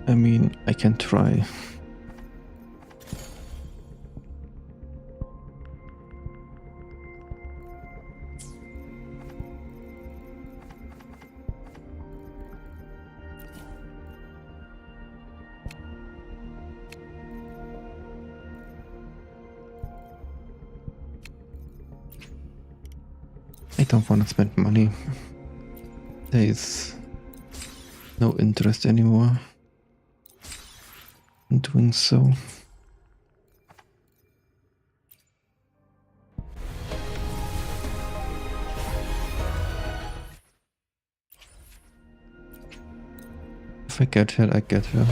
I mean, I can try. I don't want to spend money. There is no interest anymore in doing so. If I get her, I get her.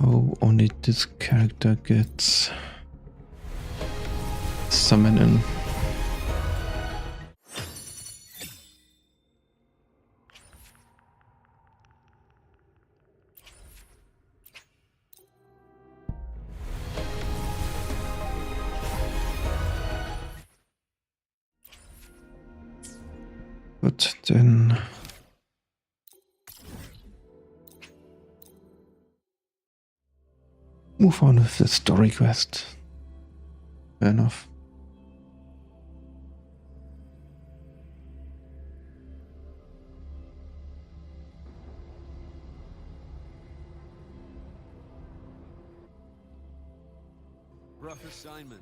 Oh, only this character gets summoning. But then move on with the story quest. Fair enough. Rough assignment.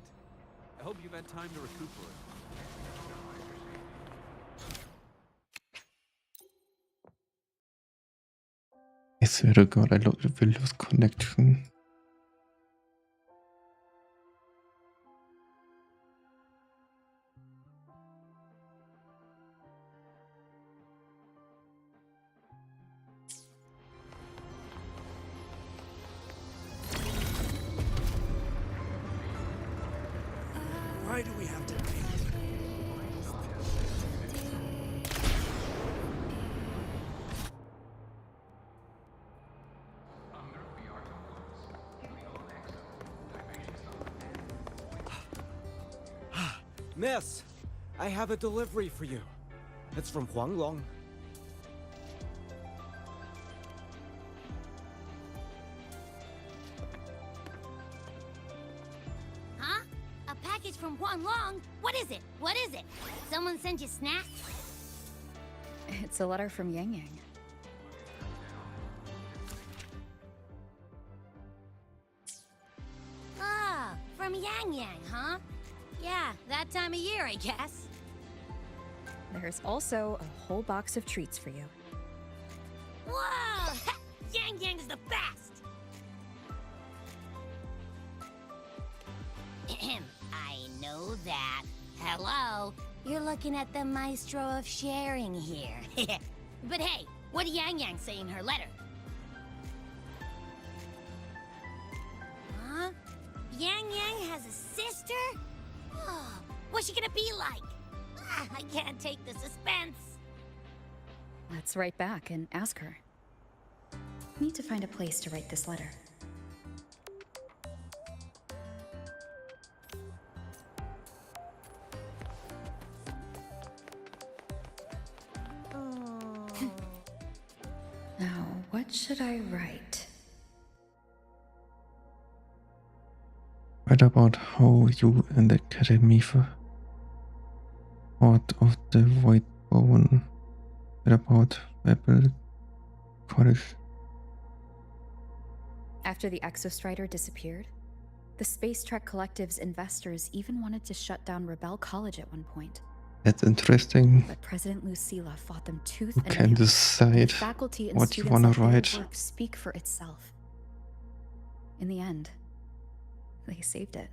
I hope you've had time to recuperate. I swear to God, I will lose connection. Why do we have to wait? Miss, I have a delivery for you. It's from Huanglong. Huh? A package from Huanglong? What is it? What is it? Someone sent you snacks? It's a letter from Yang Yang. Ah, from Yang Yang, huh? Yeah, that time of year, I guess. There's also a whole box of treats for you. Whoa! Yang Yang's the best! Ahem, I know that. Hello, you're looking at the maestro of sharing here. But hey, what did Yang Yang say in her letter? Huh? Yang Yang has a sister? Oh, what's she gonna be like? I can't take the suspense. Let's write back and ask her. Need to find a place to write this letter. Now, what should I write? Write about how you and the Academy fought of the Void Bone. Write about Rebel College. After the Exostrider disappeared, the Space Trek Collective's investors even wanted to shut down Rebel College at one point. That's interesting. But President Lucilla fought them tooth You and can nail. decide Faculty and what you students want let to their write. work speak for itself. In the end, they saved it.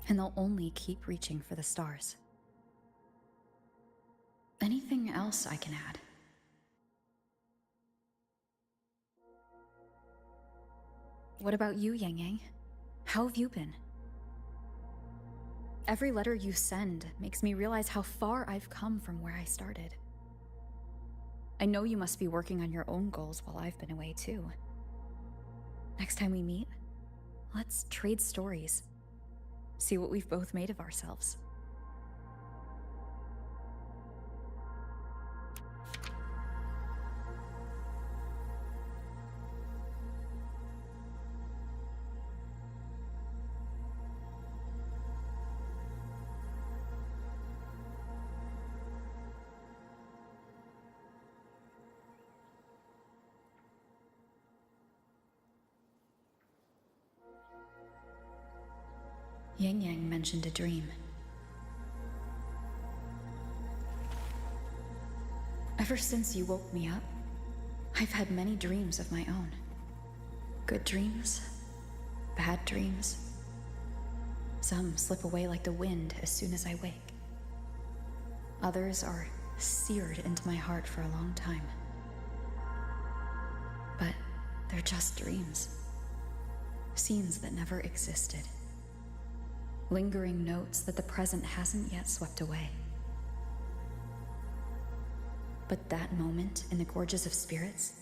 And they'll only keep reaching for the stars. Anything else I can add? What about you, Yang Yang? How have you been? Every letter you send makes me realize how far I've come from where I started. I know you must be working on your own goals while I've been away too. Next time we meet, let's trade stories. See what we've both made of ourselves. Yang Yang mentioned a dream. Ever since you woke me up, I've had many dreams of my own. Good dreams, bad dreams. Some slip away like the wind as soon as I wake. Others are seared into my heart for a long time. But they're just dreams. Scenes that never existed. Lingering notes that the present hasn't yet swept away. But that moment in the Gorges of Spirits,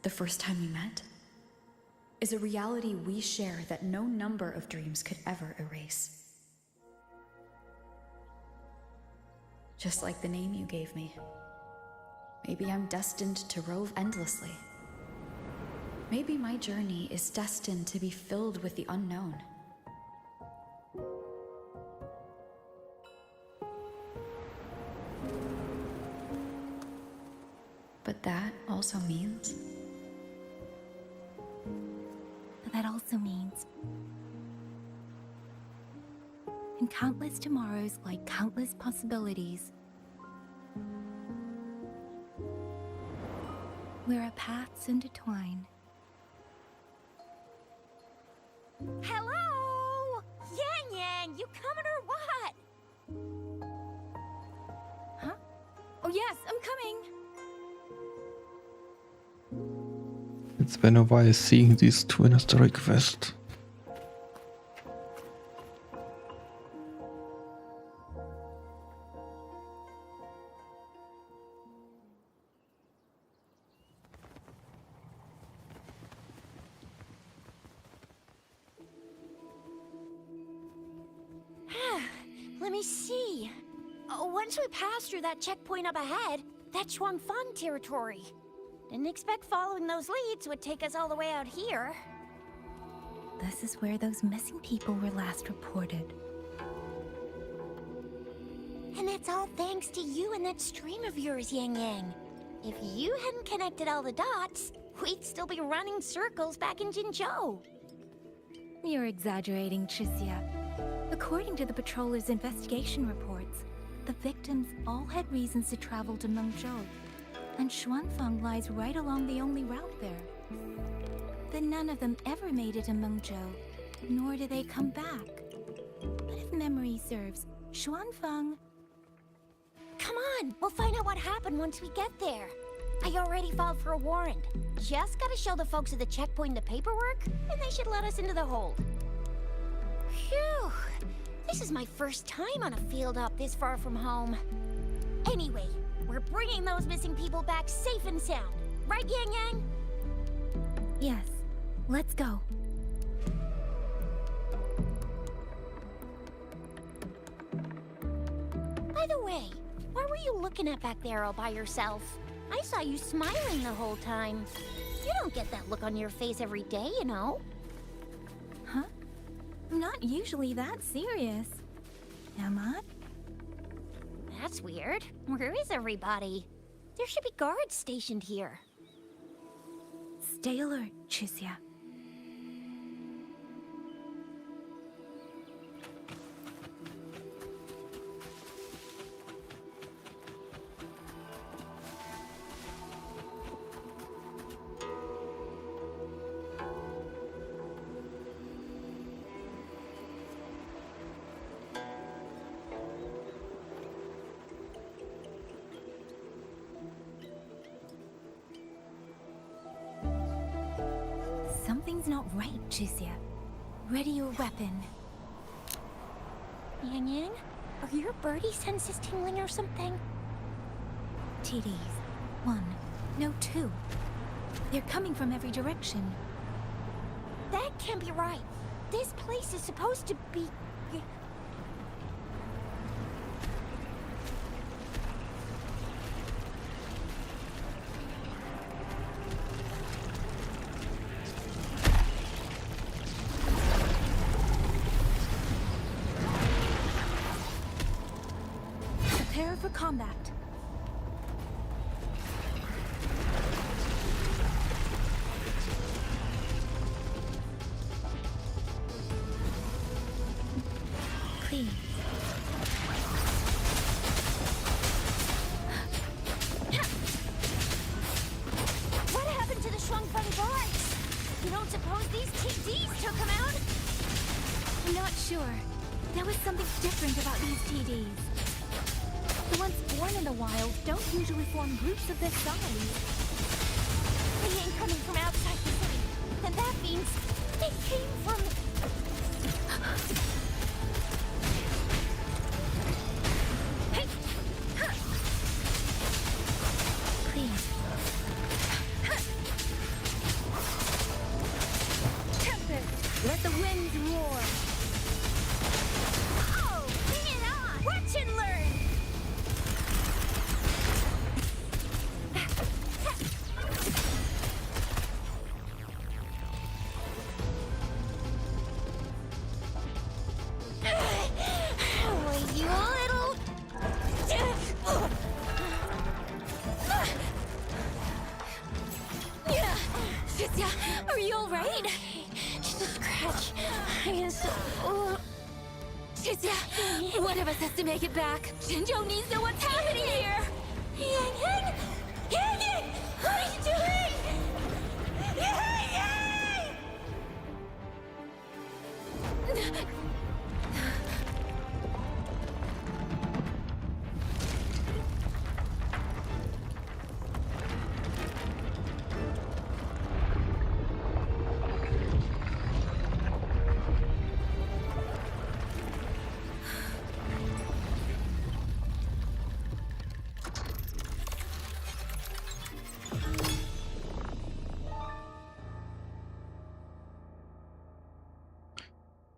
the first time we met, is a reality we share that no number of dreams could ever erase. Just like the name you gave me. Maybe I'm destined to rove endlessly. Maybe my journey is destined to be filled with the unknown. But that also means... That also means... in countless tomorrows lie countless possibilities. Where our paths intertwine. Hello! Yang Yang, you coming or what? Huh? Oh yes, I'm coming! It's been a while seeing these two in a story quest. Let me see. Once we pass through that checkpoint up ahead, that's Shuangfang territory. Didn't expect following those leads would take us all the way out here. This is where those missing people were last reported. And it's all thanks to you and that stream of yours, Yang Yang. If you hadn't connected all the dots, we'd still be running circles back in Jinzhou. You're exaggerating, Tricia. According to the patroller's investigation reports, the victims all had reasons to travel to Mengzhou. And Xuanfang lies right along the only route there. But none of them ever made it to Mengzhou, nor did they come back. But if memory serves, Xuanfang... Come on, we'll find out what happened once we get there. I already filed for a warrant. Just gotta show the folks at the checkpoint the paperwork, and they should let us into the hold. Phew, this is my first time on a field up this far from home. Anyway, we're bringing those missing people back safe and sound. Right, Yang Yang? Yes. Let's go. By the way, what were you looking at back there all by yourself? I saw you smiling the whole time. You don't get that look on your face every day, you know. Huh? I'm not usually that serious. Am I? That's weird. Where is everybody? There should be guards stationed here. Stay alert, Tricia. Something's not right, Tricia. Ready your weapon. Yang Yang, are your birdie senses tingling or something? TDs. 1, No, two. They're coming from every direction. That can't be right. This place is supposed to be... Prepare for combat. Clean. What happened to the shrunk bunny guards? You don't suppose these TDs took them out? I'm not sure. There was something different about these TDs. The ones born in the wild don't usually form groups of this size. They ain't coming from outside the city. And that means they came from... Hey! Please. Tempest, let the winds roar. Oh, bring it on! Watch and learn! Are you alright? Just a scratch. I am so... Shizuya, one of us has to make it back. Jinjo needs to know what's happening here. Yang Yang! Yang Yang! What are you doing? Yang Yang!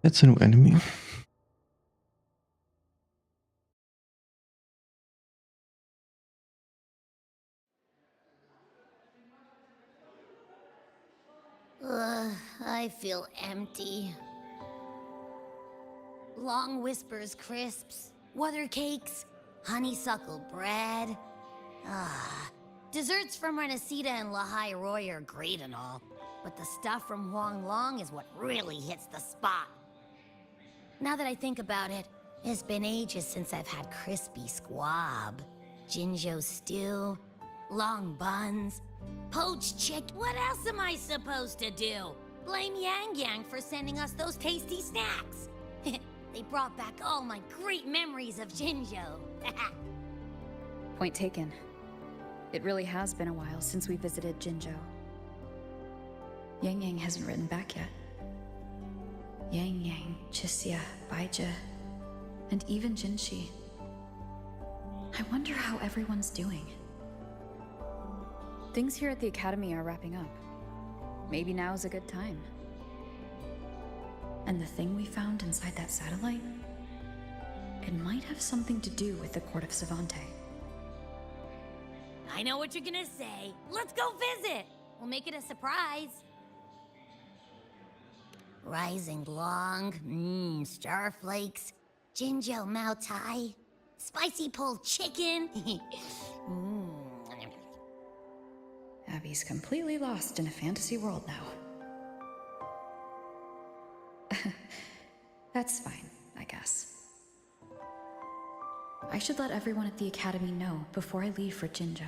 That's a new enemy. I feel empty. Long whispers crisps, weather cakes, honeysuckle bread. Desserts from Renacita and Lahai Roy are great and all, but the stuff from Huang Long is what really hits the spot. Now that I think about it, it's been ages since I've had crispy squab, Jinjo stew, long buns, poached chicken. What else am I supposed to do? Blame Yang Yang for sending us those tasty snacks. They brought back all my great memories of Jinjo. Point taken. It really has been a while since we visited Jinjo. Yang Yang hasn't written back yet. Yang Yang, Chixia, Baija, and even Jinshi. I wonder how everyone's doing. Things here at the Academy are wrapping up. Maybe now's a good time. And the thing we found inside that satellite? It might have something to do with the Court of Savante. I know what you're gonna say. Let's go visit! We'll make it a surprise. Rising long, starflakes, Jinjo Mao Tai, spicy pulled chicken. Abby's completely lost in a fantasy world now. That's fine, I guess. I should let everyone at the Academy know before I leave for Jinjo.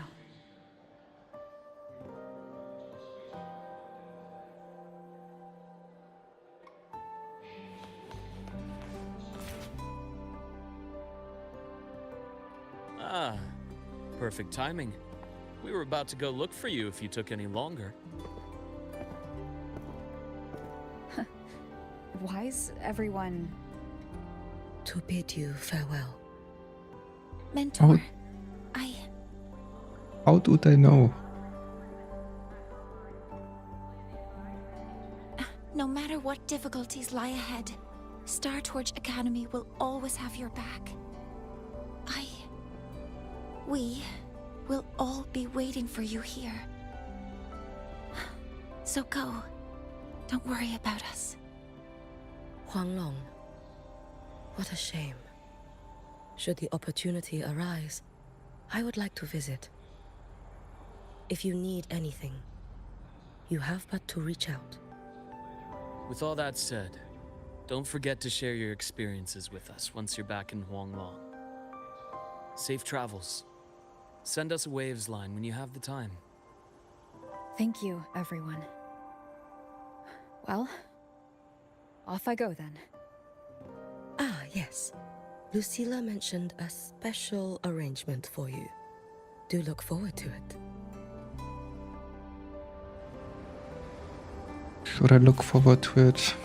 Ah, perfect timing. We were about to go look for you if you took any longer. Why's everyone... To bid you farewell. Mentor, How do they know? No matter what difficulties lie ahead, Star Torch Academy will always have your back. We will all be waiting for you here. So go. Don't worry about us. Huanglong. What a shame. Should the opportunity arise, I would like to visit. If you need anything, you have but to reach out. With all that said, don't forget to share your experiences with us once you're back in Huanglong. Safe travels. Send us a waves line when you have the time. Thank you, everyone. Well, off I go then. Ah, yes. Lucilla mentioned a special arrangement for you. Do look forward to it. Should I look forward to it?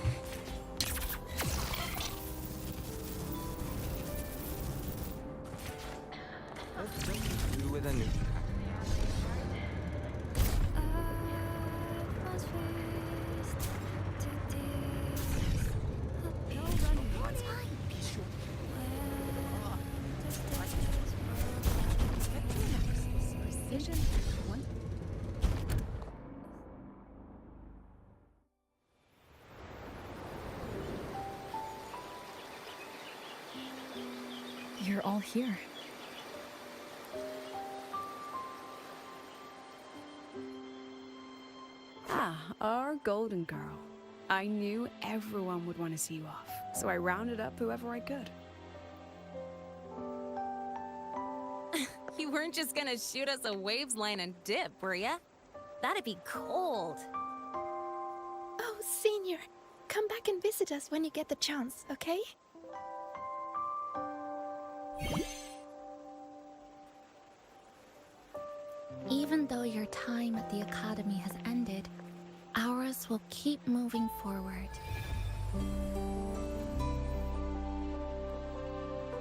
Let's just do with a new. You're all here. Ah, our golden girl. I knew everyone would want to see you off, so I rounded up whoever I could. You weren't just gonna shoot us a waves line and dip, were ya? That'd be cold. Oh, Senior, come back and visit us when you get the chance, okay? Even though your time at the Academy has ended, ours will keep moving forward.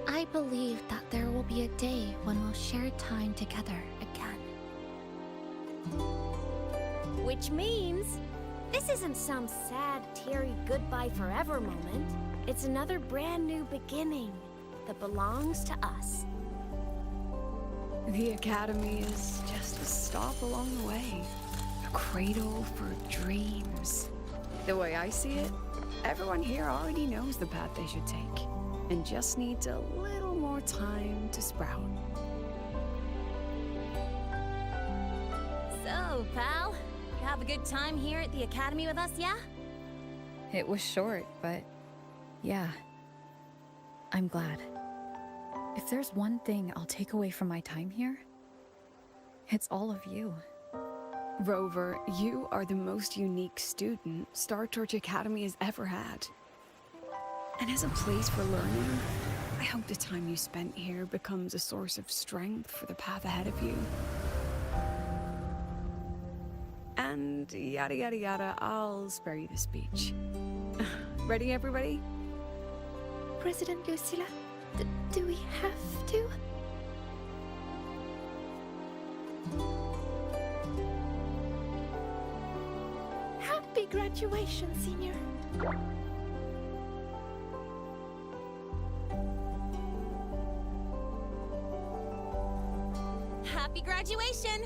I believe that there will be a day when we'll share time together again. Which means, this isn't some sad, teary goodbye forever moment. It's another brand new beginning that belongs to us. The Academy is just a stop along the way. A cradle for dreams. The way I see it, everyone here already knows the path they should take, and just needs a little more time to sprout. So, pal, you have a good time here at the Academy with us, yeah? It was short, but yeah. I'm glad. If there's one thing I'll take away from my time here, it's all of you. Rover, you are the most unique student Star Torch Academy has ever had. And as a place for learning, I hope the time you spent here becomes a source of strength for the path ahead of you. And yada yada yada, I'll spare you the speech. Ready, everybody? President Lucilla, do we have to? Happy graduation, Senior. Happy graduation!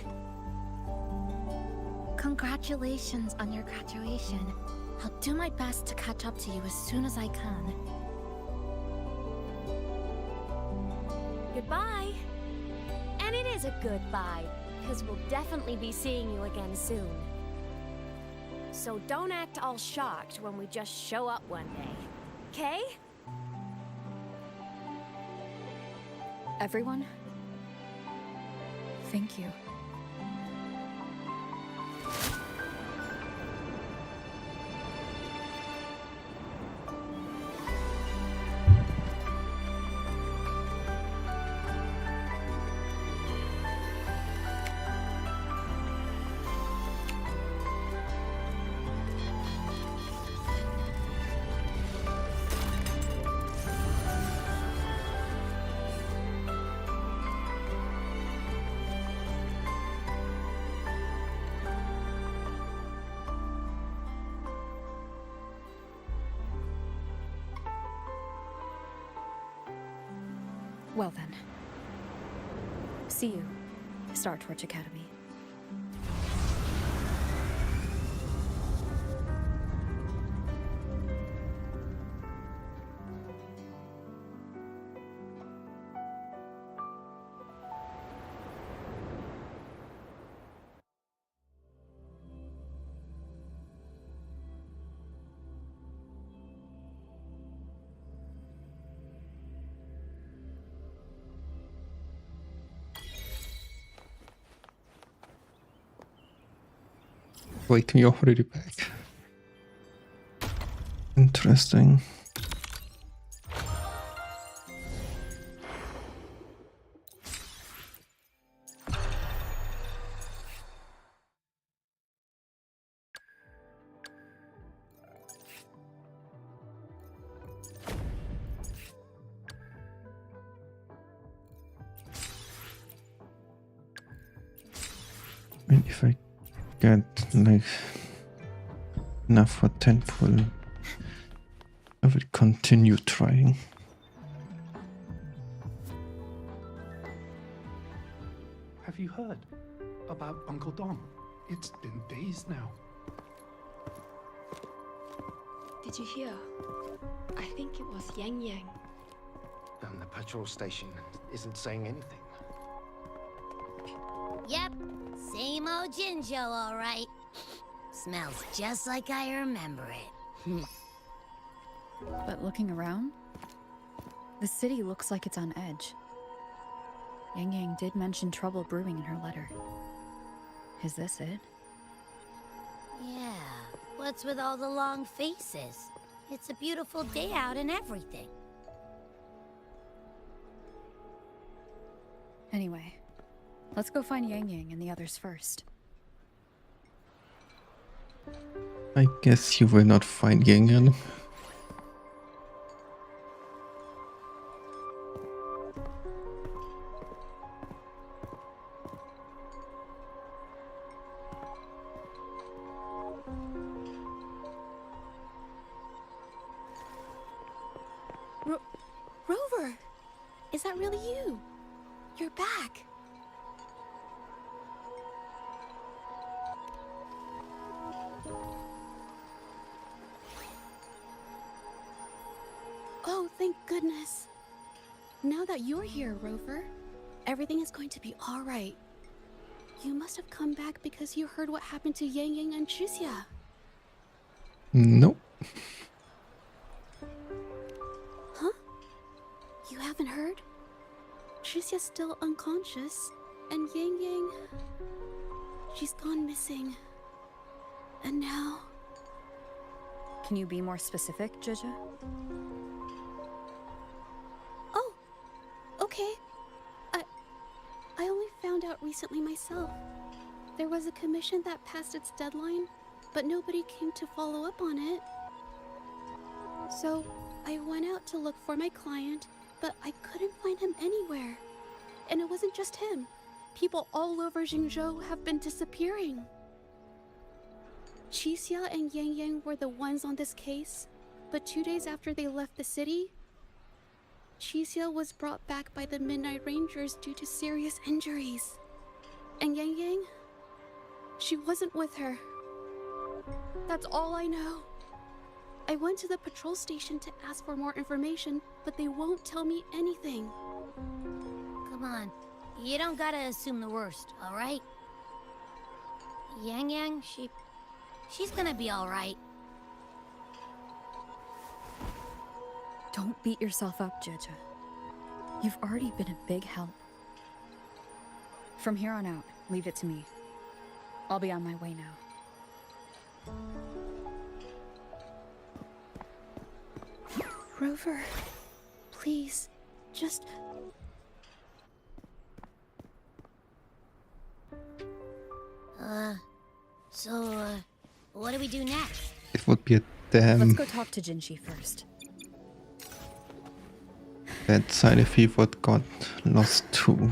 Congratulations on your graduation. I'll do my best to catch up to you as soon as I can. Goodbye. And it is a goodbye, because we'll definitely be seeing you again soon. So don't act all shocked when we just show up one day. Okay? Everyone, thank you. Well then. See you, Star Torch Academy. Wait, you're already back. Interesting. I mean, if I get like enough for 10 full, I will continue trying. Have you heard about Uncle Dom? It's been days now. Did you hear? I think it was Yang Yang. And the patrol station isn't saying anything. Yep, same old Jinzhou, all right. Smells just like I remember it. But looking around, the city looks like it's on edge. Yang Yang did mention trouble brewing in her letter. Is this it? Yeah, what's with all the long faces? It's a beautiful day out and everything. Anyway, let's go find Yang Yang and the others first. I guess you will not find Yang Yang. Rover! Is that really you? You're back. Oh, thank goodness. Now that you're here, Rover, everything is going to be all right. You must have come back because you heard what happened to Yang Yang and Chuxia. Nope. Huh? You haven't heard? Chuxia's still unconscious, and Yang Yang... she's gone missing. And now... Can you be more specific, Jija? Oh, okay. I only found out recently myself. There was a commission that passed its deadline, but nobody came to follow up on it. So, I went out to look for my client, but I couldn't find him anywhere. And it wasn't just him. People all over Jinzhou have been disappearing. Chuxia and Yang Yang were the ones on this case, but 2 days after they left the city, Chuxia was brought back by the Midnight Rangers due to serious injuries. And Yang Yang, she wasn't with her. That's all I know. I went to the patrol station to ask for more information, but they won't tell me anything. Come on, you don't gotta assume the worst, all right? Yang Yang, she's gonna be all right. Don't beat yourself up, Jija. You've already been a big help. From here on out, leave it to me. I'll be on my way now. Rover, please, just... So, what do we do next? It would be a damn Let's go talk to Jinshi first. bad sign if he would got lost too.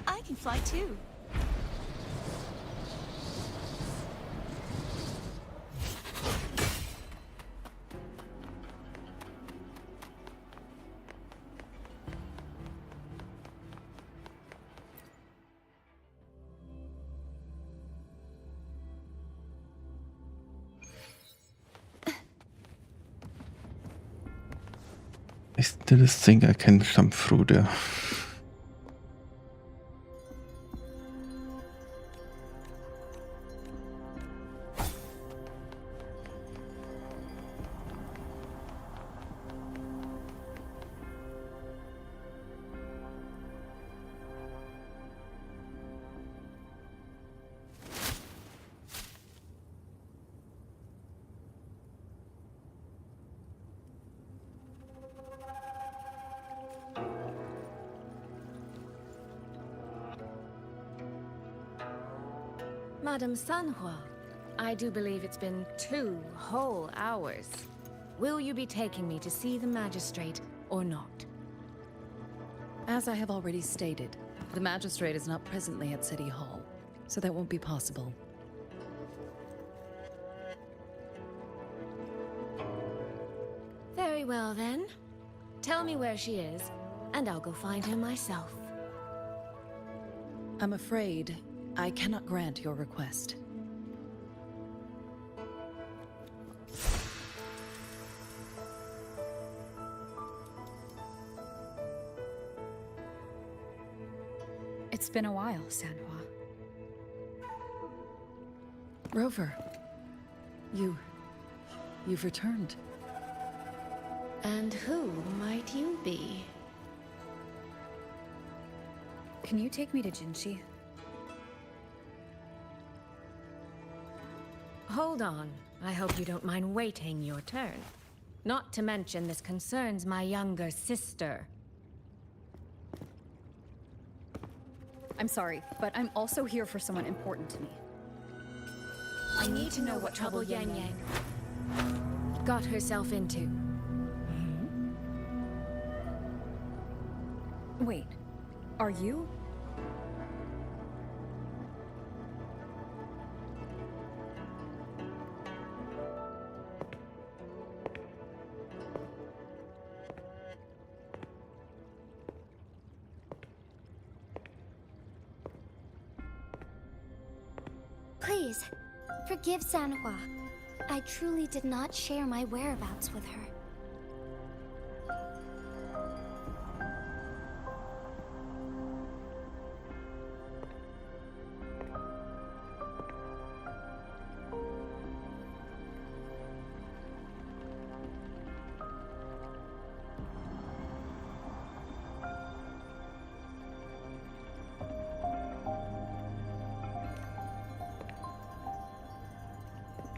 I can fly too. Didn't think I can jump through there. Madame Sanhua, I do believe it's been 2 whole hours. Will you be taking me to see the magistrate or not? As I have already stated, the magistrate is not presently at City Hall, so that won't be possible. Very well then. Tell me where she is, and I'll go find her myself. I'm afraid I cannot grant your request. It's been a while, Sanhua. Rover, you've returned. And who might you be? Can you take me to Jinshi? Hold on. I hope you don't mind waiting your turn. Not to mention this concerns my younger sister. I'm sorry, but I'm also here for someone important to me. I need to know what trouble Yang Yang got herself into. Wait, are you? Please, forgive Sanhua. I truly did not share my whereabouts with her.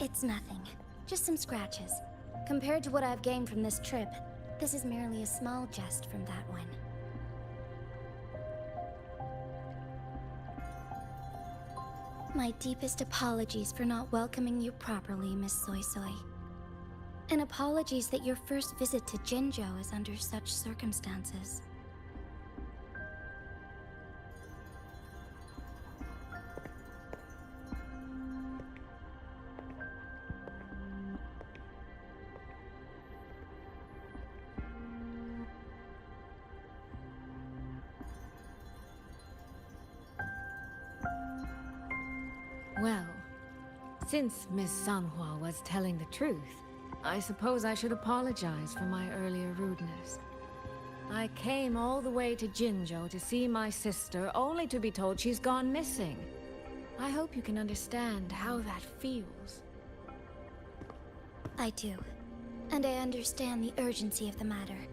It's nothing. Just some scratches. Compared to what I've gained from this trip, this is merely a small jest from that one. My deepest apologies for not welcoming you properly, Miss Soy Soy. And apologies that your first visit to Jinzhou is under such circumstances. Well, since Miss Sanhua was telling the truth, I suppose I should apologize for my earlier rudeness. I came all the way to Jinzhou to see my sister, only to be told she's gone missing. I hope you can understand how that feels. I do. And I understand the urgency of the matter.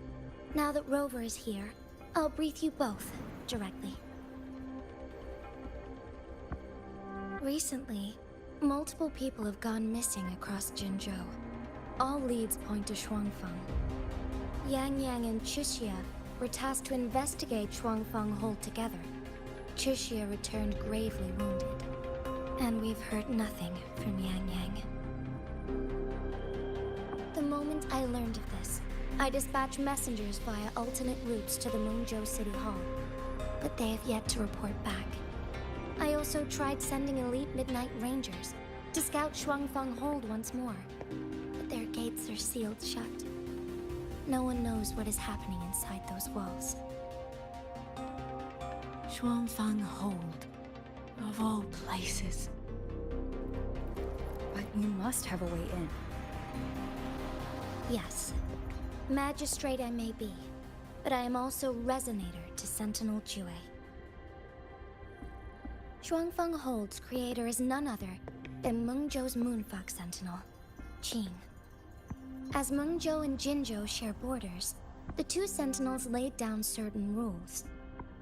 Now that Rover is here, I'll brief you both directly. Recently, multiple people have gone missing across Jinzhou. All leads point to Shuangfeng. Yang Yang and Chixia were tasked to investigate Shuangfeng Hold together. Chixia returned gravely wounded. And we've heard nothing from Yang Yang. The moment I learned of this, I dispatched messengers via alternate routes to the Mungzhou City Hall. But they have yet to report back. I also tried sending elite Midnight Rangers to scout Shuangfeng Hold once more, but their gates are sealed shut. No one knows what is happening inside those walls. Shuangfeng Hold, of all places. But you must have a way in. Yes. Magistrate I may be, but I am also Resonator to Sentinel Jue. Shuangfeng Hold's creator is none other than Mengzhou's Moonfox Sentinel, Qing. As Mengzhou and Jinzhou share borders, the two Sentinels laid down certain rules,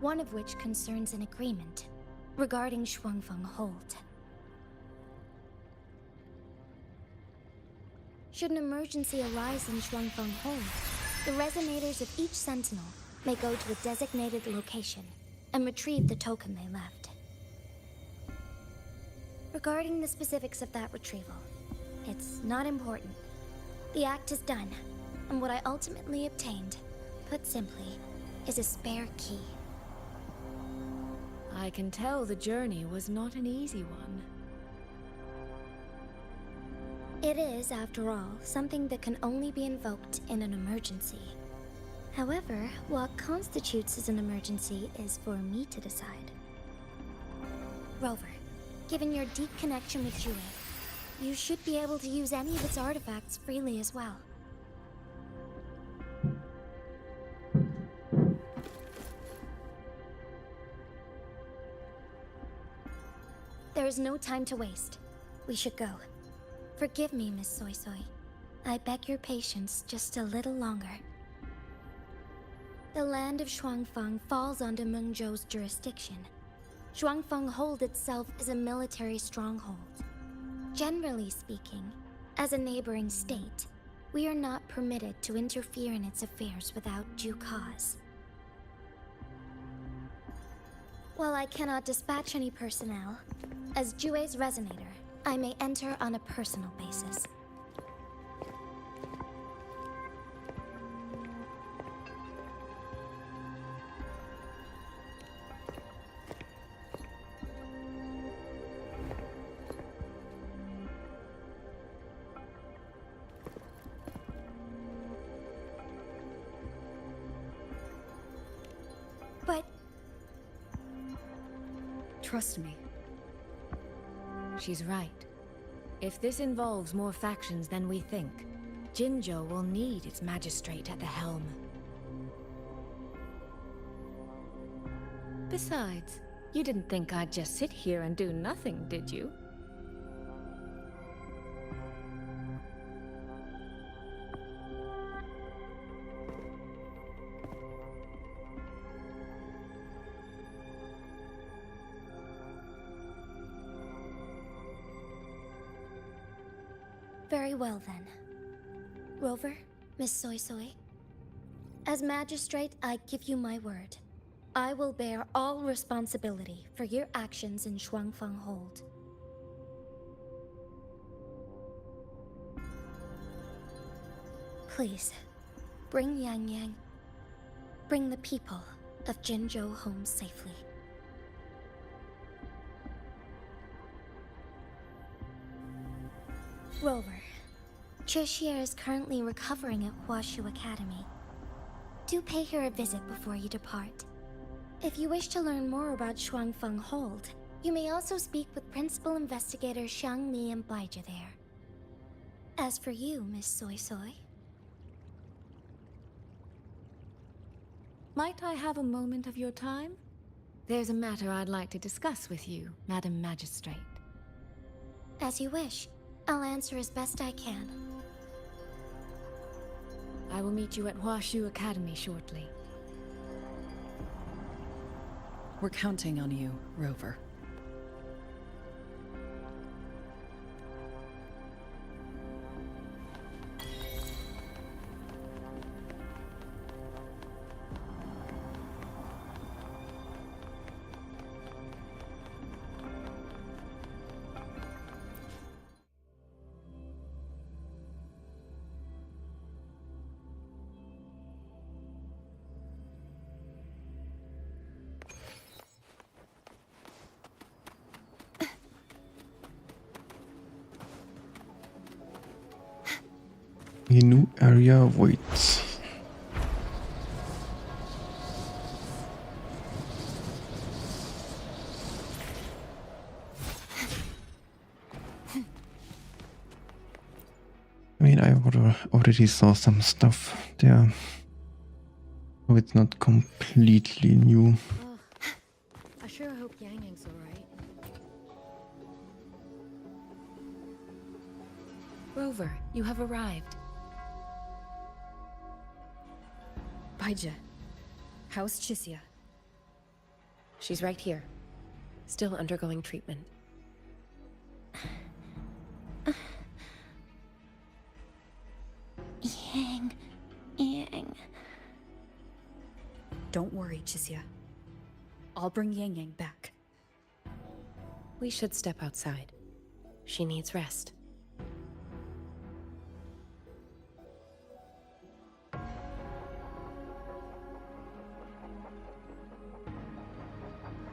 one of which concerns an agreement regarding Shuangfeng Hold. Should an emergency arise in Shuangfeng Hold, the resonators of each Sentinel may go to a designated location and retrieve the token they left. Regarding the specifics of that retrieval, it's not important. The act is done, and what I ultimately obtained, put simply, is a spare key. I can tell the journey was not an easy one. It is, after all, something that can only be invoked in an emergency. However, what constitutes as an emergency is for me to decide. Rover, given your deep connection with Jue, you should be able to use any of its artifacts freely as well. There is no time to waste. We should go. Forgive me, Miss Soy Soy. I beg your patience just a little longer. The land of Shuangfeng falls under Mengzhou's jurisdiction. Shuangfeng Hold itself is a military stronghold. Generally speaking, as a neighboring state, we are not permitted to interfere in its affairs without due cause. While I cannot dispatch any personnel, as Jue's Resonator, I may enter on a personal basis. But... Trust me. She's right. If this involves more factions than we think, Jinzhou will need its magistrate at the helm. Besides, you didn't think I'd just sit here and do nothing, did you? Very well then. Rover, Miss Soy Soy. As magistrate, I give you my word. I will bear all responsibility for your actions in Shuangfeng Hold. Please, bring Yang Yang. Bring the people of Jinzhou home safely. Rover, Cheshire is currently recovering at Huashu Academy. Do pay her a visit before you depart. If you wish to learn more about Shuangfeng Hold, you may also speak with Principal Investigator Xiang Li and Baija there. As for you, Miss Soy Soy... Might I have a moment of your time? There's a matter I'd like to discuss with you, Madam Magistrate. As you wish. I'll answer as best I can. I will meet you at Huashu Academy shortly. We're counting on you, Rover. A new area awaits. I mean, I already saw some stuff there. Oh, it's not completely new. Oh, I sure hope Yang Yang's alright. Rover, you have arrived. Baija, how's Chisia? She's right here, still undergoing treatment. Yang. Don't worry, Chisia. I'll bring Yang Yang back. We should step outside. She needs rest.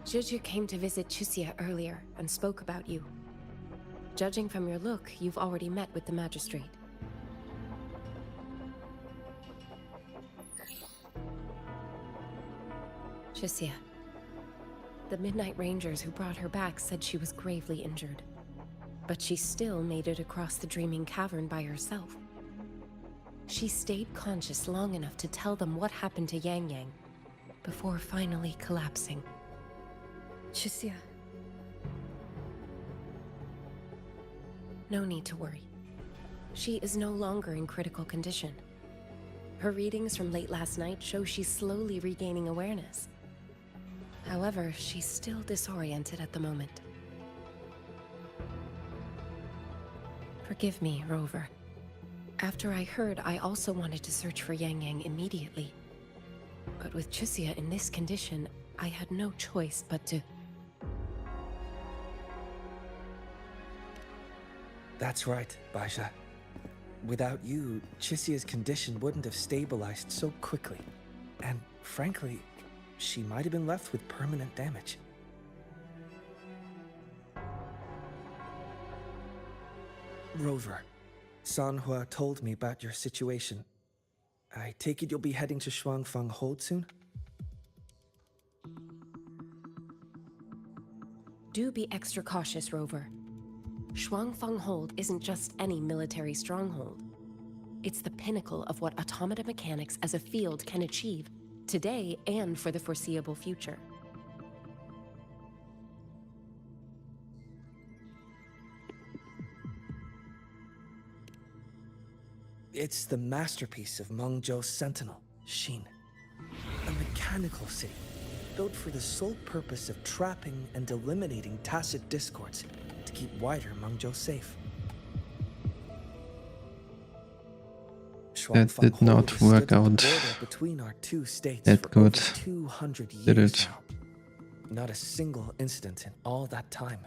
Juju came to visit Chisia earlier and spoke about you. Judging from your look, you've already met with the magistrate. Chisia. The Midnight Rangers who brought her back said she was gravely injured. But she still made it across the Dreaming Cavern by herself. She stayed conscious long enough to tell them what happened to Yang Yang, before finally collapsing. Chisia. No need to worry. She is no longer in critical condition. Her readings from late last night show she's slowly regaining awareness. However, she's still disoriented at the moment. Forgive me, Rover. After I heard, I also wanted to search for Yang Yang immediately. But with Chisia in this condition, I had no choice but to... That's right, Baija. Without you, Chisia's condition wouldn't have stabilized so quickly. And frankly, she might have been left with permanent damage. Rover, Sanhua told me about your situation. I take it you'll be heading to Shuangfang Hold soon? Do be extra cautious, Rover. Shuangfang Hold isn't just any military stronghold. It's the pinnacle of what automata mechanics as a field can achieve, today and for the foreseeable future. It's the masterpiece of Mengzhou's Sentinel, Xin. A mechanical city, built for the sole purpose of trapping and eliminating tacit discords to keep wider Mengzhou safe. That did not work out between our two states that for good. over 200 years Did it? now. Not a single incident in all that time.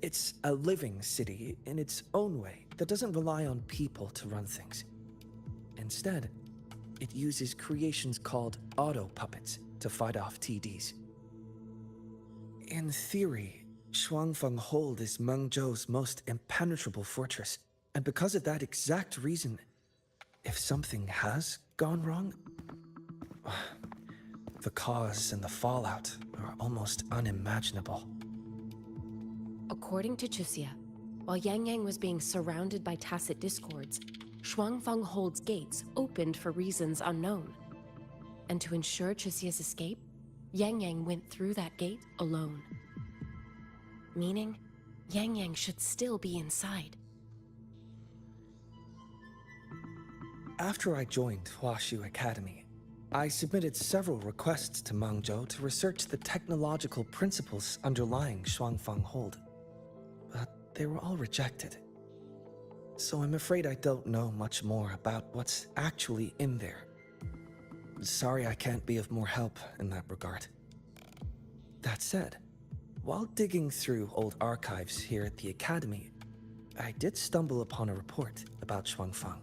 It's a living city in its own way that doesn't rely on people to run things. Instead, it uses creations called auto-puppets to fight off TDs. In theory, Shuangfang Hold is Mengzhou's most impenetrable fortress, and because of that exact reason, if something has gone wrong, the cause and the fallout are almost unimaginable. According to Chisia, while Yang Yang was being surrounded by tacit discords, Shuangfang Hold's gates opened for reasons unknown. And to ensure Chisia's escape, Yang Yang went through that gate alone. Meaning, Yang Yang should still be inside. After I joined Huaxu Academy, I submitted several requests to Mengzhou to research the technological principles underlying Shuangfang Hold. But they were all rejected. So I'm afraid I don't know much more about what's actually in there. Sorry I can't be of more help in that regard. That said, while digging through old archives here at the Academy, I did stumble upon a report about Shuangfang.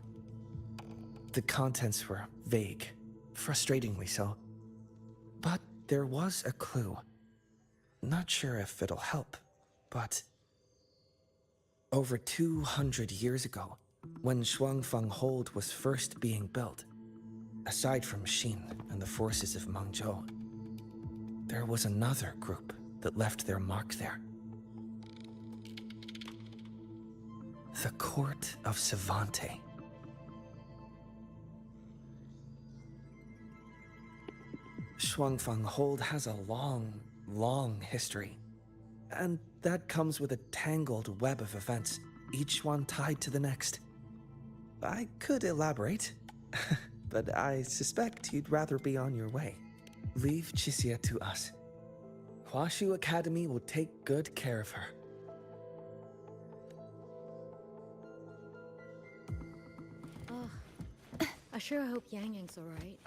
The contents were vague, frustratingly so. But there was a clue. Not sure if it'll help, but... Over 200 years ago, when Shuangfang Hold was first being built, aside from Xin and the forces of Mengzhou, there was another group that left their mark there. The Court of Savante. Shuangfang Hold has a long, long history. And that comes with a tangled web of events, each one tied to the next. I could elaborate, but I suspect you'd rather be on your way. Leave Chixia to us. Huashu Academy will take good care of her. Oh, I sure hope Yang Yang's alright.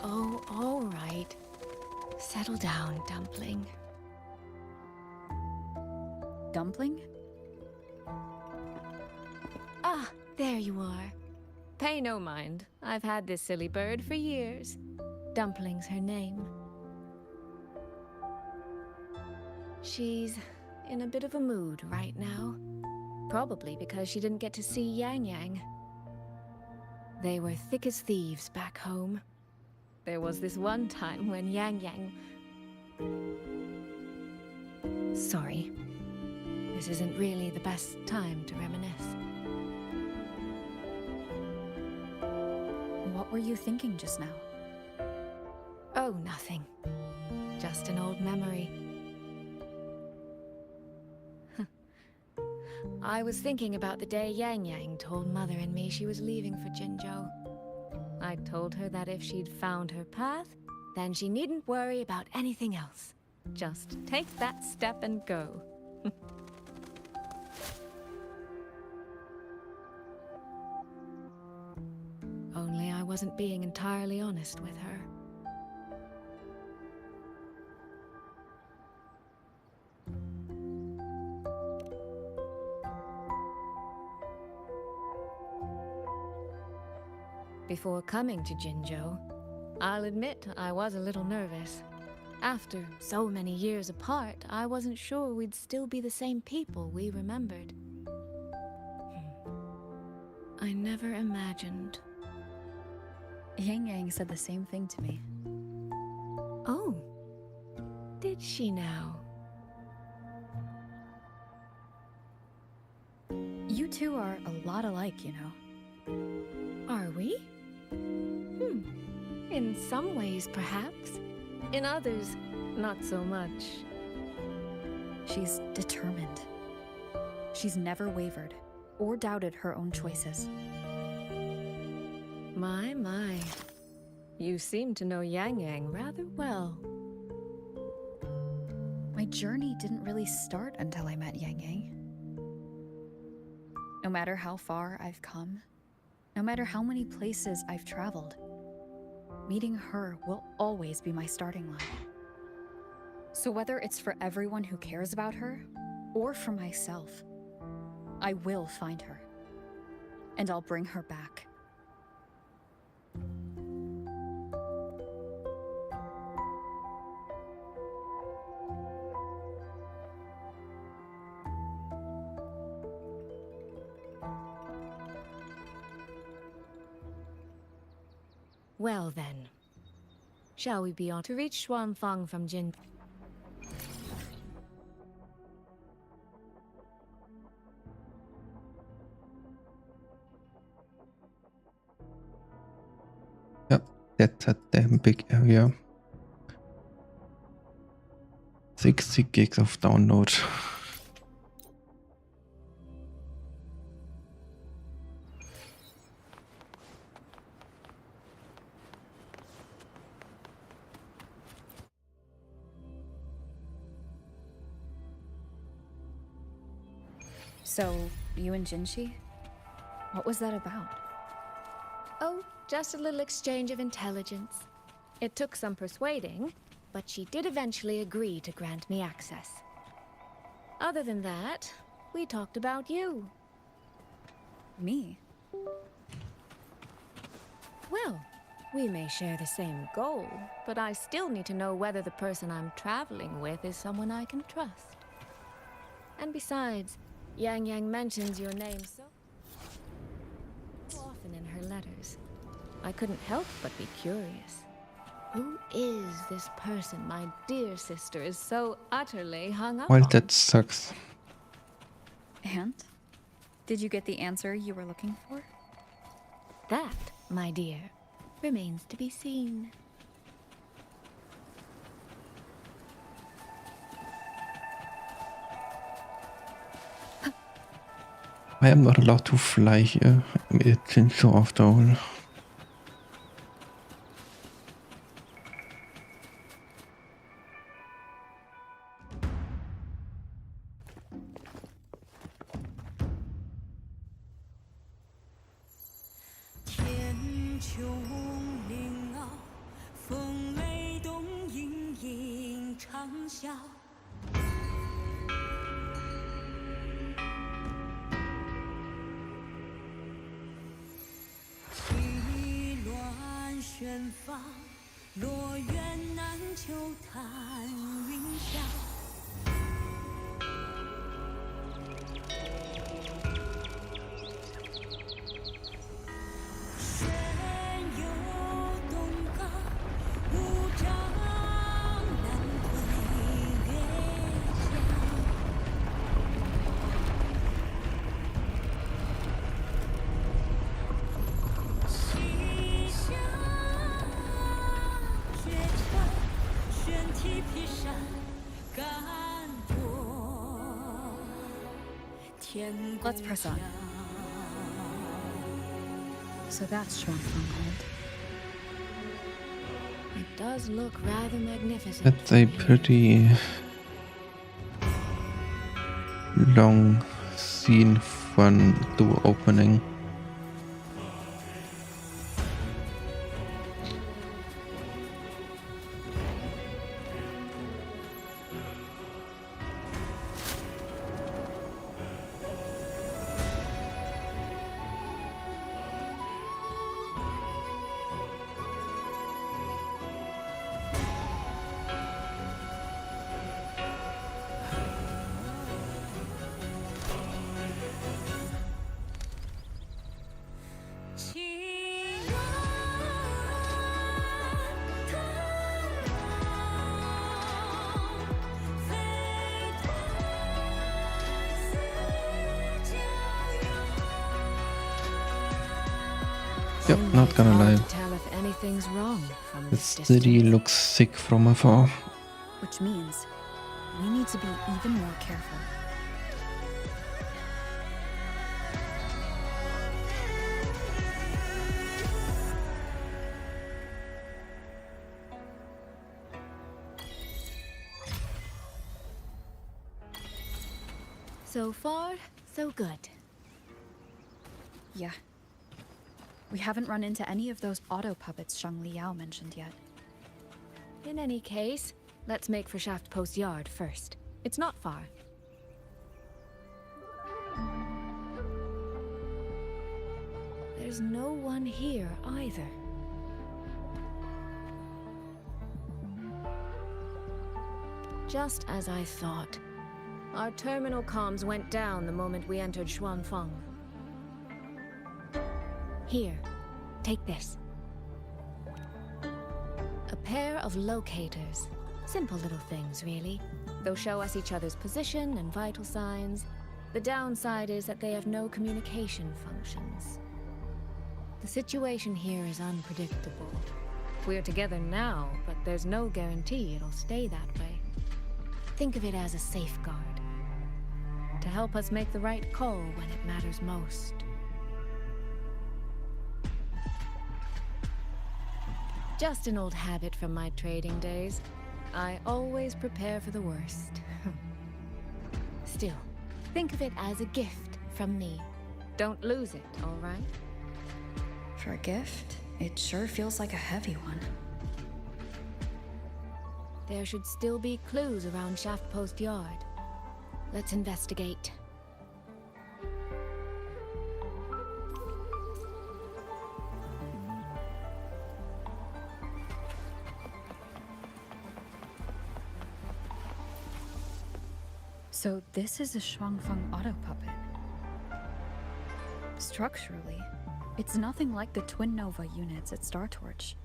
Oh, all right. Settle down, Dumpling. Dumpling? Ah, there you are. Pay no mind. I've had this silly bird for years. Dumpling's her name. She's in a bit of a mood right now. Probably because she didn't get to see Yang Yang. They were thick as thieves back home. There was this one time when Yang Yang... Sorry. This isn't really the best time to reminisce. What were you thinking just now? Oh, nothing. Just an old memory. I was thinking about the day Yang Yang told Mother and me she was leaving for Jinzhou. I told her that if she'd found her path, then she needn't worry about anything else. Just take that step and go. Only I wasn't being entirely honest with her. Before coming to Jinzhou, I'll admit I was a little nervous. After so many years apart, I wasn't sure we'd still be the same people we remembered. I never imagined. Yang Yang said the same thing to me. Oh, did she now? You two are a lot alike, you know. Are we? In some ways, perhaps. In others, not so much. She's determined. She's never wavered or doubted her own choices. My. You seem to know Yang Yang rather well. My journey didn't really start until I met Yang Yang. No matter how far I've come, no matter how many places I've traveled, meeting her will always be my starting line. So whether it's for everyone who cares about her, or for myself, I will find her. And I'll bring her back. Well then, shall we be on to reach Xuanfang from Jin? Yep, that's a damn big area. 60 gigs of download. So, you and Jinshi? What was that about? Oh, just a little exchange of intelligence. It took some persuading, but she did eventually agree to grant me access. Other than that, We talked about you. Me? Well, we may share the same goal, but I still need to know whether the person I'm traveling with is someone I can trust. And besides, Yang Yang mentions your name so often in her letters. I couldn't help but be curious. Who is this person my dear sister is so utterly hung up Well, on? that sucks. And? Did you get the answer you were looking for? That, my dear, remains to be seen. I am not allowed to fly here. It's so after all. Let's press on. So that's Shuangfanghold. It does look rather magnificent. That's a pretty long scene from the opening. Yep, not gonna lie. Tell if anything's wrong from The this city distance. looks sick from afar. Which means we need to be even more careful. So far, so good. Yeah. We haven't run into any of those auto puppets Shang Liao mentioned yet. In any case, let's make for Shaft Post Yard first. It's not far. There's no one here either. Just as I thought. Our terminal comms went down the moment we entered Xuanfeng. Here, take this. A pair of locators. Simple little things, really. They'll show us each other's position and vital signs. The downside is that they have no communication functions. The situation here is unpredictable. We're together now, but there's no guarantee it'll stay that way. Think of it as a safeguard. To help us make the right call when it matters most. Just an old habit from my trading days. I always prepare for the worst. Still, think of it as a gift from me. Don't lose it, all right? For a gift, it sure feels like a heavy one. There should still be clues around Shaft Post Yard. Let's investigate. So this is a Shuangfeng auto puppet. Structurally, it's nothing like the Twin Nova units at Star Torch.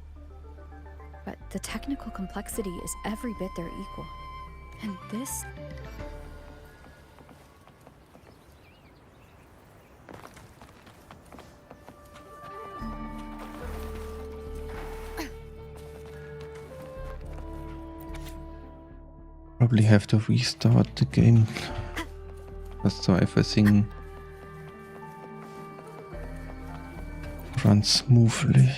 But the technical complexity is every bit their equal. And this... Probably have to restart the game just so everything runs smoothly.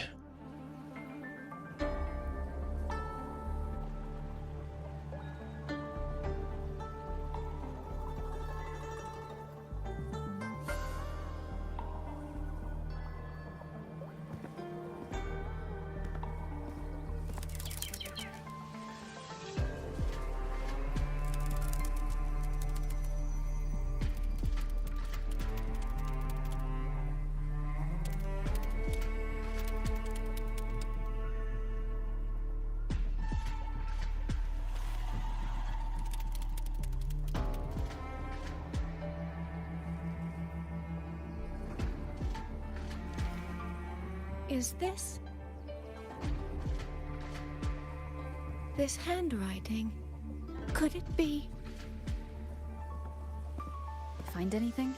Is this handwriting? Could it be? Find anything?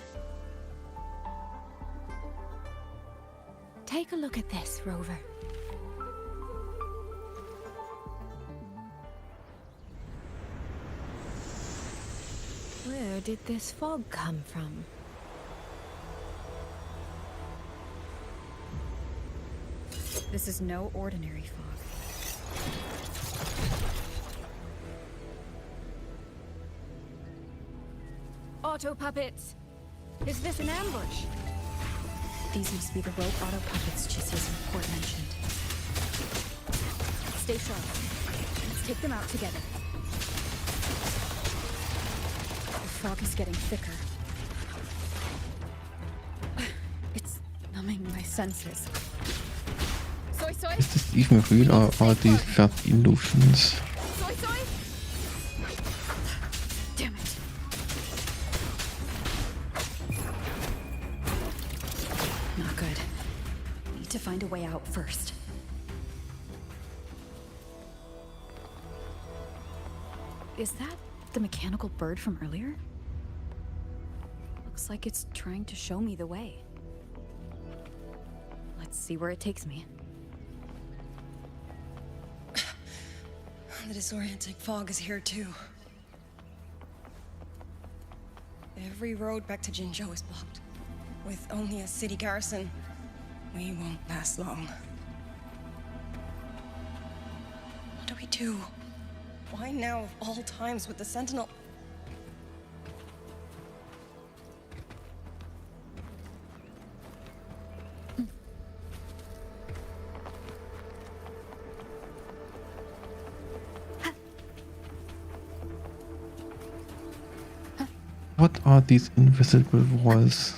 Take a look at this, Rover. Where did this fog come from? This is no ordinary fog. Auto puppets! Is this an ambush? These must be the rogue auto puppets Chisia's report mentioned. Stay sharp. Let's take them out together. The fog is getting thicker. It's numbing my senses. Soy soy? Is this even real or are these just illusions? Soy soy? Damn it. Not good. Need to find a way out first. Is that the mechanical bird from earlier? Looks like it's trying to show me the way. Let's see where it takes me. The disorienting fog is here too. Every road back to Jinzhou is blocked. With only a city garrison, we won't last long. What do we do? Why now of all times with the Sentinel? What are these invisible walls?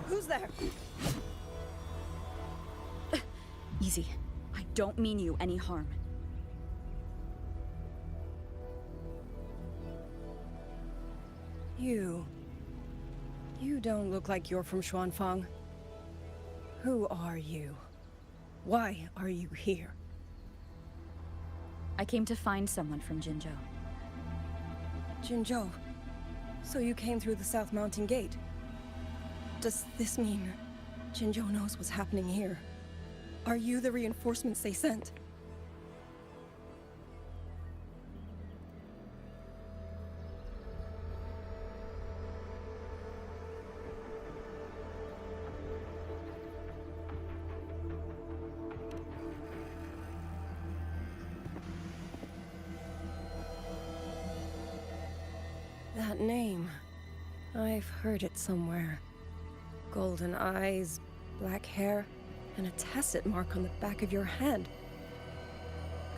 Who's there? Easy. I don't mean you any harm. You don't look like you're from Xuanfang. Who are you? Why are you here? I came to find someone from Jinzhou. Jinzhou? So you came through the South Mountain Gate? Does this mean Jinzhou knows what's happening here? Are you the reinforcements they sent? That name. I've heard it somewhere. Golden eyes, black hair, and a tacit mark on the back of your hand.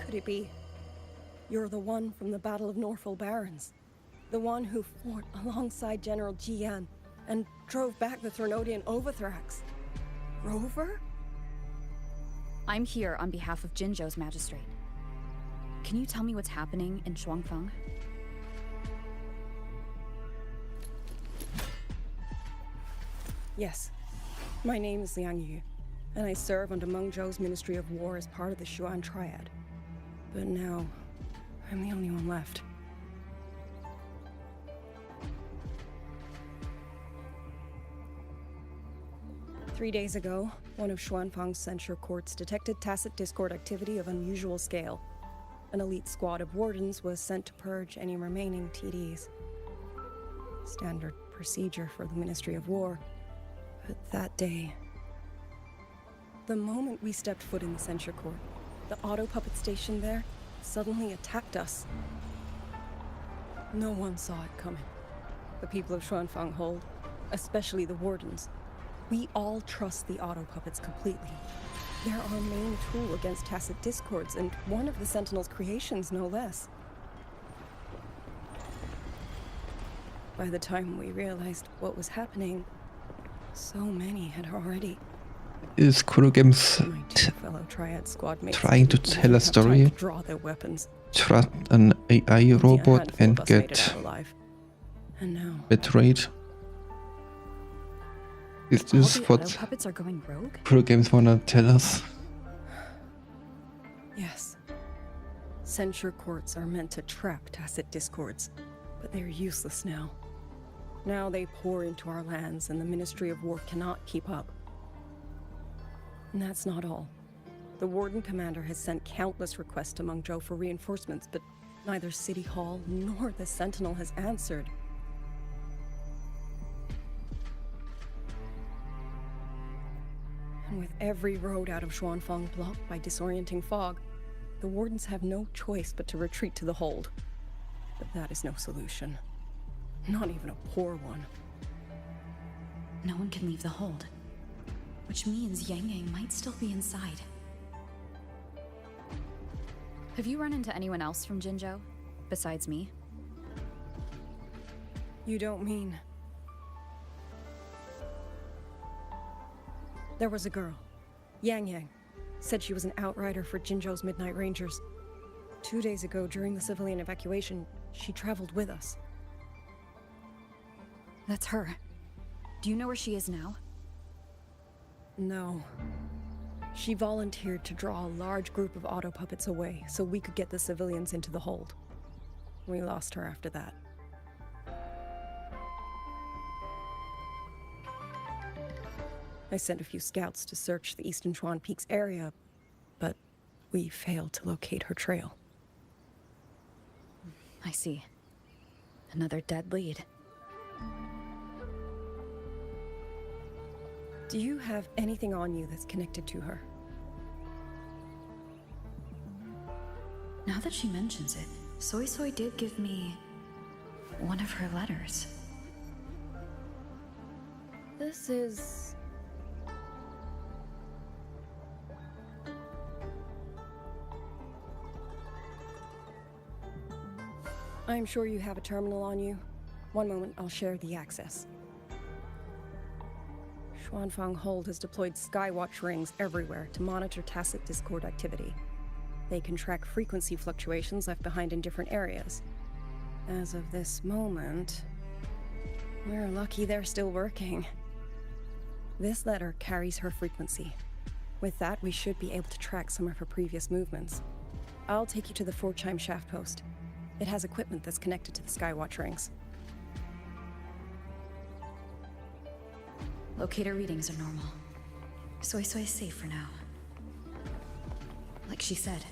Could it be? You're the one from the Battle of Norfolk Barrens. The one who fought alongside General Jian and drove back the Threnodian Overthrax. Rover? I'm here on behalf of Jinzhou's magistrate. Can you tell me what's happening in Shuangfeng? Yes. My name is Liang Yu, and I serve under Meng Zhou's Ministry of War as part of the Xuan Triad. But now, I'm the only one left. Three days ago, one of Xuanfang's censure courts detected tacit discord activity of unusual scale. An elite squad of wardens was sent to purge any remaining TDs. Standard procedure for the Ministry of War. But that day, the moment we stepped foot in the censure court, the auto puppet station there suddenly attacked us. No one saw it coming. The people of Xuanfang Hold, especially the wardens. We all trust the auto puppets completely. They're our main tool against tacit discords, and one of the Sentinel's creations, no less. By the time we realized what was happening, so many had already. Is Kuro Games Fellow Triad squad mates trying to tell a story? Draw their weapons. Trust an AI robot and get And now betrayed? Is this All the what auto puppets are going rogue? Kuro Games wanna tell us? Yes. Censure courts are meant to trap tacit discords, but they're useless now. Now they pour into our lands, and the Ministry of War cannot keep up. And that's not all. The Warden Commander has sent countless requests to Mengzhou for reinforcements, but neither City Hall nor the Sentinel has answered. And with every road out of Xuanfang blocked by disorienting fog, the Wardens have no choice but to retreat to the Hold. But that is no solution. Not even a poor one. No one can leave the Hold. Which means Yang Yang might still be inside. Have you run into anyone else from Jinzhou, besides me? You don't mean... There was a girl, Yang Yang. Said she was an outrider for Jinzhou's Midnight Rangers. 2 days ago, during the civilian evacuation, she traveled with us. That's her. Do you know where she is now? No. She volunteered to draw a large group of auto puppets away so we could get the civilians into the Hold. We lost her after that. I sent a few scouts to search the Eastern Chuan Peaks area, but we failed to locate her trail. I see. Another dead lead. Do you have anything on you that's connected to her? Now that she mentions it, Soy Soy did give me one of her letters. This is... I'm sure you have a terminal on you. One moment, I'll share the access. Xuanfang Hold has deployed Skywatch rings everywhere to monitor tacit discord activity. They can track frequency fluctuations left behind in different areas. As of this moment, we're lucky they're still working. This letter carries her frequency. With that, we should be able to track some of her previous movements. I'll take you to the 4-chime shaft post. It has equipment that's connected to the Skywatch rings. Locator readings are normal. Soy Soy is safe for now. Like she said,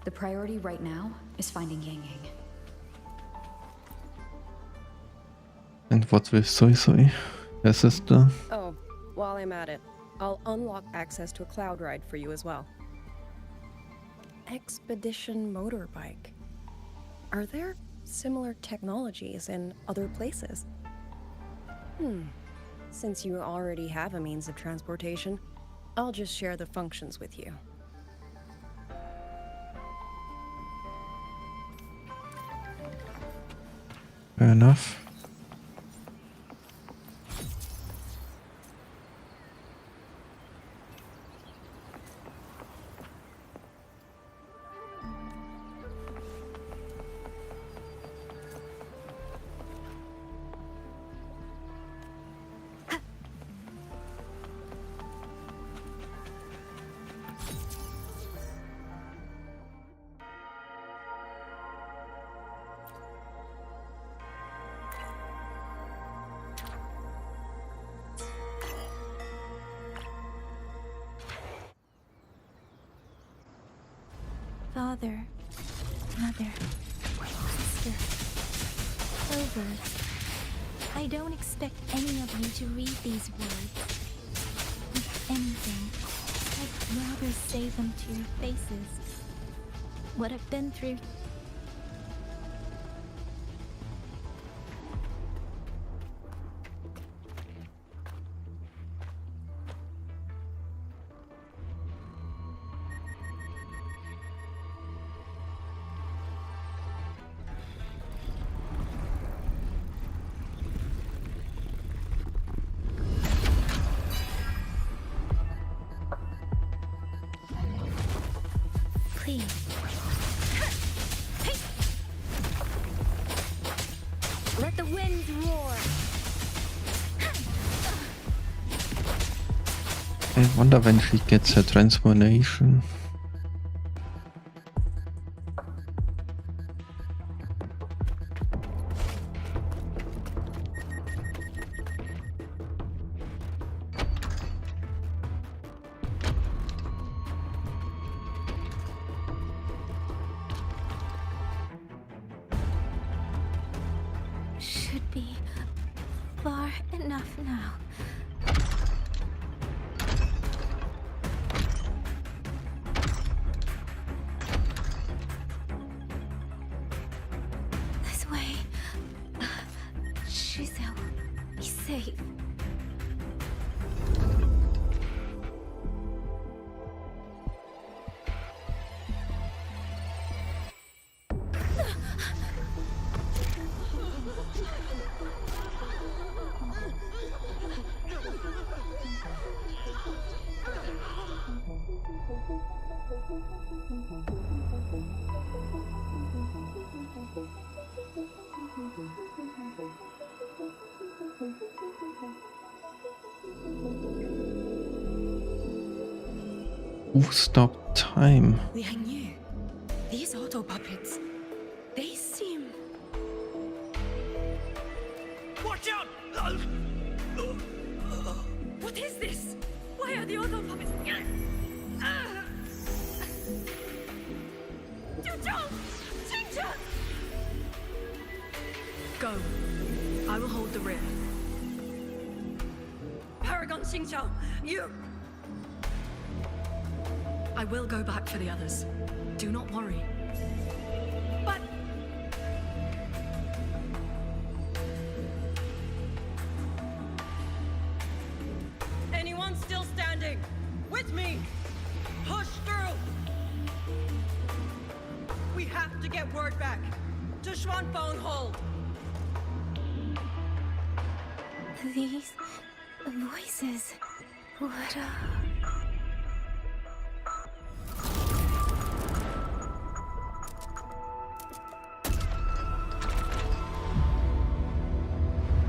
the priority right now is finding Yang Yang. And what with Soy Soy, her sister? Oh, while I'm at it, I'll unlock access to a cloud ride for you as well. Expedition motorbike. Are there similar technologies in other places. Since you already have a means of transportation, I'll just share the functions with you. Fair enough. Father, Mother, Sister, Clover, I don't expect any of you to read these words. If anything, I'd rather say them to your faces. What I've been through. Please. Let the winds roar. I wonder when she gets her transformation. Should be far enough now. This way. Shizel, be safe. Who stopped time? Liang Yu, these auto puppets, they seem... Watch out! What is this? Why are the auto puppets... Go. I will hold the rear. Paragon Xingqiao, you... I will go back for the others. Do not worry. But... Anyone still standing? With me! Push through! We have to get word back to Xuanfeng Hold! These voices. What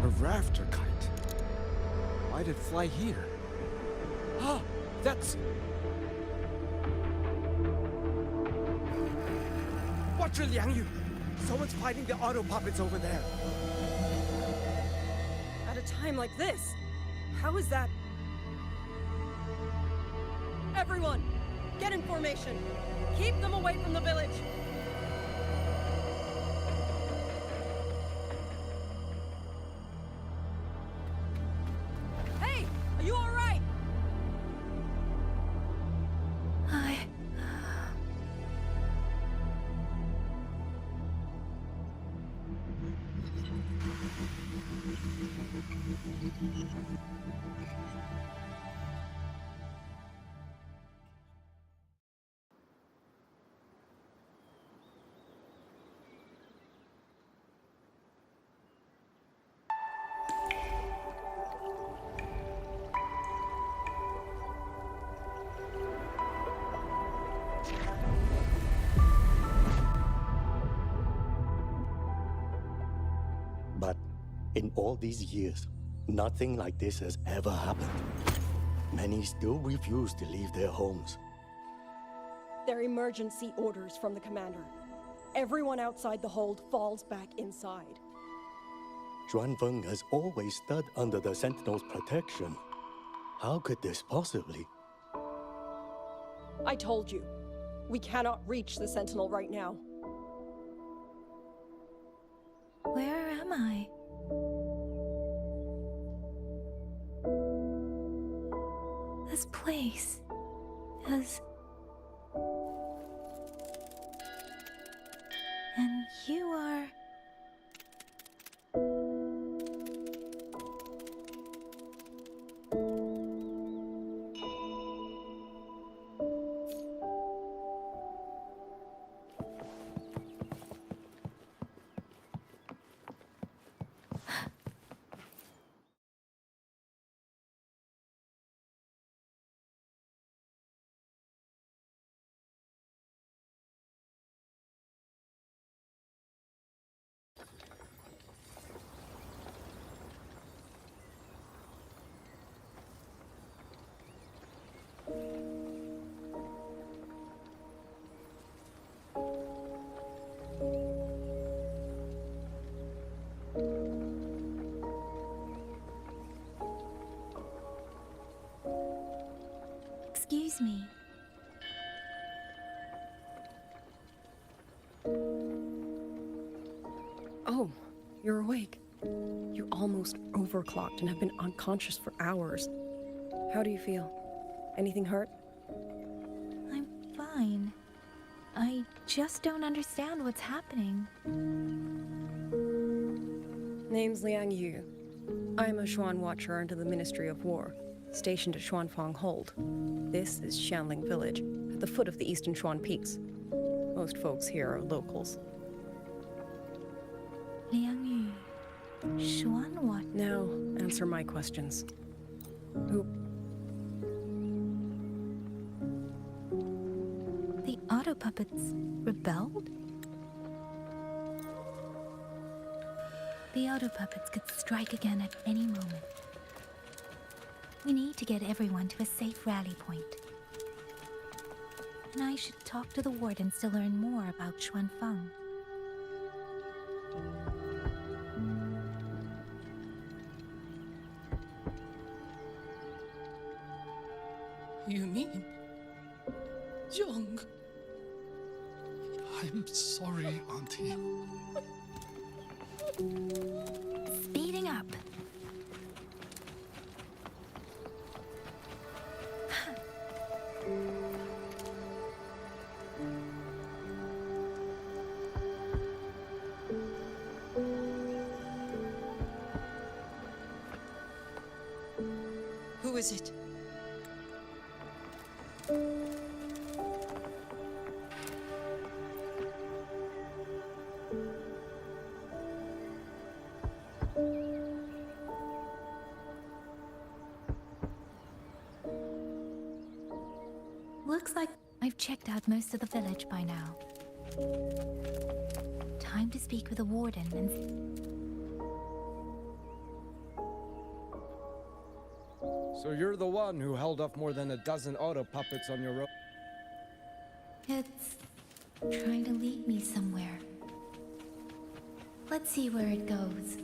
A rafter kite. Why'd it fly here? Ah, that's... Watch your Liang Yu! Someone's fighting the auto puppets over there. At a time like this, how is that? Everyone, get in formation. Keep them away from the village. Hey, are you all right? In all these years, nothing like this has ever happened. Many still refuse to leave their homes. They're emergency orders from the commander. Everyone outside the hold falls back inside. Xuanfeng has always stood under the Sentinel's protection. How could this possibly? I told you, we cannot reach the Sentinel right now. Where am I? This place is... And you are... Excuse me. Oh, you're awake. You almost overclocked and have been unconscious for hours. How do you feel? Anything hurt? I'm fine. I just don't understand what's happening. Name's Liang Yu. I'm a Xuan Watcher under the Ministry of War, stationed at Xuanfang Hold. This is Xianling Village, at the foot of the Eastern Xuan Peaks. Most folks here are locals. Liang Yu, Xuan what? Now, answer my questions. Who? The auto puppets rebelled? The auto puppets could strike again at any moment. We need to get everyone to a safe rally point. And I should talk to the wardens to learn more about Xuanfang. You mean... Young? I'm sorry, Auntie. Speeding up. Who is it? Looks like I've checked out most of the village by now. Time to speak with the warden and... So you're the one who held off more than a dozen auto puppets on your road? It's trying to lead me somewhere. Let's see where it goes.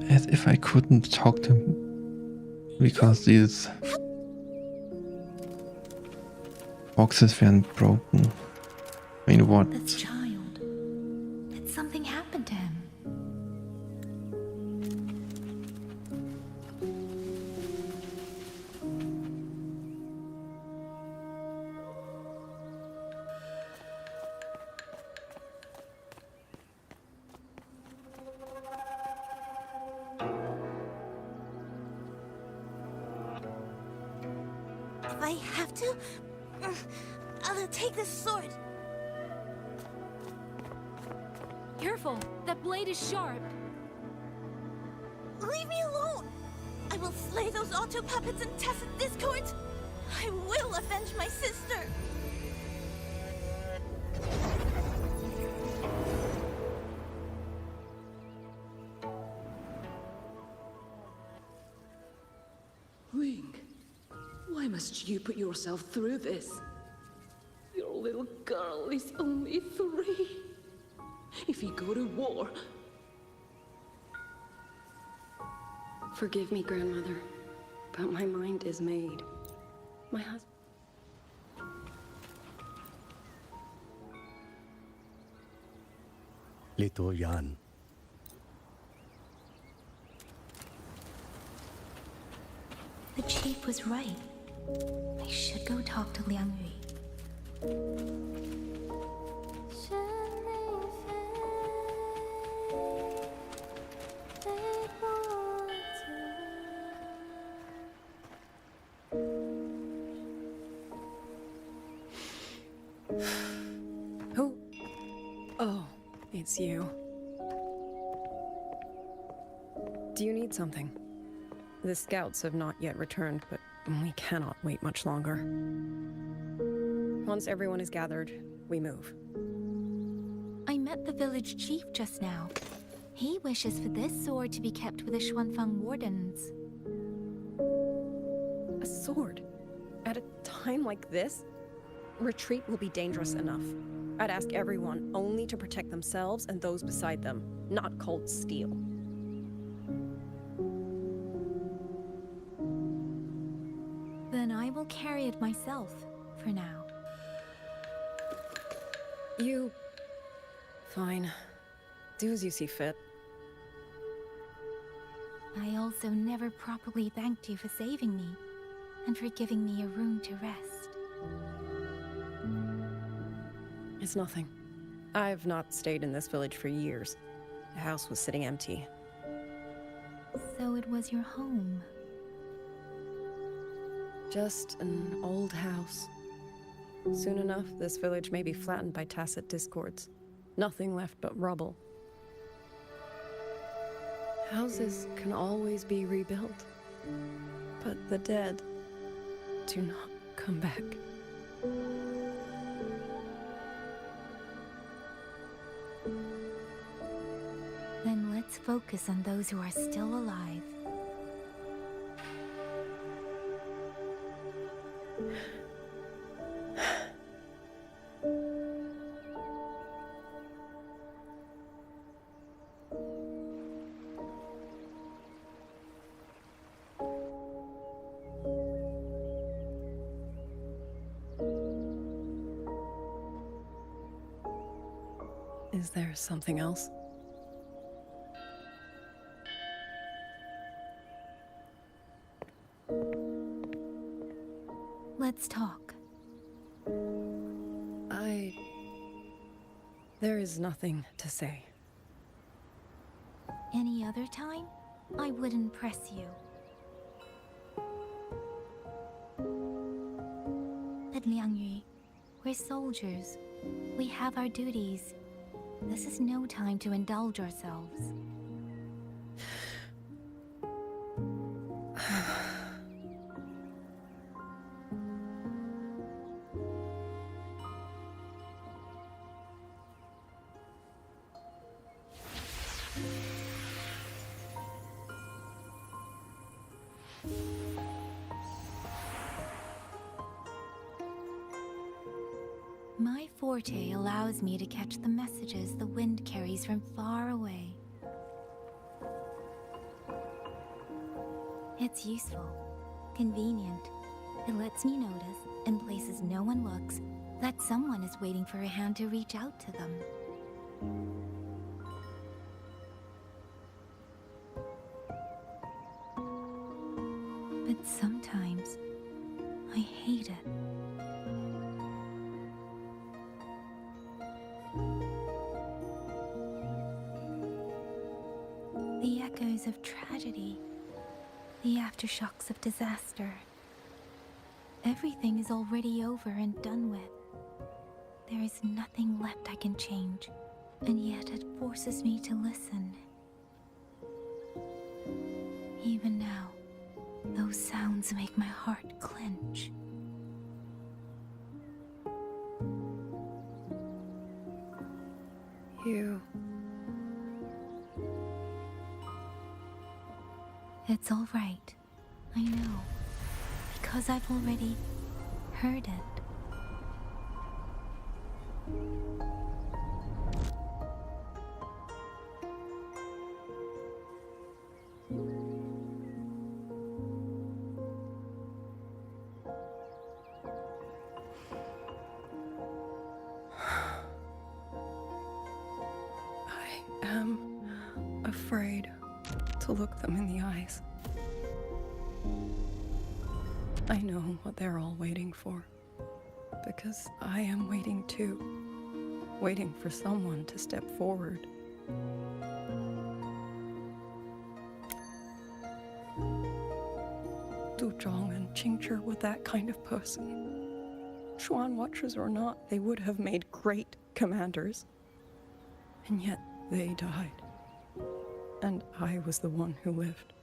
As if I couldn't talk to him because these boxes weren't broken. I mean, what? This child. Did something happen to him? If I have to, I'll take this sword. Careful! That blade is sharp! Leave me alone! I will slay those auto puppets and tacit discords! I will avenge my sister! Wing, why must you put yourself through this? Your little girl is only 3. If you go to war... Forgive me, Grandmother, but my mind is made. My husband... Little Yan. The chief was right. I should go talk to Liang Yui. Who? Oh, it's you. Do you need something? The scouts have not yet returned, but we cannot wait much longer. Once everyone is gathered, we move. I met the village chief just now. He wishes for this sword to be kept with the Xuanfang wardens. A sword? At a time like this? Retreat will be dangerous enough. I'd ask everyone only to protect themselves and those beside them, not cold steel. Then I will carry it myself, for now. You... Fine. Do as you see fit. I also never properly thanked you for saving me, and for giving me a room to rest. It's nothing. I've not stayed in this village for years. The house was sitting empty. So it was your home. Just an old house. Soon enough, this village may be flattened by tacit discords. Nothing left but rubble. Houses can always be rebuilt, but the dead do not come back. Then let's focus on those who are still alive. Is there something else? Let's talk. There is nothing to say. Any other time, I wouldn't press you. But Liang Yu, we're soldiers. We have our duties. This is no time to indulge ourselves. My forte allows me to catch the messages the wind carries from far away. It's useful, convenient. It lets me notice, in places no one looks, that someone is waiting for a hand to reach out to them. But sometimes, I hate it. The echoes of tragedy, the aftershocks of disaster. Everything is already over and done with. There is nothing left I can change, and yet it forces me to listen. Even now, those sounds make my heart clench. You... It's all right. I know. Because I've already heard it. I am afraid to look them in the eyes. I know what they're all waiting for, because I am waiting too. Waiting for someone to step forward. Du Zhong and Qingzhi were that kind of person. Xuan Watchers or not, they would have made great commanders. And yet they died. And I was the one who lived.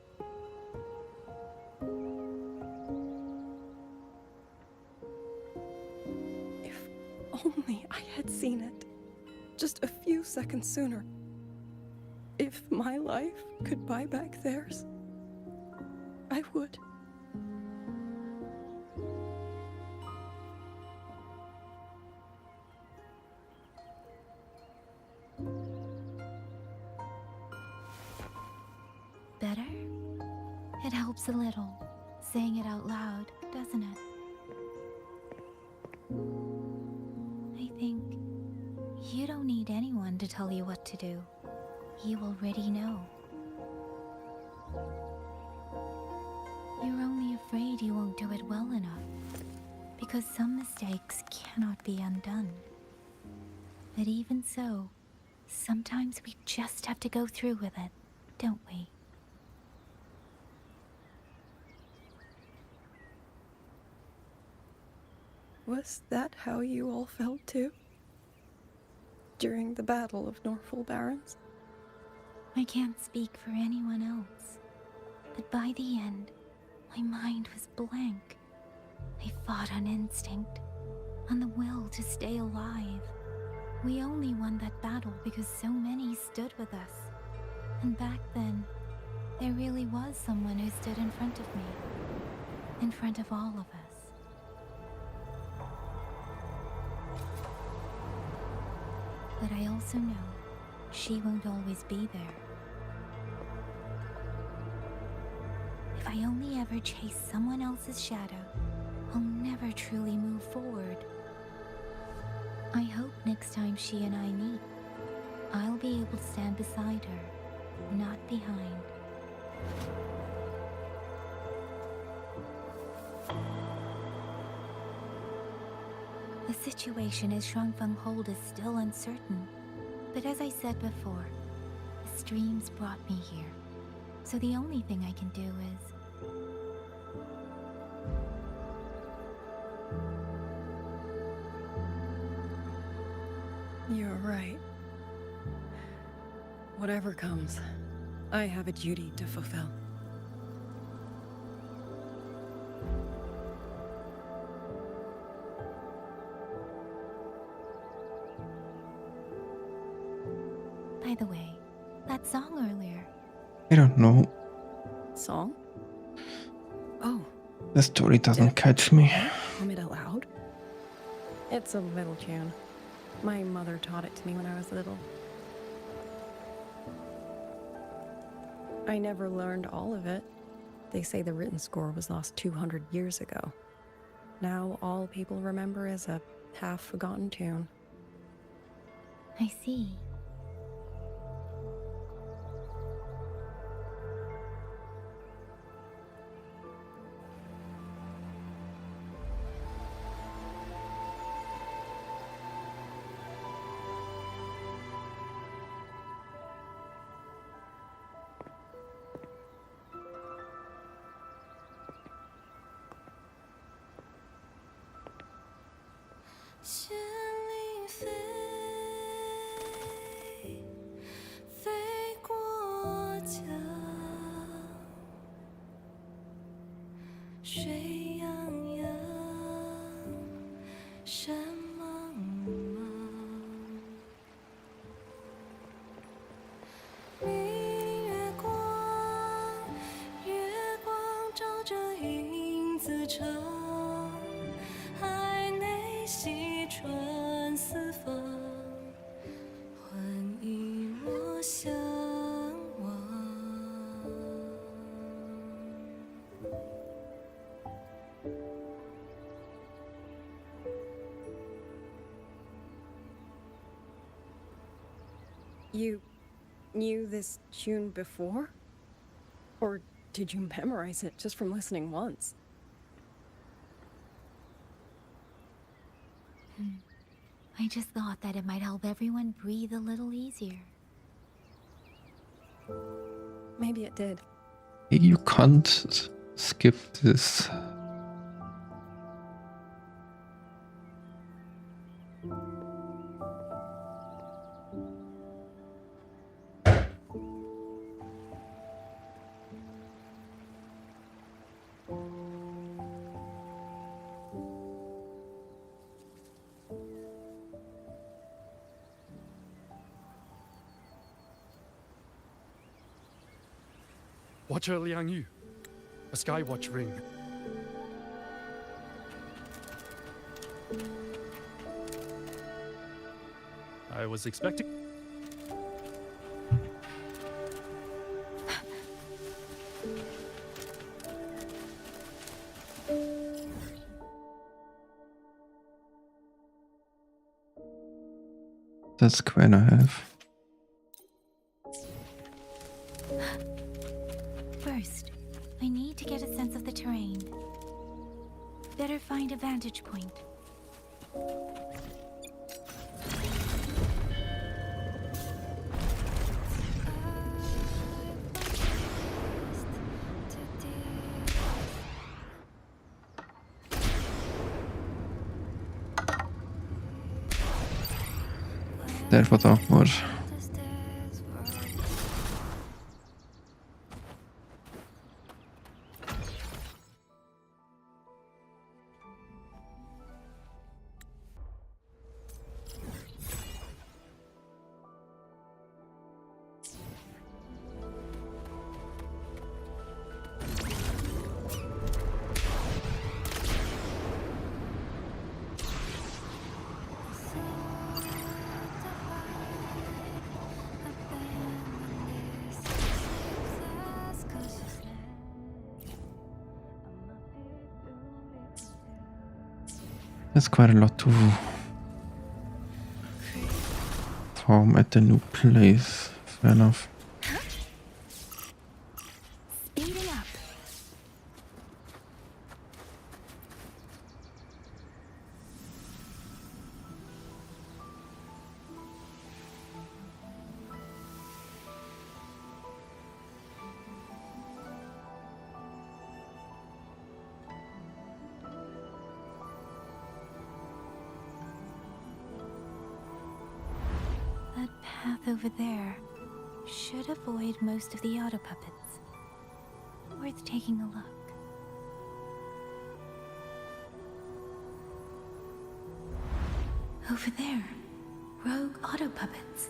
If only I had seen it. Just a few seconds sooner. If my life could buy back theirs, I would. Better? It helps a little, saying it out loud, doesn't it? I think you don't need anyone to tell you what to do. You already know. You're only afraid you won't do it well enough, because some mistakes cannot be undone. But even so, sometimes we just have to go through with it, don't we? Was that how you all felt too? During the Battle of Norfolk Barrens? I can't speak for anyone else, but by the end, my mind was blank. I fought on instinct, on the will to stay alive. We only won that battle because so many stood with us. And back then, there really was someone who stood in front of me. In front of all of us. But I also know she won't always be there. If I only ever chase someone else's shadow, I'll never truly move forward. I hope next time she and I meet, I'll be able to stand beside her, not behind. The situation at Shuangfeng Hold is still uncertain, but as I said before, the streams brought me here, so the only thing I can do is... You're right. Whatever comes, I have a duty to fulfill. By the way, that song earlier. I don't know. Song? Oh. The story doesn't catch me. Hum it aloud? It's a little tune. My mother taught it to me when I was little. I never learned all of it. They say the written score was lost 200 years ago. Now all people remember is a half-forgotten tune. I see. 水洋洋，山茫茫。明月光，月光照着影子长，海内细船四方，欢迎我相望。You knew this tune before? Or did you memorize it just from listening once? I just thought that it might help everyone breathe a little easier. Maybe it did. You can't skip this. Watcher Liang Yu. A Skywatch ring. I was expecting... That's quite I have. First, I need to get a sense of the terrain. Better find a vantage point. That was awkward. That's quite a lot to farm at the new place. Fair enough. Speeding up. That path over there should avoid most of the auto puppets. Worth taking a look. Over there, rogue auto puppets.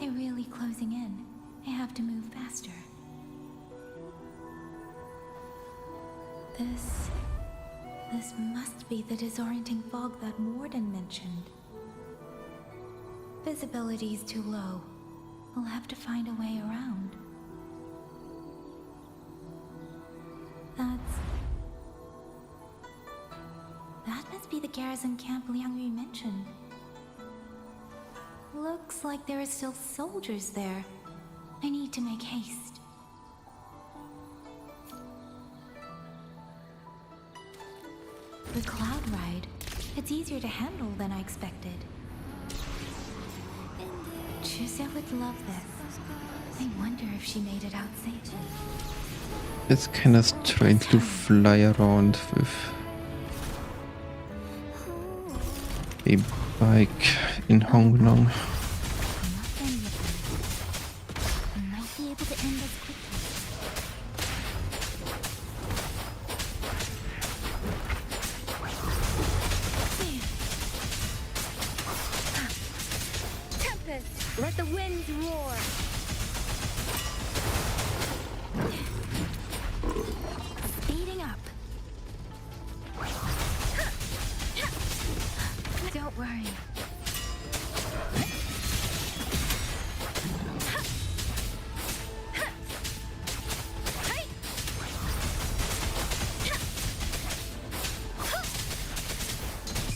They're really closing in. I have to move faster. This must be the disorienting fog that Morden mentioned. Visibility's too low. We'll have to find a way around. That must be the garrison camp Liang Yu mentioned. Looks like there are still soldiers there. I need to make haste. The cloud ride. It's easier to handle than I expected. Chusha would love this. I wonder if she made it out safely. It's kinda strange to fly around with a bike in Hong Kong. I might be able to end this quickly. Let the winds roar. Speeding up. Don't worry.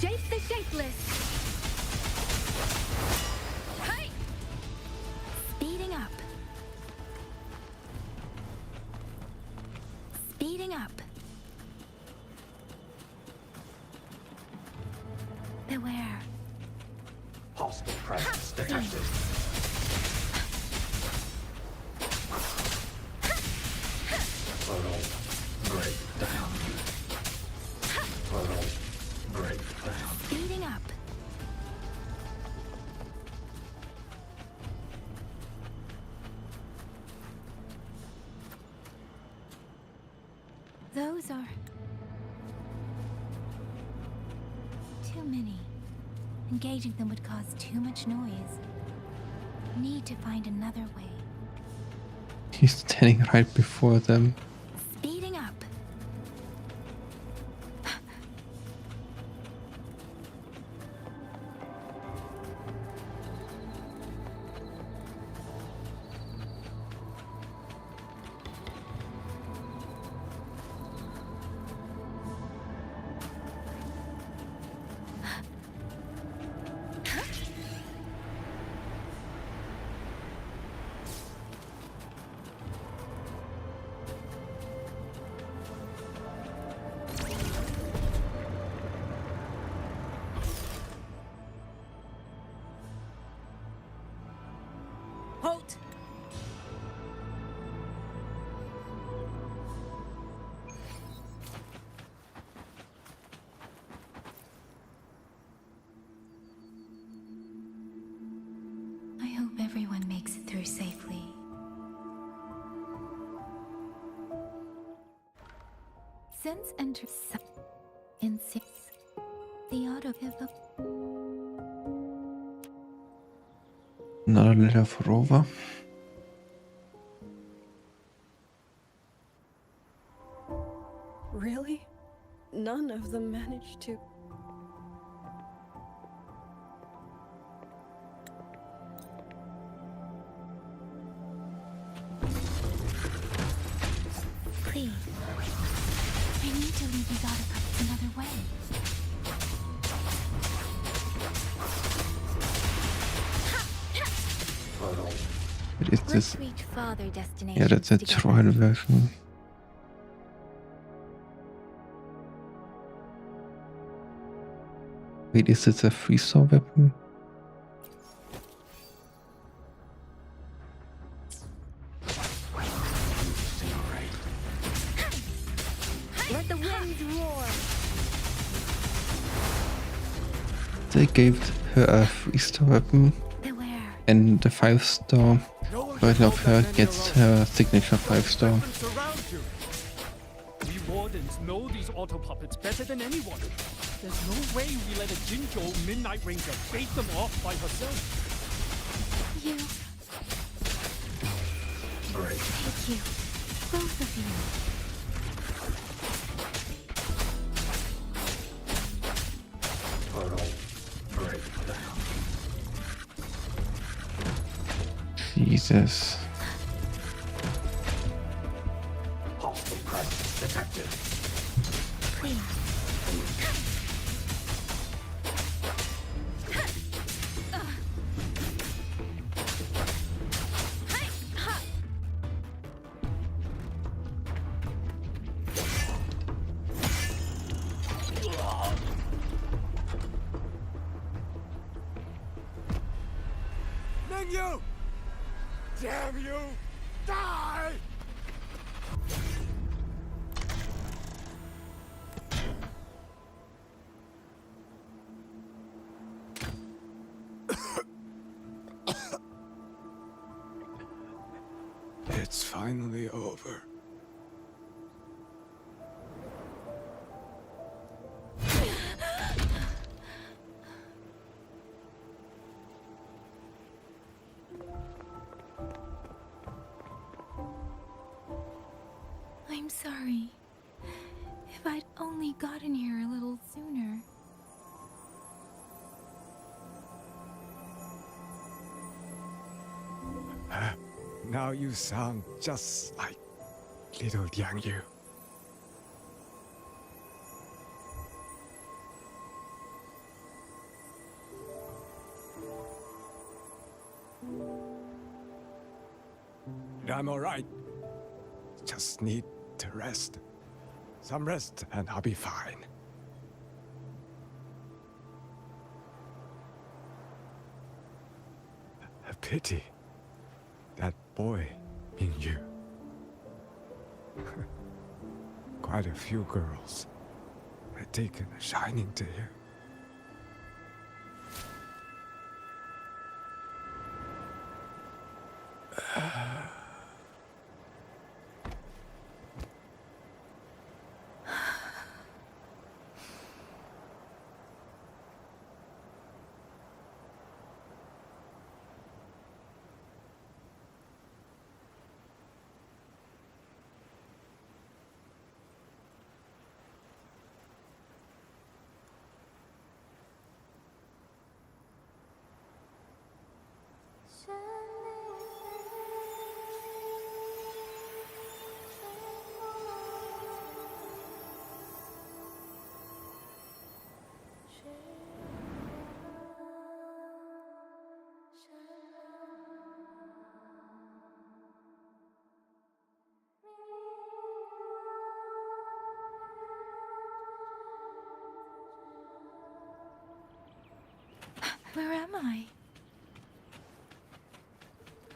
Shape the shapeless. Hey! Speeding up. Speeding up. Beware. Hostile presence detected. Portal breakdown. Portal breakdown. Speeding up. Those are too many. Engaging them would cause too much noise. Need to find another way. He's standing right before them. Speeding up. Halt! I hope everyone makes it through safely. Since enter in 6, the auto pivot. Another letter for Rova. Really? None of them managed to. Please. I need to leave these autopuppets another way. What is this? Let's reach farther destinations. Yeah, that's a trial version. Wait, is this a freeze-star weapon? Let the winds roar. They gave her a freeze-star weapon, and the 5-star version of her gets her signature 5-star. We wardens know these auto puppets better than anyone. There's no way we let a Jinzhou Midnight Ranger bait them off by herself. You. Thank you. Both of you. Portal breakdown. Jesus. Hostile presence detected. Please. Mingyu! Damn you! Die! It's finally over. sorry. If I'd only gotten here a little sooner. Now you sound just like little Yang Yu. I'm alright. Just need to rest. Some rest and I'll be fine. A pity. That boy, Mingyu. Quite a few girls had taken a shining to him. Where am I?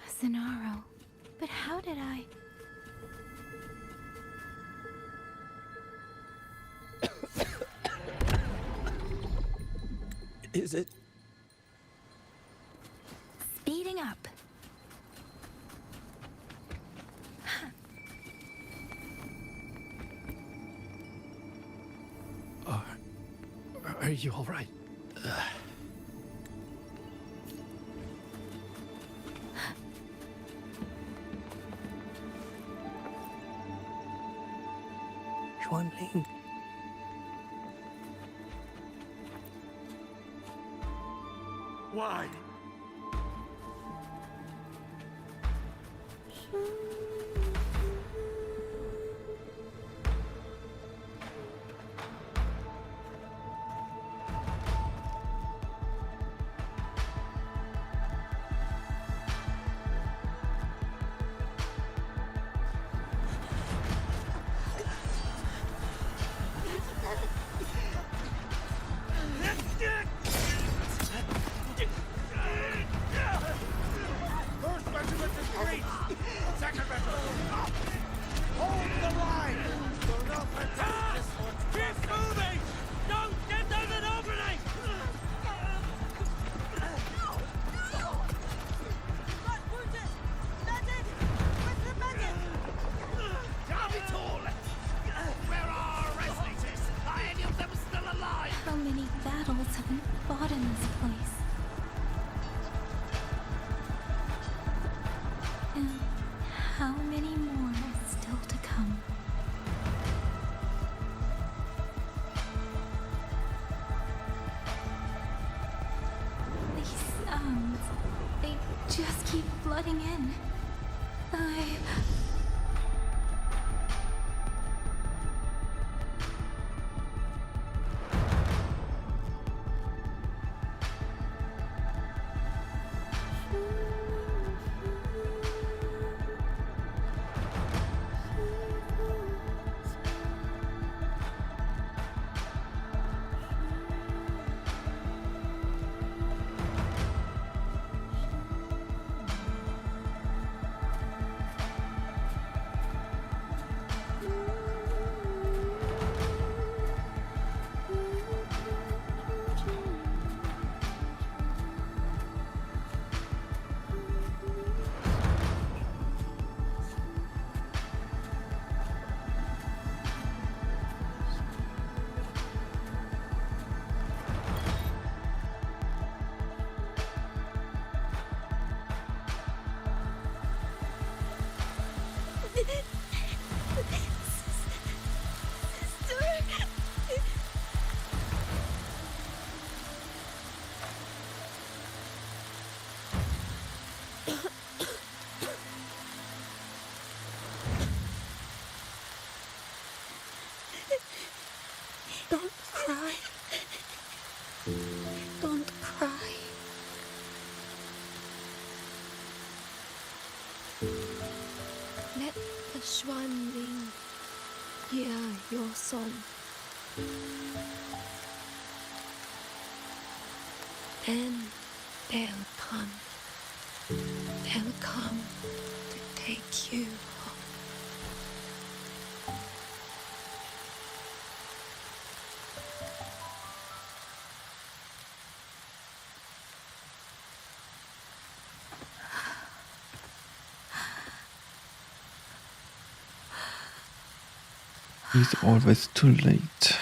Zenaro. But how did I... Is it? Speeding up. Are you all right? Xuanling. Why? First regiment is great. Second regiment. Hold the line. Do not let this one. Keep moving! Don't get out an opening! Darby Tall. Where are our rescuers? Are any of them still alive? How many battles have been fought in this place? And how many more are still to come? These sounds, they just keep flooding in. Don't cry. Don't cry. Let the swan ring hear your song. Then they'll come. They'll come to take you home. He's always too late.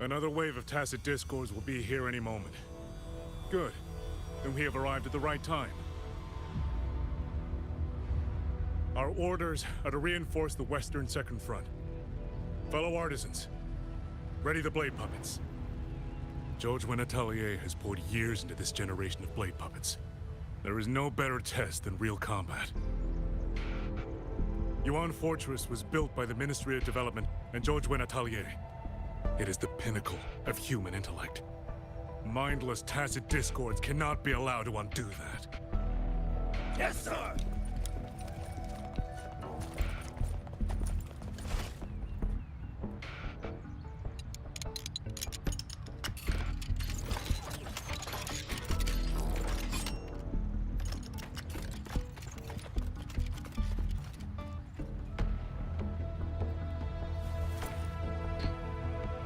Another wave of tacit discords will be here any moment. Good. Then we have arrived at the right time. Our orders are to reinforce the Western Second Front. Fellow artisans, ready the blade puppets. Jojwen Atelier has poured years into this generation of blade puppets. There is no better test than real combat. Yuan Fortress was built by the Ministry of Development and Jojwen Atelier. It is the pinnacle of human intellect. Mindless tacit discords cannot be allowed to undo that. Yes, sir!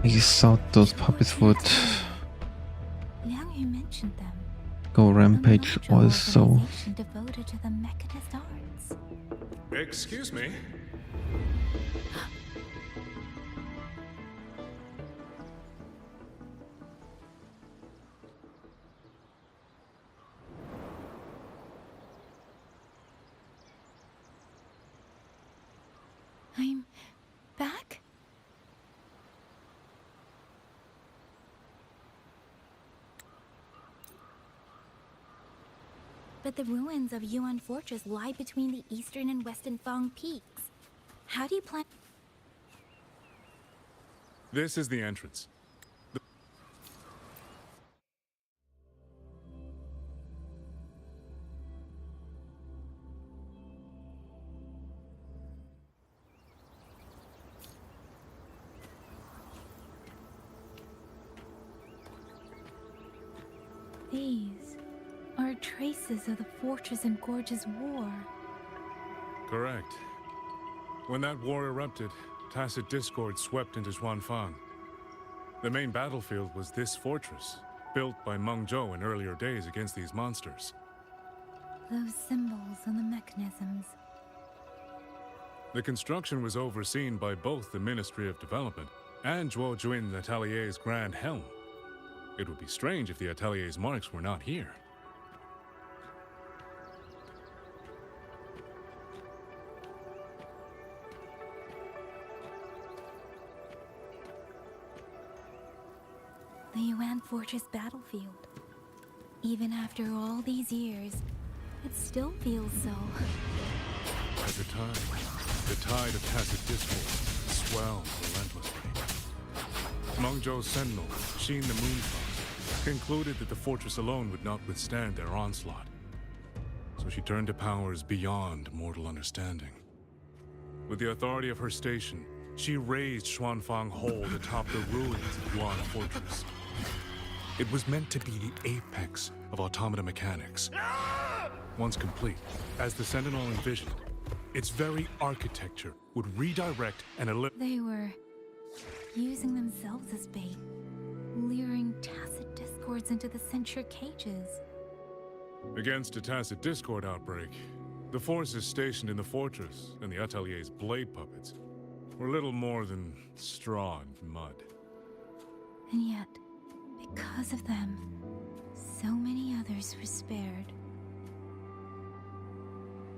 I thought those puppets would Liang Yu mentioned them. go rampage also. Organization devoted to the mechanist arts. Excuse me? I'm back? But the ruins of Yuan Fortress lie between the eastern and western Fang peaks. How do you plan? This is the entrance. These are traces of the Fortress and Gorge's war. Correct. When that war erupted, tacit discord swept into Xuanfang. The main battlefield was this fortress, built by Meng Zhou in earlier days against these monsters. Those symbols on the mechanisms. The construction was overseen by both the Ministry of Development and Zhuo Juin's Atelier's Grand Helm. It would be strange if the Atelier's marks were not here. The Yuan Fortress battlefield. Even after all these years, it still feels so. At the tide of tacit discord swelled relentlessly. Meng Zhou's sentinel, Xin the Moonfox, concluded that the fortress alone would not withstand their onslaught. So she turned to powers beyond mortal understanding. With the authority of her station, she raised Xuanfang Hold atop the ruins of Yuan Fortress. It was meant to be the apex of automata mechanics. Once complete, as the Sentinel envisioned, its very architecture would redirect and eliminate. They were using themselves as bait, luring tacit discords into the censure cages. Against a tacit discord outbreak, the forces stationed in the fortress and the Atelier's blade puppets were little more than straw and mud. And yet, because of them, so many others were spared.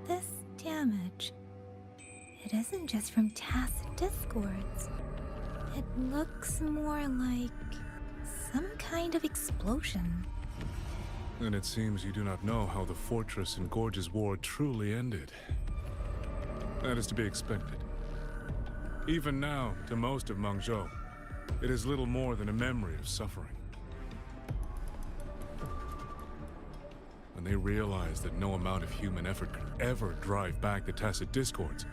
This damage, it isn't just from tacit discords. It looks more like some kind of explosion. And it seems you do not know how the Fortress and Gorge's war truly ended. That is to be expected. Even now, to most of Meng Zhou, it is little more than a memory of suffering. When they realized that no amount of human effort could ever drive back the tacit discords,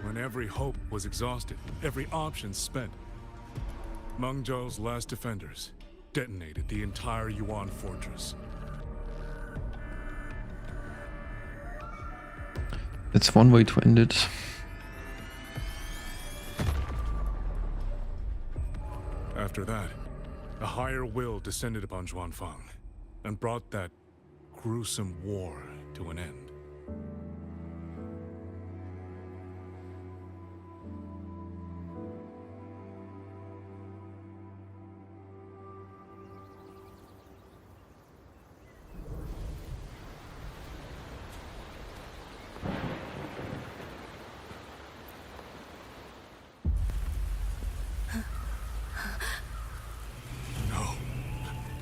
when every hope was exhausted, every option spent, Meng Zhou's last defenders detonated the entire Yuan Fortress. That's one way to end it. After that, a higher will descended upon Xuanfang and brought that gruesome war to an end.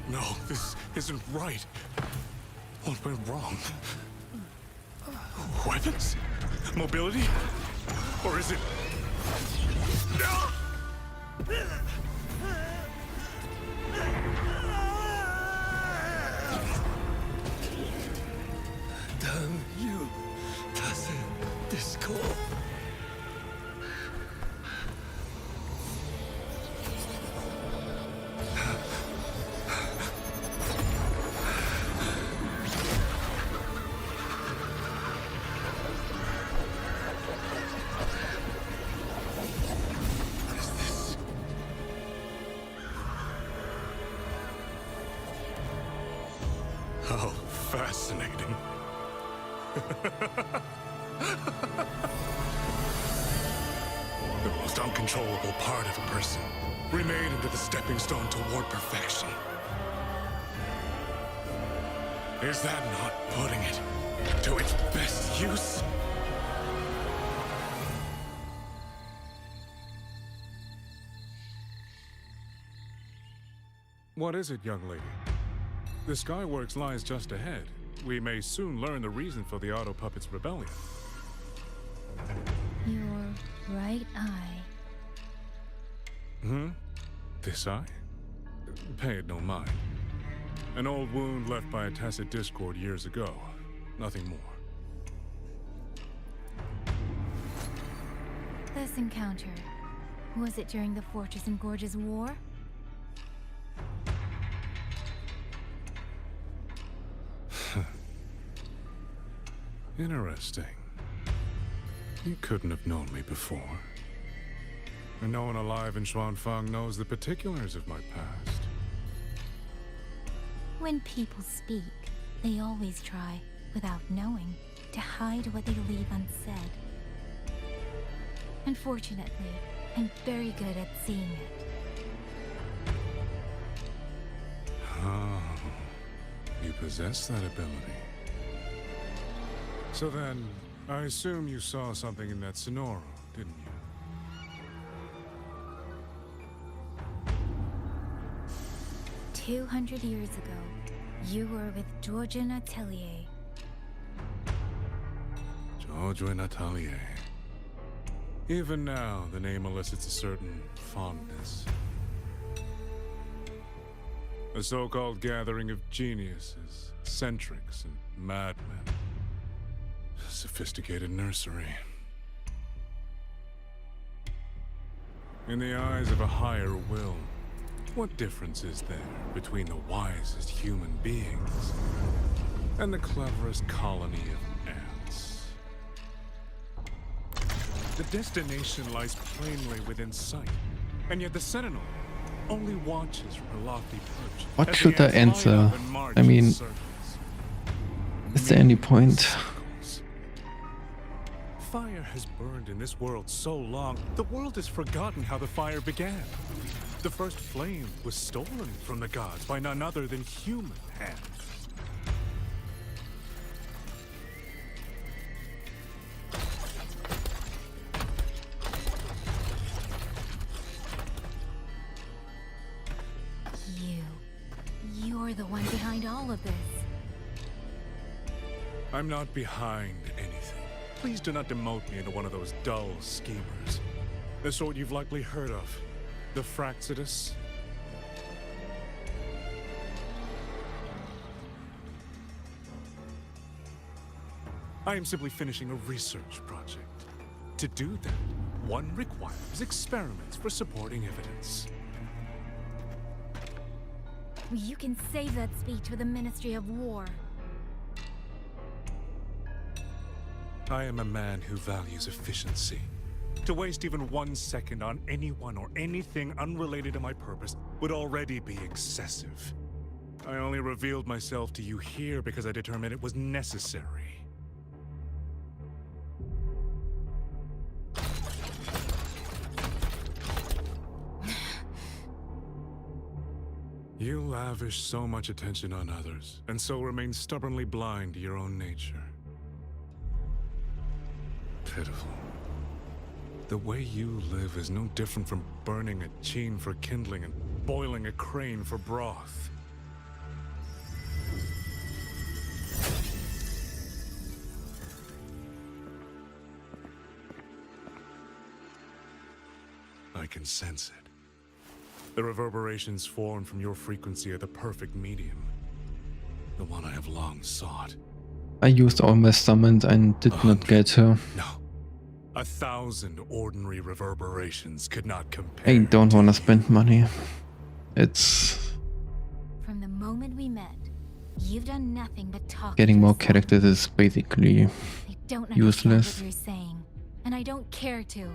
No, this isn't right. What went wrong? Weapons? Mobility? Or is it... Damn you, tacit discord. How fascinating. The most uncontrollable part of a person, remade into the stepping stone toward perfection. Is that not putting it to its best use? What is it, young lady? The Skyworks lies just ahead. We may soon learn the reason for the Auto Puppet's rebellion. Your right eye. This eye? Pay it no mind. An old wound left by a tacit discord years ago. Nothing more. This encounter, was it during the Fortress and Gorge's war? Interesting. You couldn't have known me before. And no one alive in Xuanfang knows the particulars of my past. When people speak, they always try, without knowing, to hide what they leave unsaid. Unfortunately, I'm very good at seeing it. Oh, you possess that ability. So then, I assume you saw something in that Sonoro, didn't you? 200 years ago, you were with Georgian Atelier. Georgian Atelier. Even now, the name elicits a certain fondness. A so-called gathering of geniuses, eccentrics, and madmen. A sophisticated nursery. In the eyes of a higher will, what difference is there between the wisest human beings and the cleverest colony of ants? The destination lies plainly within sight, and yet the Sentinel only watches from her lofty perch. What as should the I ants line answer? up and march I in mean, circles. is there any point? Fire has burned in this world so long, the world has forgotten how the fire began. The first flame was stolen from the gods by none other than human hands. You're the one behind all of this. I'm not behind anything. Please do not demote me into one of those dull schemers. The sort you've likely heard of. The Fraxidus. I am simply finishing a research project. To do that, one requires experiments for supporting evidence. You can save that speech for the Ministry of War. I am a man who values efficiency. To waste even 1 second on anyone or anything unrelated to my purpose would already be excessive. I only revealed myself to you here because I determined it was necessary. You lavish so much attention on others, and so remain stubbornly blind to your own nature. Pitiful. The way you live is no different from burning a chin for kindling and boiling a crane for broth. I can sense it. The reverberations formed from your frequency are the perfect medium. The one I have long sought. I used all my summons and did not get her. No. 1,000 ordinary reverberations could not compare. I don't want to spend money. It's... From the moment we met, you've done nothing but talk. Getting more characters is basically I don't understand useless. what you're saying, and I don't care to.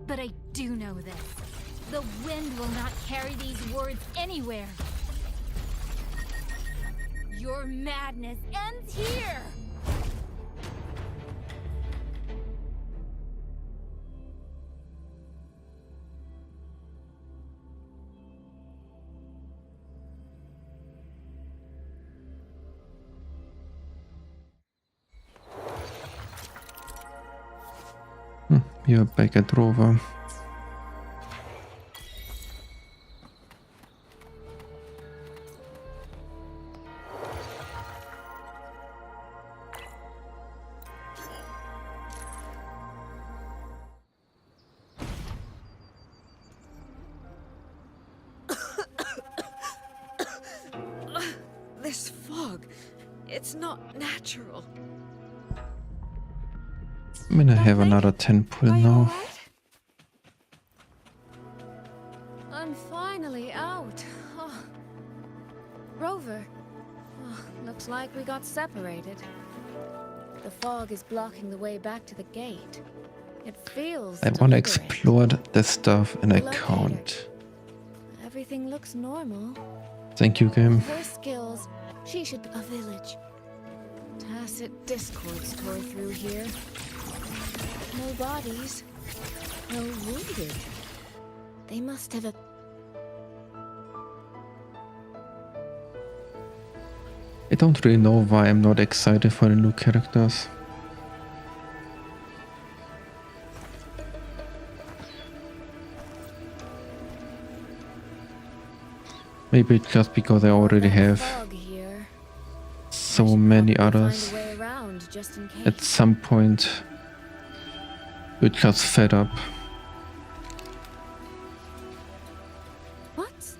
But I do know this. The wind will not carry these words anywhere. Your madness ends here! We are back at Rova. This fog, it's not natural. I'm gonna have another 10 pull now. I'm finally out. Oh. Rover. Oh, looks like we got separated. the fog is blocking the way back to the gate. It feels I wanna deliberate. explore the stuff and I Located. can't. Everything looks normal. Thank you, game. Her skills, she should be a village. Tacit discords tore through here. No bodies. No wounded. They must have I don't really know why I'm not excited for the new characters. Maybe just because I already have so many others. At some point, we're just fed up. What?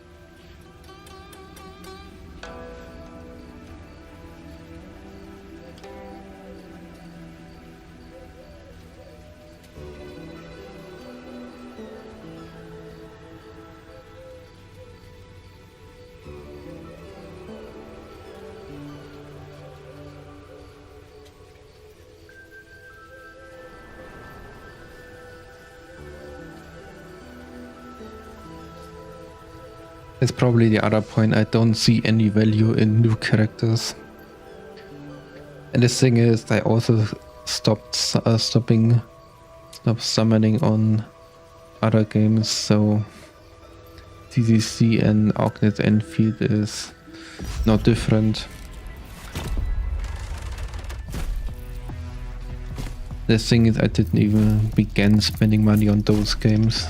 That's probably the other point. I don't see any value in new characters. And the thing is, I also stopped summoning on other games, so TCC and Ognet Enfield is not different. The thing is, I didn't even begin spending money on those games.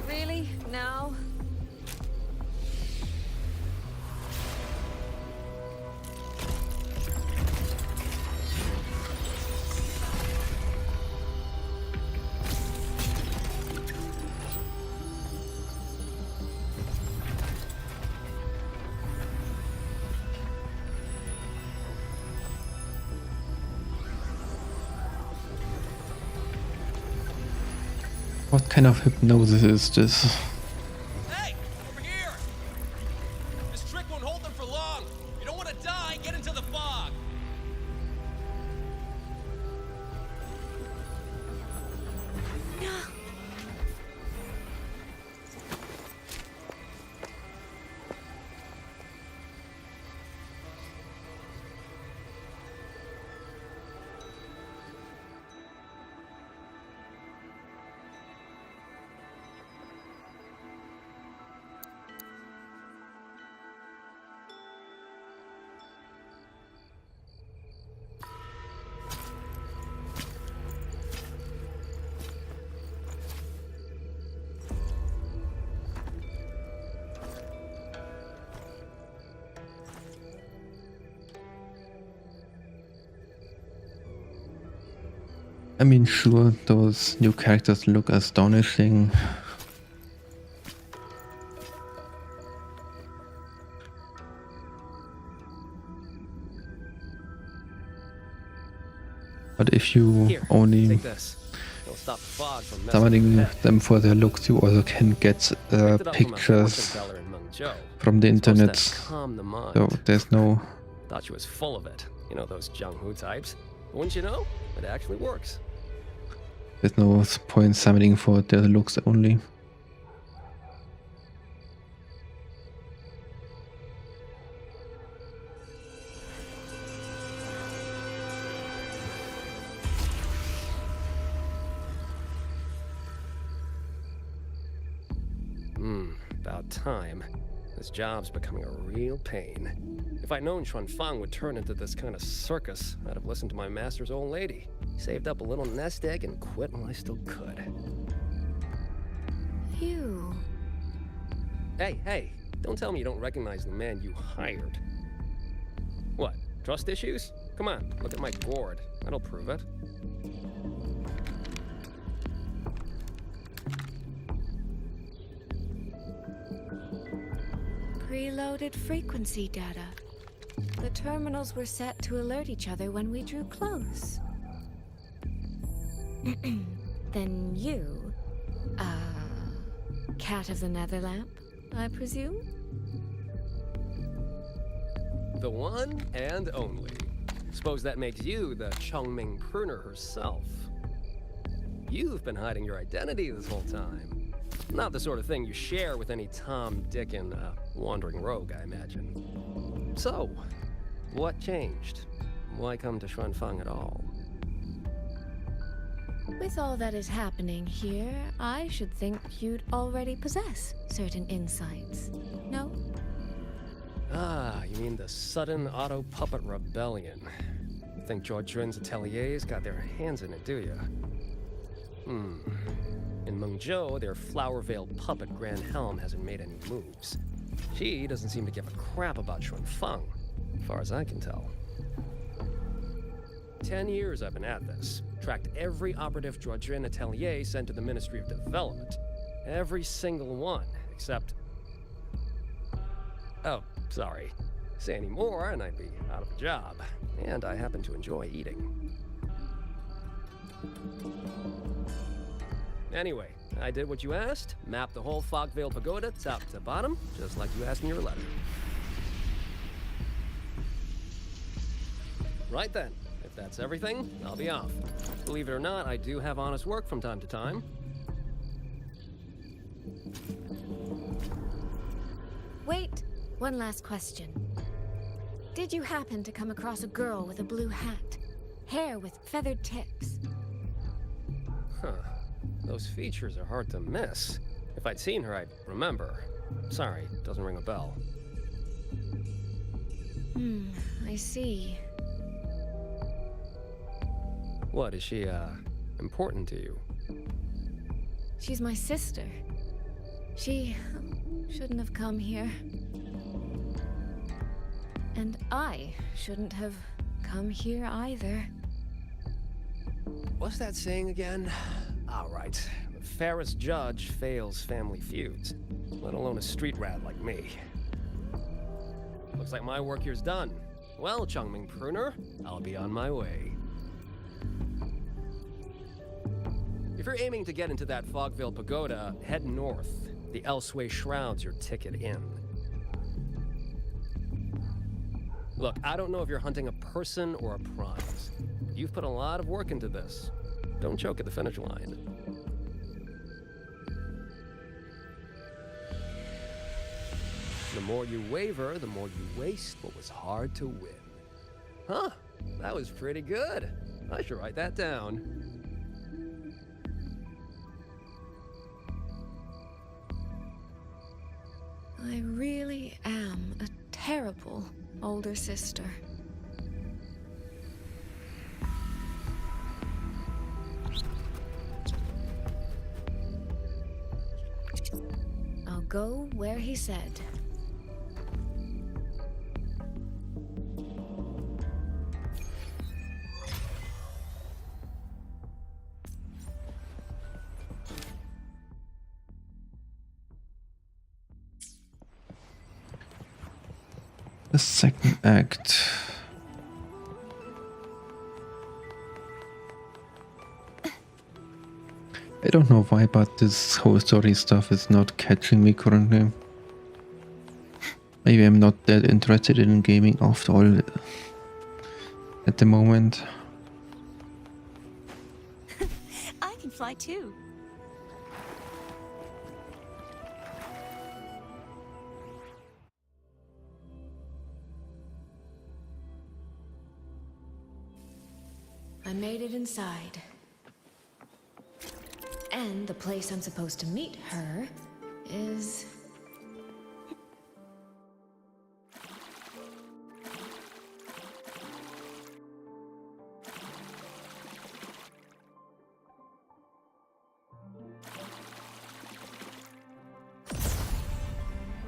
Really? Now? What kind of hypnosis is this? Hey! Over here! This trick won't hold them for long. You don't want to die, get into the fog. I mean, sure, those new characters look astonishing. But if you Here, only take this. It'll stop the fog from messing summoning with the them for their looks, you also can get Picked it up from a pictures fortune teller in Mengzhou. from the It's supposed internet. to calm the mind. So there's no... Thought she was full of it. You know, those Jianghu types. But wouldn't you know? It actually works. There's no point summoning for their looks only. About time. This job's becoming a real pain. If I'd known Xuanfang would turn into this kind of circus, I'd have listened to my master's old lady. Saved up a little nest egg and quit while I still could. You. Hey, don't tell me you don't recognize the man you hired. What, trust issues? Come on, look at my gourd. That'll prove it. preloaded frequency data. The terminals were set to alert each other when we drew close. Then you, Cat of the Netherlamp, I presume? The one and only. Suppose that makes you the Chongming pruner herself. You've been hiding your identity this whole time. Not the sort of thing you share with any Tom, Dick, and wandering rogue, I imagine. So, what changed? Why come to Xuanfang at all? With all that is happening here, I should think you'd already possess certain insights, no? Ah, you mean the sudden auto-puppet rebellion. You think George Jun's ateliers got their hands in it, do you? In Mengzhou, their flower-veiled puppet Grand Helm hasn't made any moves. She doesn't seem to give a crap about Xuanfang, as far as I can tell. 10 years I've been at this. Tracked every operative Georgian atelier sent to the Ministry of Development. Every single one, except... Oh, sorry. Say any more and I'd be out of a job. And I happen to enjoy eating. Anyway, I did what you asked. Mapped the whole Fogvale Pagoda top to bottom, just like you asked in your letter. Right then. If that's everything, I'll be off. Believe it or not, I do have honest work from time to time. Wait, one last question. Did you happen to come across a girl with a blue hat? Hair with feathered tips? Huh. Those features are hard to miss. If I'd seen her, I'd remember. Sorry, doesn't ring a bell. I see. What, is she, important to you? She's my sister. She shouldn't have come here. And I shouldn't have come here either. What's that saying again? All right. The fairest judge fails family feuds, let alone a street rat like me. Looks like my work here's done. Well, Chongming Pruner, I'll be on my way. If you're aiming to get into that Fogvale Pagoda, head north. The Elseway Shroud's your ticket in. Look, I don't know if you're hunting a person or a prize. But you've put a lot of work into this. Don't choke at the finish line. The more you waver, the more you waste what was hard to win. Huh, that was pretty good. I should write that down. I really am a terrible older sister. I'll go where he said. The second act. I don't know why, but this whole story stuff is not catching me currently. Maybe I'm not that interested in gaming after all at the moment. I can fly too. I made it inside. And the place I'm supposed to meet her is...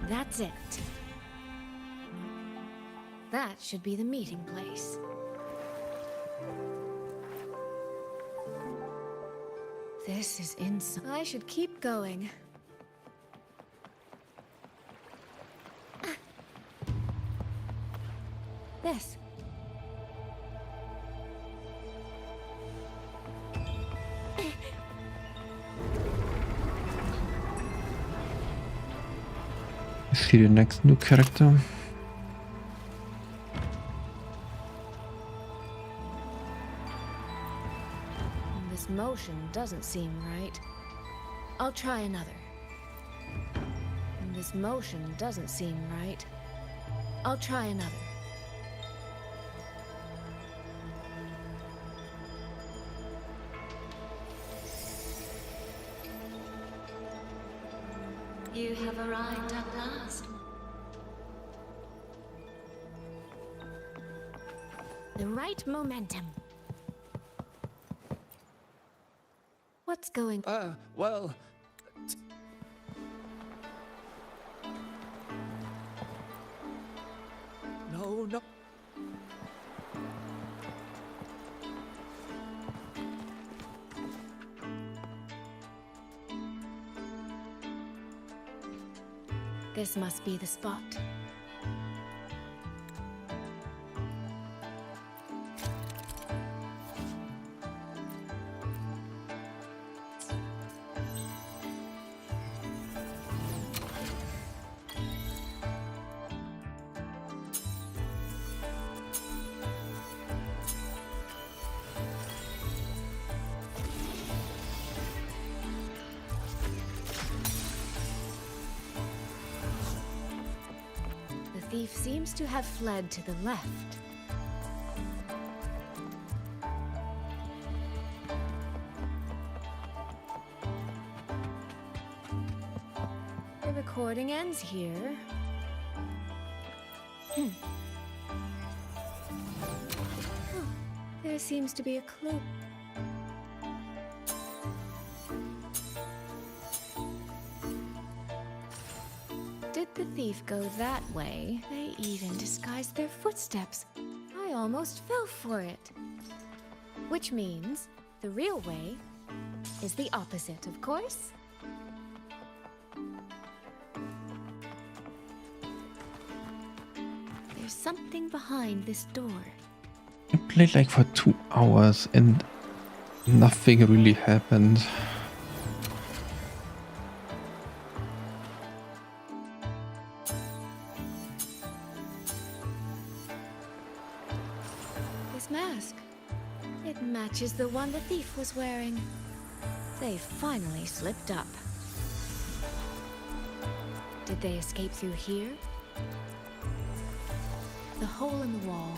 That's it. That should be the meeting place. This is insane. I should keep going. See the next new character. This motion doesn't seem right. I'll try another. This motion doesn't seem right. I'll try another. You have arrived at last. The right momentum. What's going? Well... No. This must be the spot. The thief seems to have fled to the left. The recording ends here. Oh, there seems to be a clue. Did the thief go that way? They even disguised their footsteps. I almost fell for it. Which means the real way is the opposite, of course. There's something behind this door. I played like for 2 hours and nothing really happened. This mask. It matches the one the thief was wearing. They finally slipped up. Did they escape through here? The hole in the wall.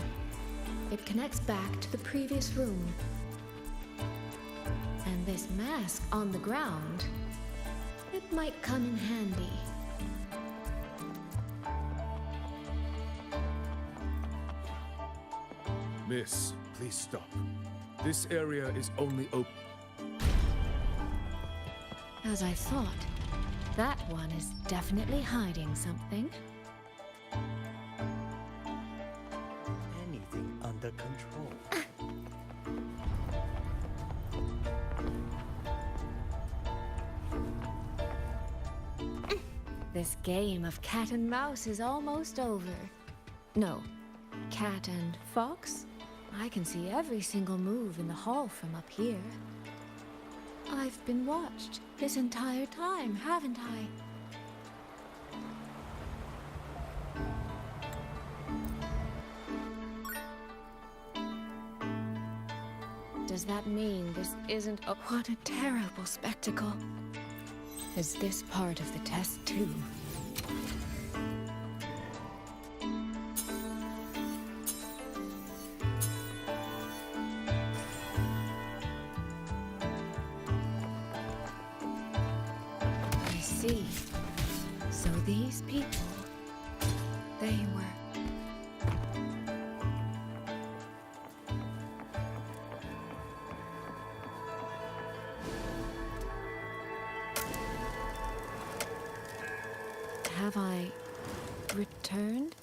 It connects back to the previous room. And this mask on the ground, it might come in handy. Miss, please stop. This area is only open. As I thought, that one is definitely hiding something. Anything under control. This game of cat and mouse is almost over. No, cat and fox? I can see every single move in the hall from up here. I've been watched this entire time, haven't I? Does that mean this isn't a... What a terrible spectacle. Is this part of the test too? I see. So these people, they were... Have I returned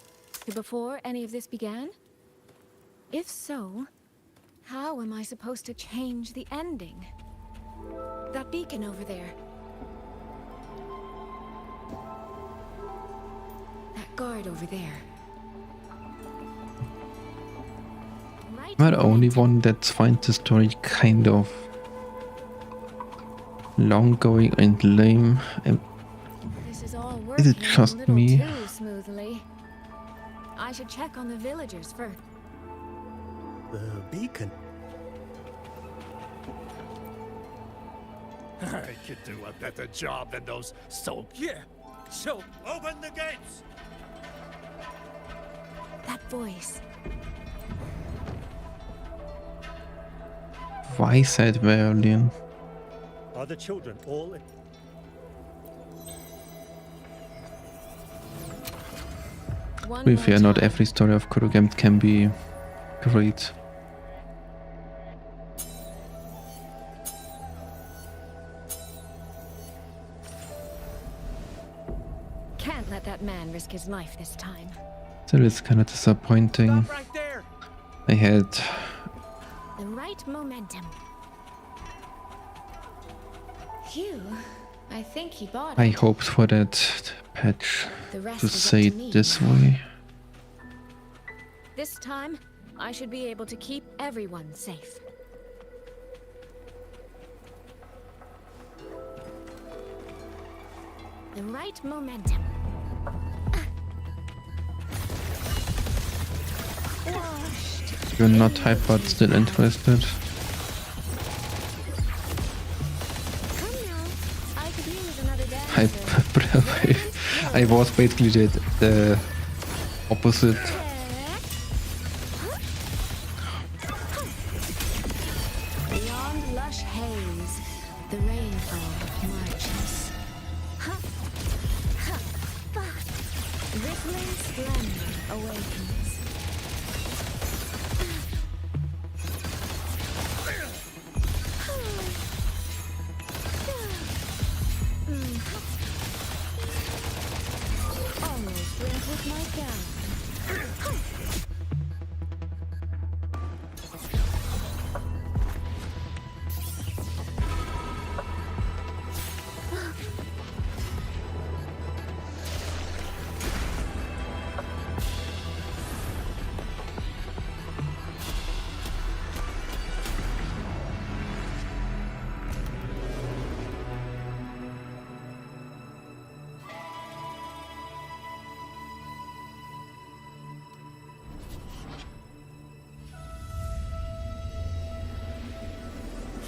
to before any of this began? If so, how am I supposed to change the ending? That beacon over there. That guard over there. I'm the only one that finds the story kind of long going and lame. This is all Is it working just a little me? too smoothly. I should check on the villagers first. The beacon. I could do a better job than those Yeah, so Open the gates! That voice. Weisheit violin. Are the children all in? One To be more fair, not time. every story of Kurogame can be great. Can't let that man risk his life this time. Still, it's kind of disappointing. Right there! I had The right momentum. Phew. I think he bought high it. hopes for that patch, The rest to is up say to me. it this way. This time, I should be able to keep everyone safe. The right momentum. You're not hype but still interested. Come now. I could use another Hype, dancer. but I was basically the opposite. Beyond lush haze, the rainfall marches. Rippling splendor awakens. Almost wrinkled my gown.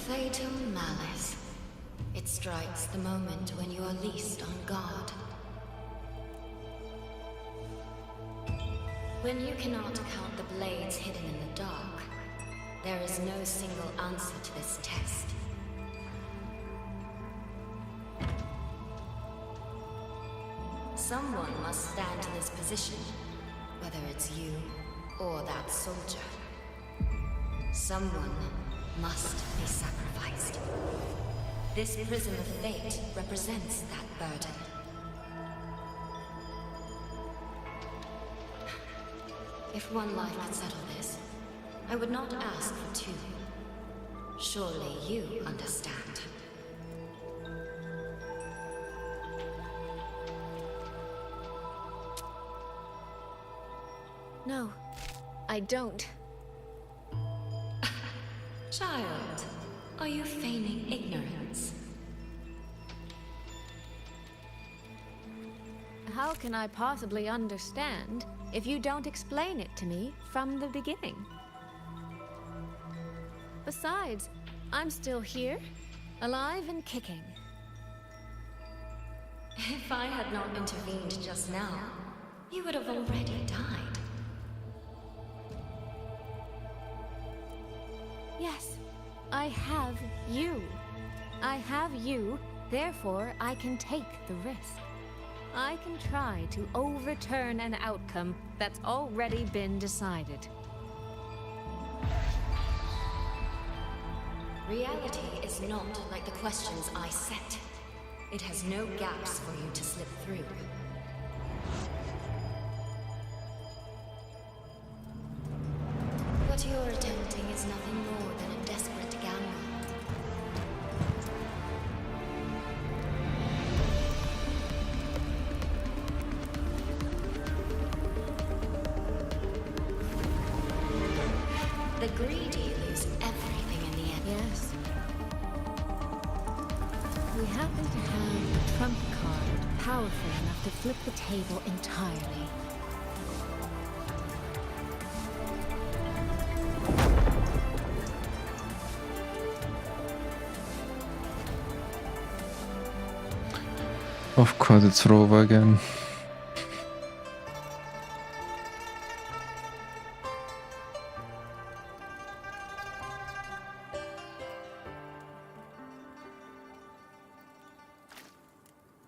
Fatal malice. It strikes the moment when you are least on guard. When you cannot count the blades hidden in the dark, there is no single answer to this test. Someone must stand in this position, whether it's you or that soldier. Someone must be sacrificed. This prism of fate represents that burden. If one life could settle this, I would not ask for two. Surely you understand. No, I don't. Child, are you feigning ignorance? How can I possibly understand if you don't explain it to me from the beginning? Besides, I'm still here, alive and kicking. If I had not intervened just now, you would have already died. Yes, I have you. I have you, therefore I can take the risk. I can try to overturn an outcome that's already been decided. Reality is not like the questions I set. It has no gaps for you to slip through. What you're attempting is nothing more than a desperate gamble. The greedy lose everything in the end. Yes. We happen to have a trump card powerful enough to flip the table entirely. Of course, it's Rover again.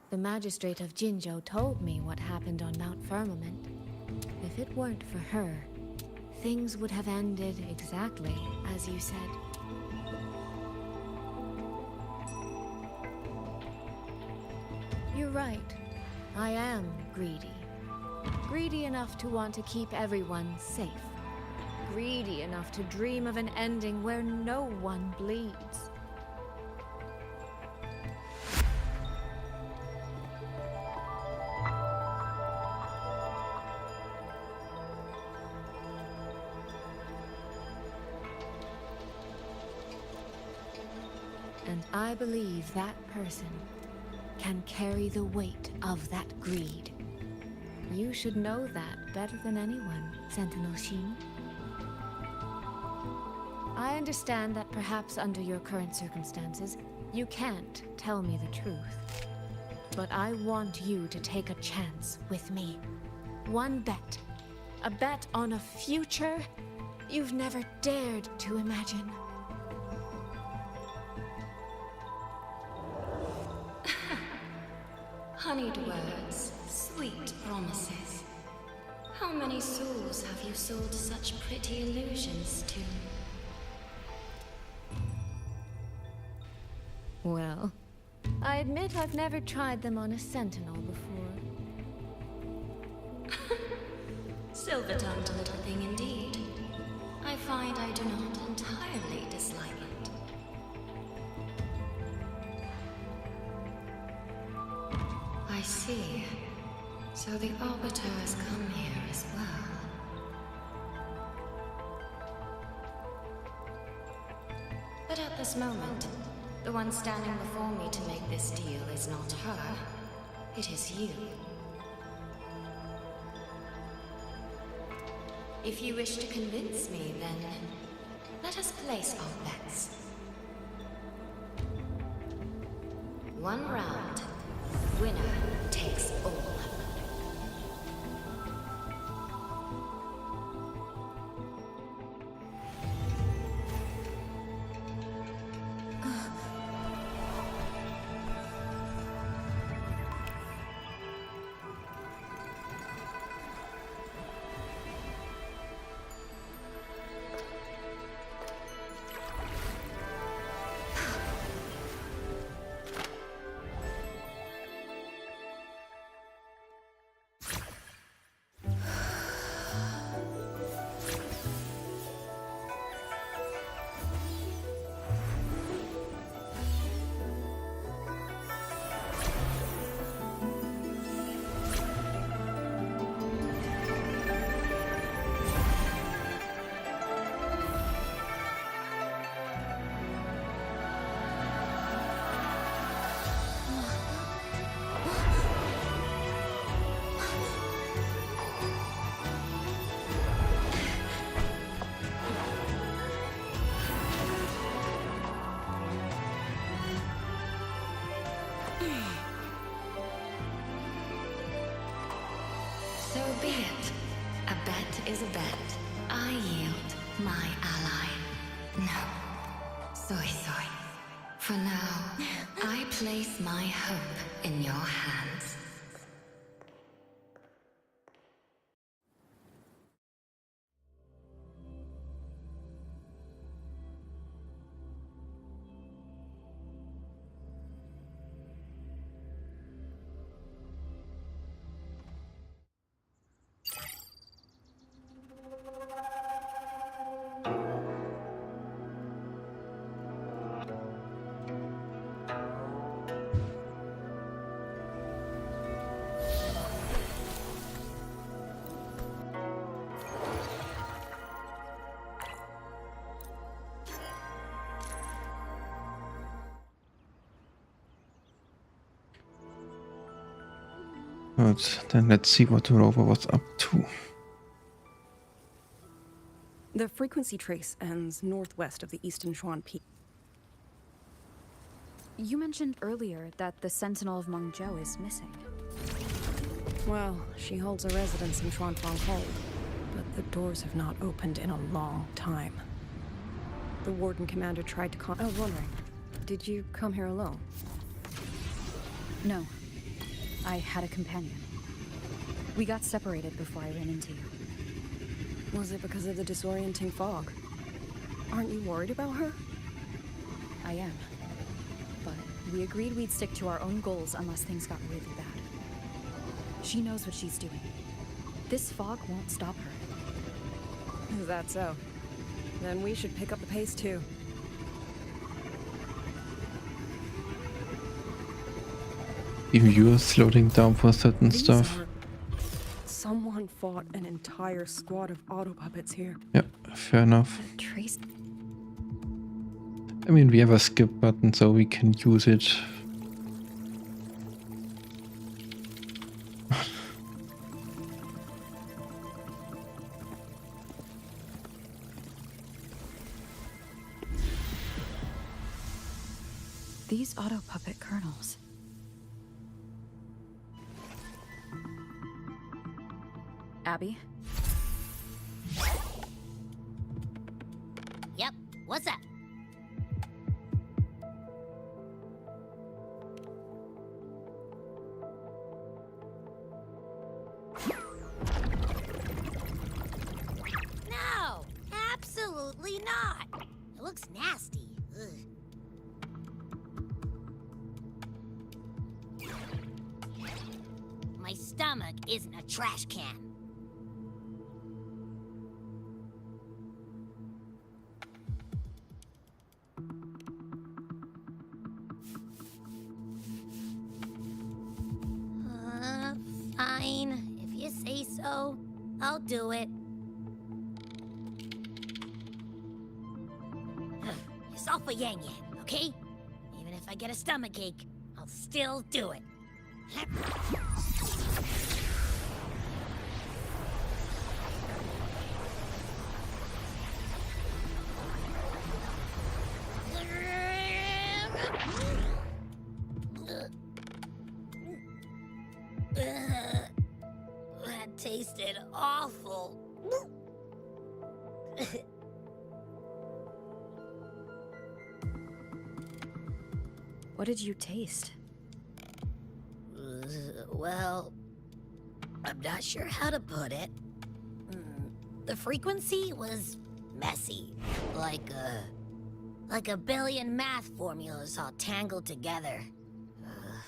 The magistrate of Jinzhou told me what happened on Mount Firmament. If it weren't for her, things would have ended exactly as you said. You're right. I am greedy. Greedy enough to want to keep everyone safe. Greedy enough to dream of an ending where no one bleeds. And I believe that person can carry the weight of that greed. You should know that better than anyone, Sentinel Xin. I understand that perhaps under your current circumstances, you can't tell me the truth. But I want you to take a chance with me. One bet. A bet on a future you've never dared to imagine. Honeyed words, sweet promises. How many souls have you sold such pretty illusions to? Well, I admit I've never tried them on a sentinel before. Silver-tongued little thing indeed. I find I do not entirely dislike it. I see. So the Arbiter has come here as well. But at this moment, the one standing before me to make this deal is not her. It is you. If you wish to convince me, then let us place our bets. One round. Winner takes all. So be it. A bet is a bet. I yield my ally. No. Soy. For now, I place my hope in your hands. Good, then let's see what Rover was up to. The frequency trace ends northwest of the Eastern Shuan Peak. You mentioned earlier that the Sentinel of Mengzhou is missing. Well, she holds a residence in Shuanfang Hold, but the doors have not opened in a long time. The Warden Commander tried to I was wondering, did you come here alone? No. I had a companion. We got separated before I ran into you. Was it because of the disorienting fog? Aren't you worried about her? I am. But we agreed we'd stick to our own goals unless things got really bad. She knows what she's doing. This fog won't stop her. Is that so? Then we should pick up the pace too. Even you're slowing down for certain stuff. Someone fought an entire squad of auto puppets here. Yeah, fair enough. Trace. I mean, we have a skip button, so we can use it. These auto puppet kernels. Abby? Yep, what's up? No, absolutely not. It looks nasty. Ugh. My stomach isn't a trash can. Fine. If you say so, I'll do it. It's all for Yang Yang, okay? Even if I get a stomachache, I'll still do it. That tasted awful. What did you taste? Well, I'm not sure how to put it. The frequency was messy, like a billion math formulas all tangled together.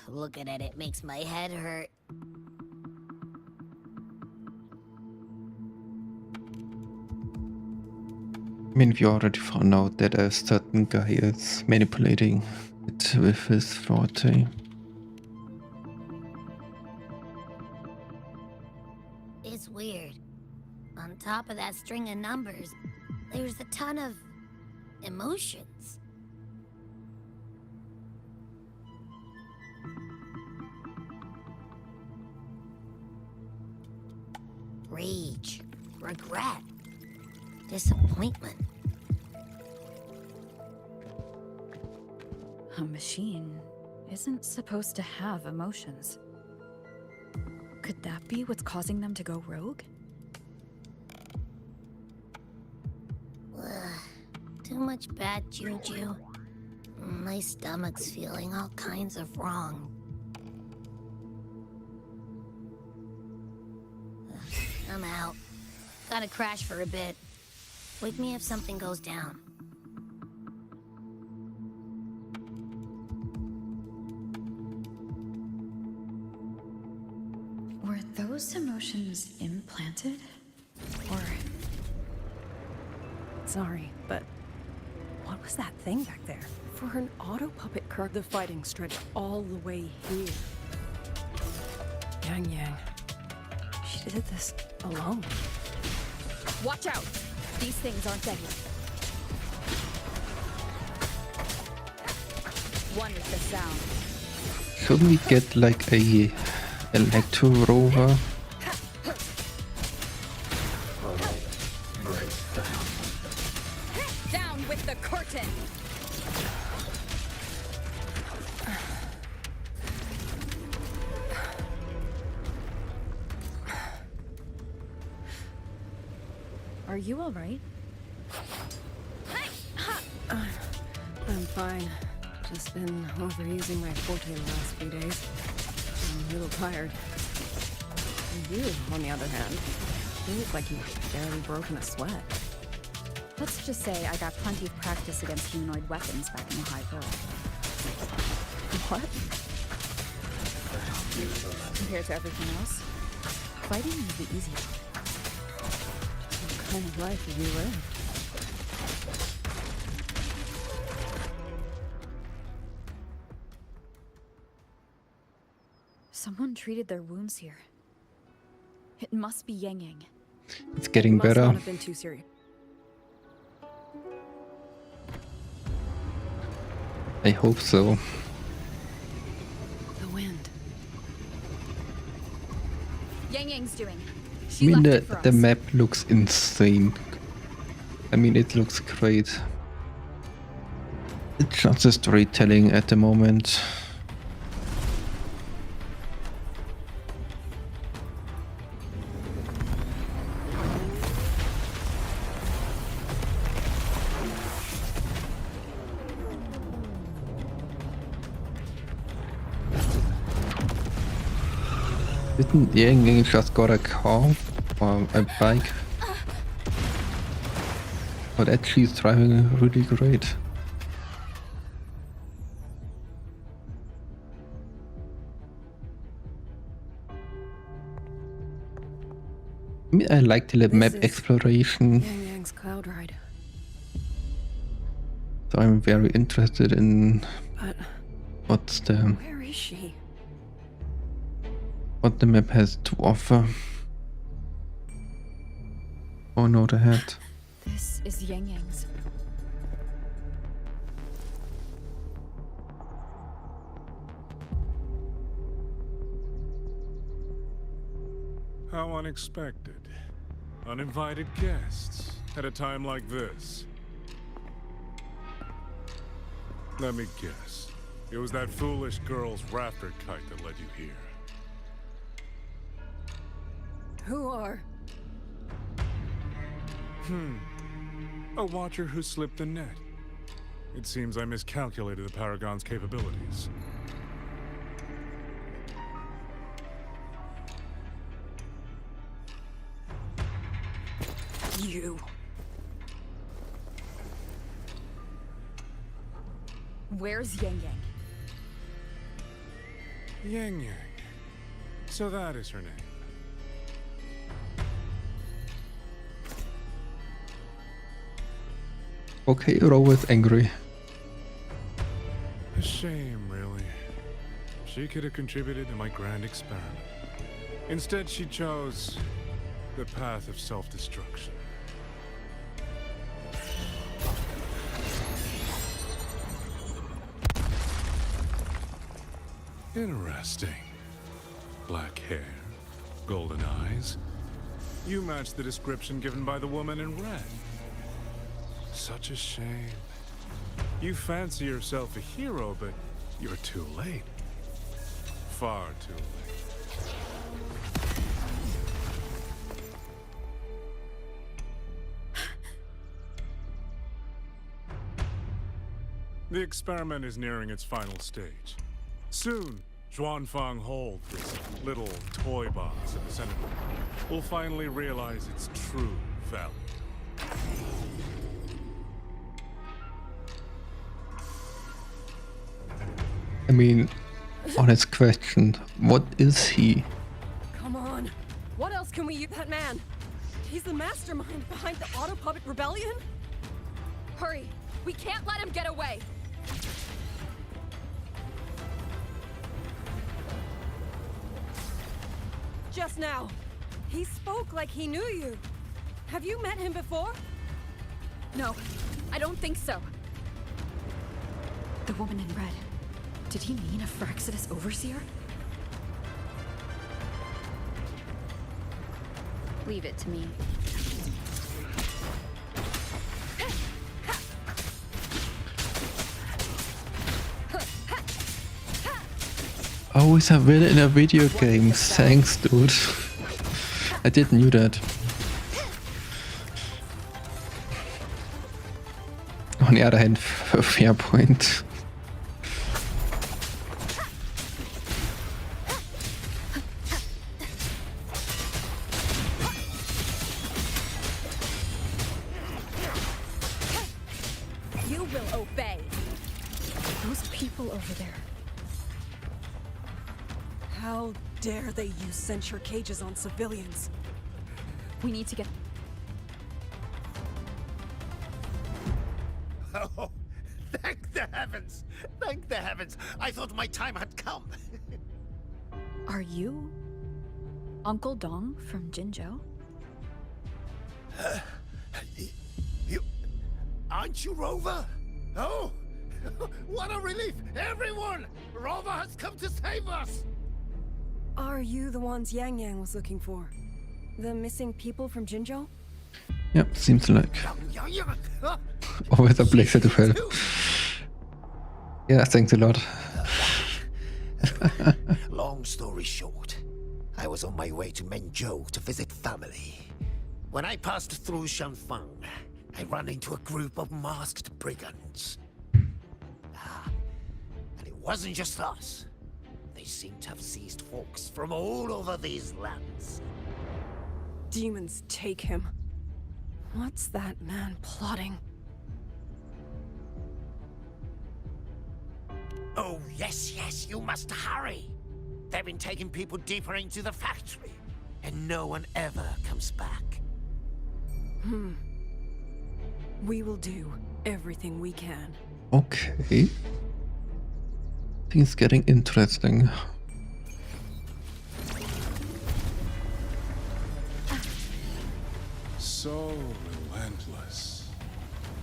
Looking at it makes my head hurt. I mean, we already found out that a certain guy is manipulating it with his forte. It's weird. On top of that string of numbers, there's a ton of emotions. Rage, regret, disappointment. A machine isn't supposed to have emotions. Could that be what's causing them to go rogue? Too much bad juju. My stomach's feeling all kinds of wrong. I'm out. Gotta crash for a bit. Wake me if something goes down. Were those emotions implanted? Or... Sorry, but what was that thing back there? For an auto puppet cart, the fighting stretched all the way here. Yang Yang. She did this alone. Watch out! These things aren't dead yet. One is the sound. Shouldn't we get like a Electro Rover. Down with the curtain! Are you alright? I'm fine. Just been overusing my forte the last few days. I'm a little tired. You, on the other hand, you look like you've barely broken a sweat. Let's just say I got plenty of practice against humanoid weapons back in the High Pearl. What? Compared to everything else, fighting is the easy one. What kind of life have you lived? Someone treated their wounds here. It must be Yang Yang. It's getting Must better. not have been too serious. I hope so. The wind. Yang Yang's doing. I She mean, left it for the us. map looks insane. I mean, it looks great. It's just the storytelling at the moment. Didn't Yang Yang just got a car or a bike? But actually he's driving really great. I mean, I like the map This is exploration, Yang Yang's cloud ride. so I'm very interested in But what's the where is she? what the map has to offer. Oh no, the hat. This is Yang Yang's. How unexpected. Uninvited guests at a time like this. Let me guess. It was that foolish girl's rafter kite that led you here. Who are? A watcher who slipped the net. It seems I miscalculated the Paragon's capabilities. You. Where's Yang Yang? Yang Yang. So that is her name. Okay, you're always angry. A shame, really. She could have contributed to my grand experiment. Instead, she chose the path of self-destruction. Interesting. Black hair, golden eyes. You match the description given by the woman in red. Such a shame. You fancy yourself a hero, but you're too late. Far too late. The experiment is nearing its final stage. Soon, Xuanfang Hold, this little toy box of the Senate, will finally realize its true value. I mean, honest question, what is he? Come on. What else can we use that man? He's the mastermind behind the Auto Puppet Rebellion? Hurry! We can't let him get away! Just now, he spoke like he knew you. Have you met him before? No, I don't think so. The woman in red. Did he mean a Fraxidus overseer? Leave it to me. Always a villain in a video game. Thanks, dude. I didn't knew that. On the other hand, fair point. You will obey. Those people over there. How dare they use censure cages on civilians? We need to get... Oh, thank the heavens! Thank the heavens! I thought my time had come. Are you Uncle Dong from Jinzhou? You... Aren't you Rover? Oh! What a relief! Everyone! Rover has come to save us! Are you the ones Yang Yang was looking for? The missing people from Jinzhou? Yep, seems like. Always a pleasure to help. Yeah, thanks a lot. Long story short, I was on my way to Menzhou to visit family. When I passed through Shanfang, I ran into a group of masked brigands. And it wasn't just us. They seem to have seized folks from all over these lands. Demons take him. What's that man plotting? Oh, yes, you must hurry. They've been taking people deeper into the factory, and no one ever comes back. We will do everything we can. Okay. Things getting interesting. So relentless.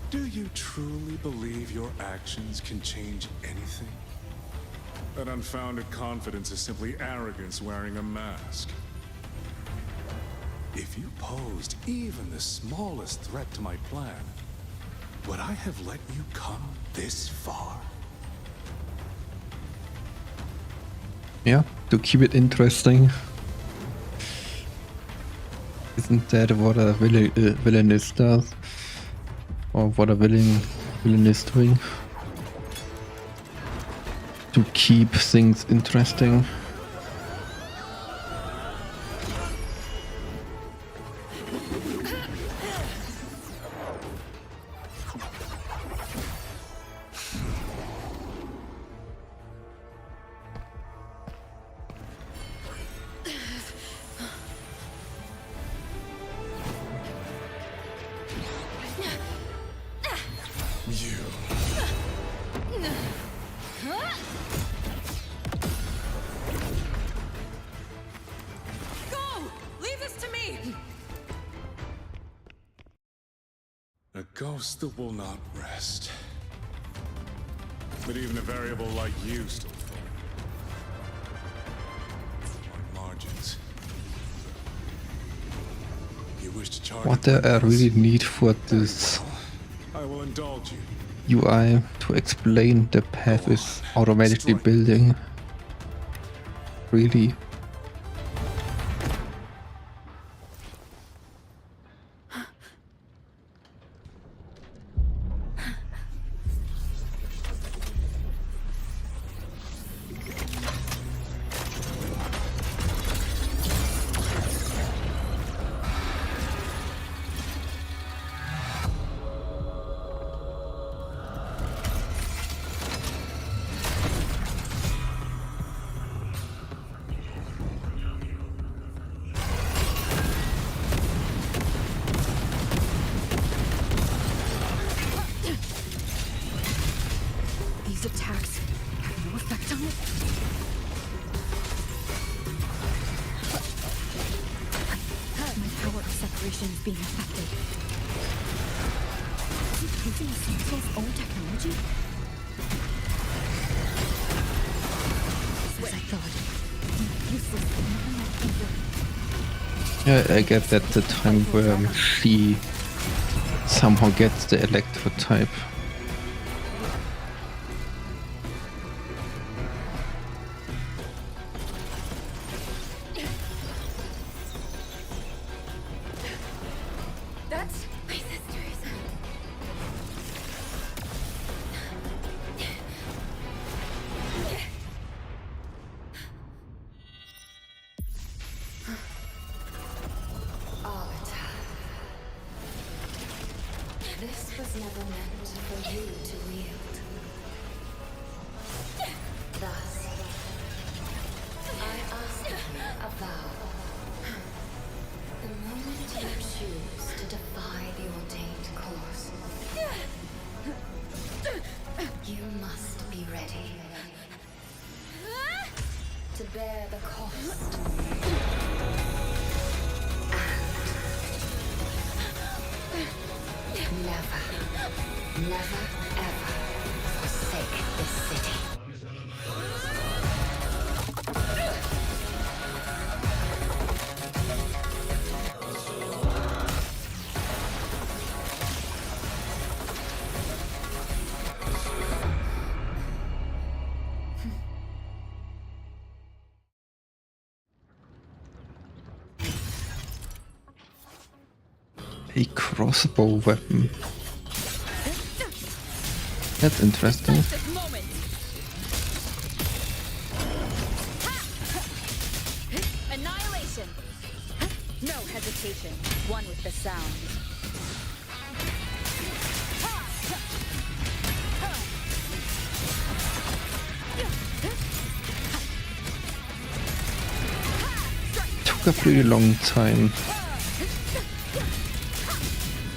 Do you truly believe your actions can change anything? That unfounded confidence is simply arrogance wearing a mask. If you posed even the smallest threat to my plan, would I have let you come this far? Yeah, to keep it interesting. Isn't that what a villainist does? Or what a villain is doing? To keep things interesting. A ghost that will not rest. But even a variable like you still fall. On margins. You wish to charge. What there I really need for this I will indulge you. UI to explain the path is automatically building. Really. These attacks have no effect on it. My power of separation is being affected. Is it using Senso's own technology? As I thought, useless and nothing like evil. Yeah, I get that the time where she somehow gets the electro type. That's my sisters. Arbiter. This was never meant for you to wield. Thus, I ask you a vow. The moment you choose to defy the ordained course, you must be ready to bear the cost. And never, ever forsake this city. A crossbow weapon. That's interesting. Annihilation. No hesitation. One with the sound. Took a pretty long time.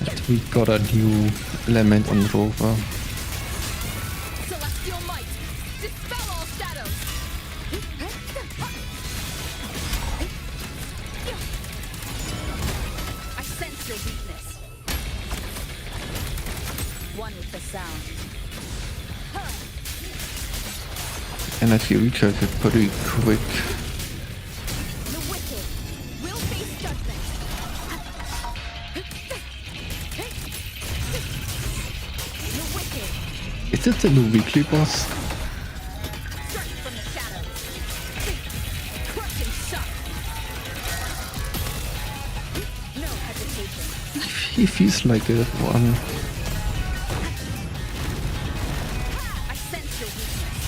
But we got a new element on Rover. Celestial might. Dispel all shadows. I sense your weakness. One with the sound. Energy recharge is pretty quick. The wicked will face judgment. The wicked. Is this the new weekly boss? Strike from the shadows. Crushing shock. No hesitation. He feels like a one. I sense your weakness.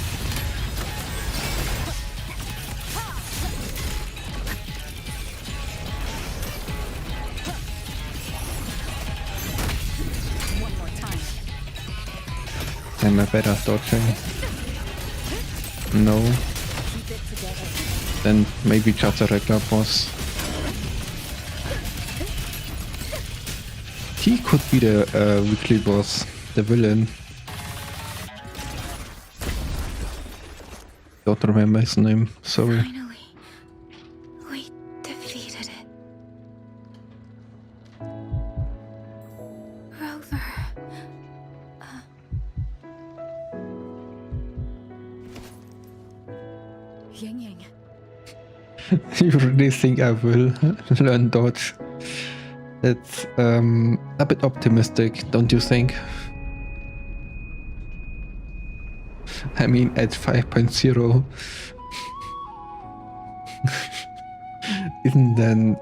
One more time. Am I better dodging? No. Keep it together. Then maybe just a regular boss. He could be the weekly boss, the villain. Don't remember his name, sorry. Finally, we defeated it. Rover. Yang Yang. You really think I will learn dodge? That's a bit optimistic, don't you think? I mean, at 5.0, isn't then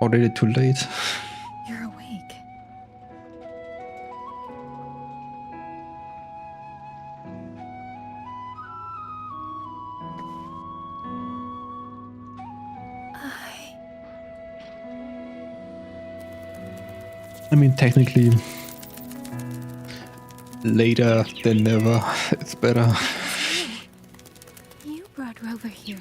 already too late? You're awake. I mean, technically, later than never. It's better. You brought Rover here.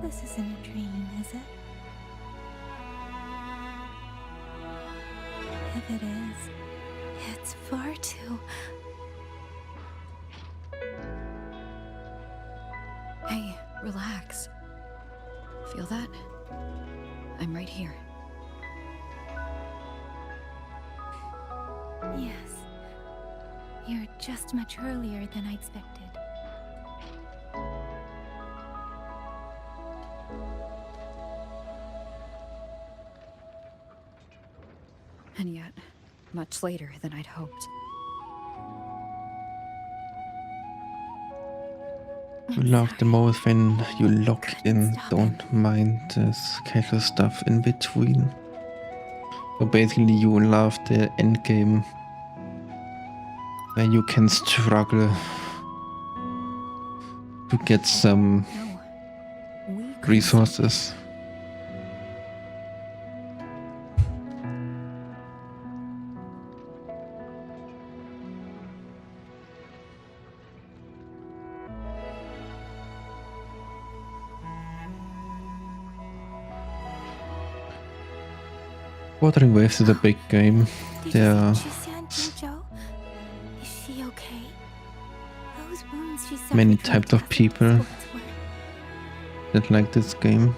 This isn't a dream, is it? If it is, it's far too... Hey, relax. Feel that? I'm right here. Yes. You're just much earlier than I expected. And yet, much later than I'd hoped. You love the most when you lock in, don't mind this casual stuff in between. So basically you love the endgame where you can struggle to get some resources. Watering Waves is a big game. There are many types of people that like this game.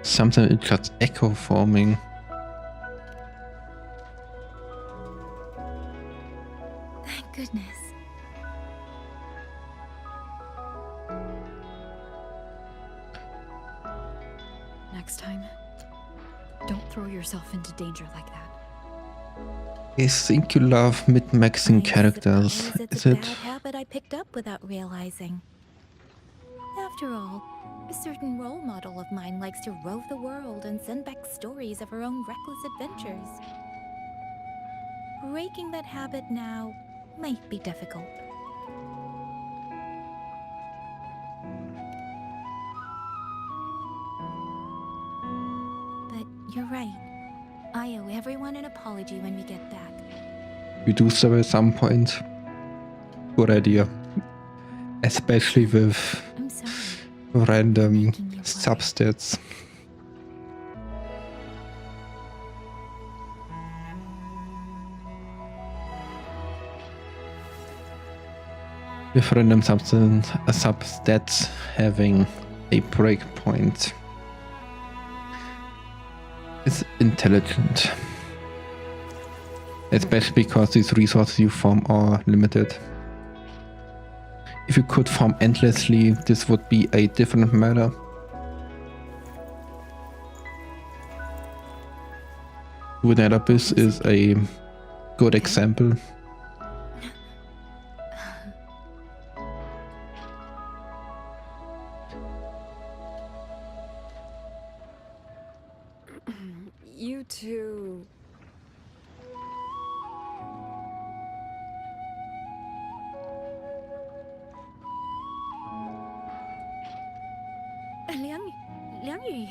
Sometimes it's just echo forming. Thank goodness. Next time, don't throw yourself into danger like that. I think you love mid-maxing characters, It's is a it? bad habit I picked up without realizing. After all, a certain role model of mine likes to rove the world and send back stories of her own reckless adventures. Breaking that habit now might be difficult. But you're right. I owe everyone an apology when we get back. We do so at some point. Good idea. Especially with random substats. With random substats having a breakpoint is intelligent. Especially because these resources you farm are limited. If you could farm endlessly, this would be a different matter. Within Abyss is a good example. You two... Liang Yu,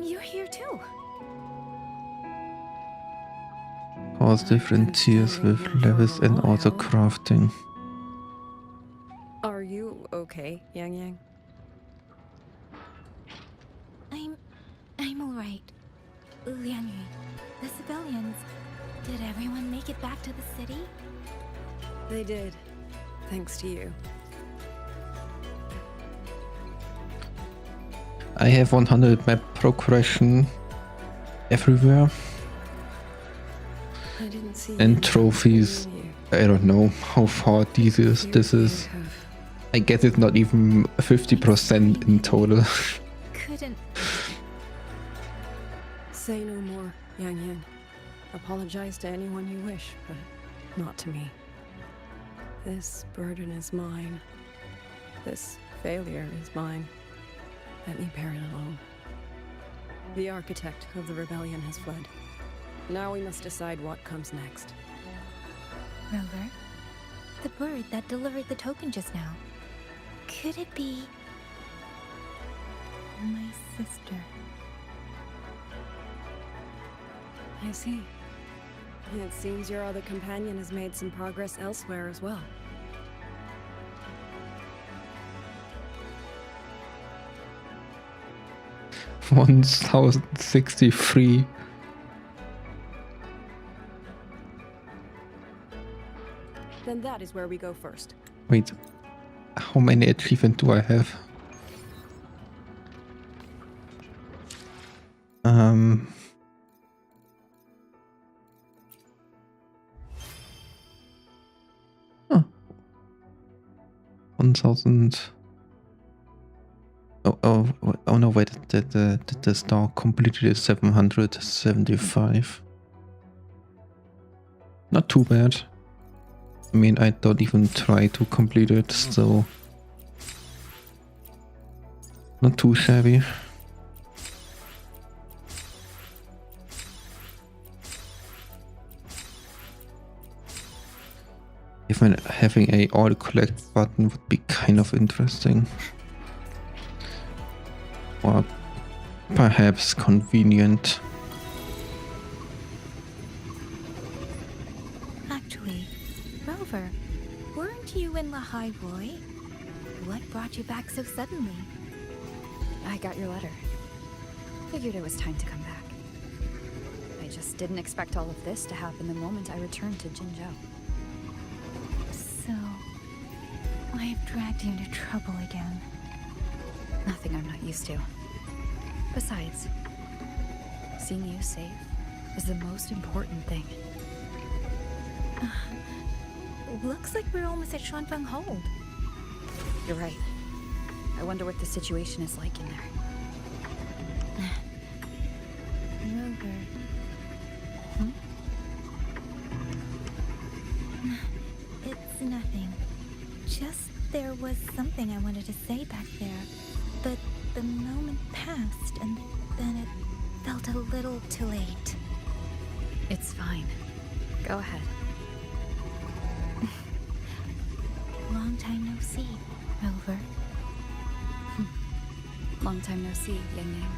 you're here too. Cause different tiers with levels and also crafting. Are you okay, Yang Yang? I'm alright. Liang Yu, the civilians, did everyone make it back to the city? They did, thanks to you. I have 100 map progression everywhere. I didn't see and trophies. I don't know how far this is. I guess it's not even 50% in total. Couldn't. Say no more, Yang Yang. Apologize to anyone you wish, but not to me. This burden is mine. This failure is mine. Let me bear it alone. The architect of the rebellion has fled. Now we must decide what comes next. Rover, the bird that delivered the token just now. Could it be my sister? I see. It seems your other companion has made some progress elsewhere as well. 1063. Then that is where we go first. Wait, how many achievements do I have? 1,000. Oh no, wait, the star completed is 775. Not too bad. I mean, I don't even try to complete it, so not too shabby. Even having a auto collect button would be kind of interesting. Or perhaps convenient. Actually, Rover, weren't you in Lahai Roy? What brought you back so suddenly? I got your letter. Figured it was time to come back. I just didn't expect all of this to happen the moment I returned to Jinzhou. So, I have dragged you into trouble again. Nothing I'm not used to. Besides, seeing you safe is the most important thing. Looks like we're almost at Shuanfeng Hold. You're right. I wonder what the situation is like in there. Rover. It's nothing. Just there was something I wanted to say back there, but the moment passed and then it felt a little too late. It's fine. Go ahead. Long time no see, Rover. Long time no see, Yang Yang.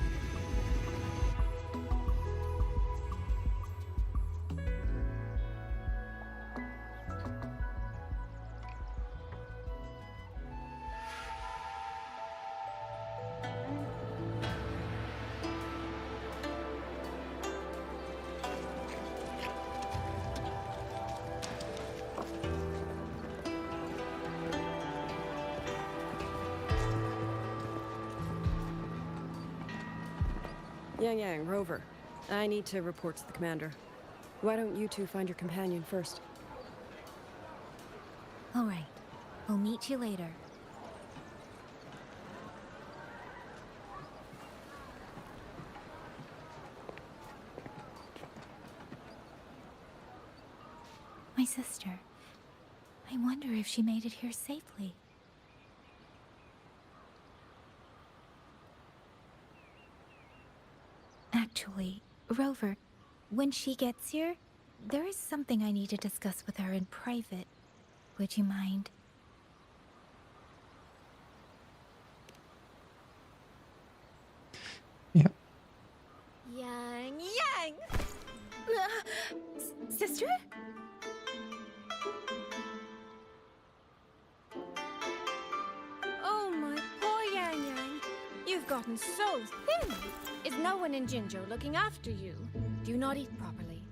Yang Yang, Rover. I need to report to the commander. Why don't you two find your companion first? All right. We'll meet you later. My sister. I wonder if she made it here safely. Actually, Rover, when she gets here, there is something I need to discuss with her in private. Would you mind? Yeah. Yang Yang! Sister? Oh, my poor Yang Yang. You've gotten so thin. Is no one in Jinzhou looking after you? Do you not eat properly?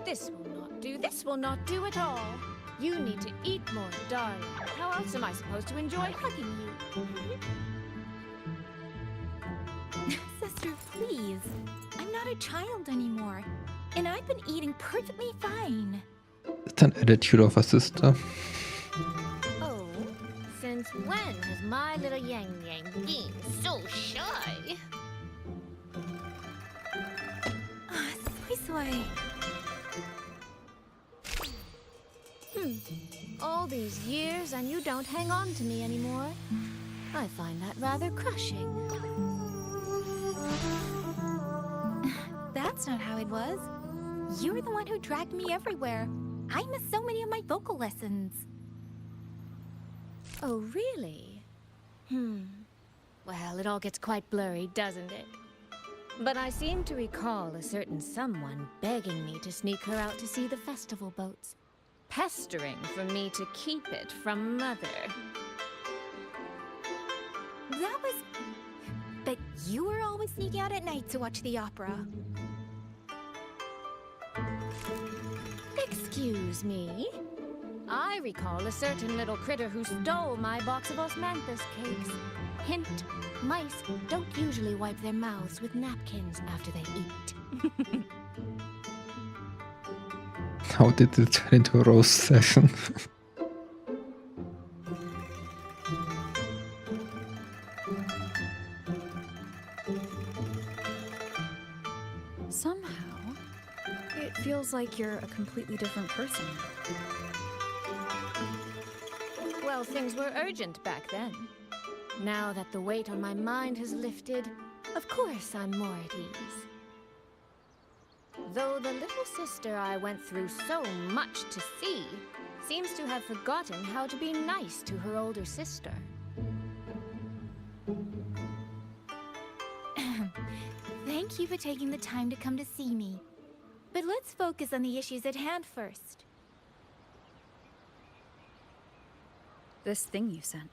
This will not do. This will not do at all. You need to eat more, darling. How else am I supposed to enjoy hugging you? Sister, please. I'm not a child anymore. And I've been eating perfectly fine. It's an attitude of a sister. Oh, since when has my little Yang Yang been so shy? Soy. All these years and you don't hang on to me anymore. I find that rather crushing. That's not how it was. You're the one who dragged me everywhere. I missed so many of my vocal lessons. Oh, really? Well, it all gets quite blurry, doesn't it? But I seem to recall a certain someone begging me to sneak her out to see the festival boats. Pestering for me to keep it from Mother. That was... But you were always sneaking out at night to watch the opera. Excuse me? I recall a certain little critter who stole my box of osmanthus cakes. Hint, mice don't usually wipe their mouths with napkins after they eat. How did it turn into a roast session? Somehow, it feels like you're a completely different person. Well, things were urgent back then. Now that the weight on my mind has lifted, of course I'm more at ease. Though the little sister I went through so much to see seems to have forgotten how to be nice to her older sister. Thank you for taking the time to come to see me. But let's focus on the issues at hand first. This thing you sent,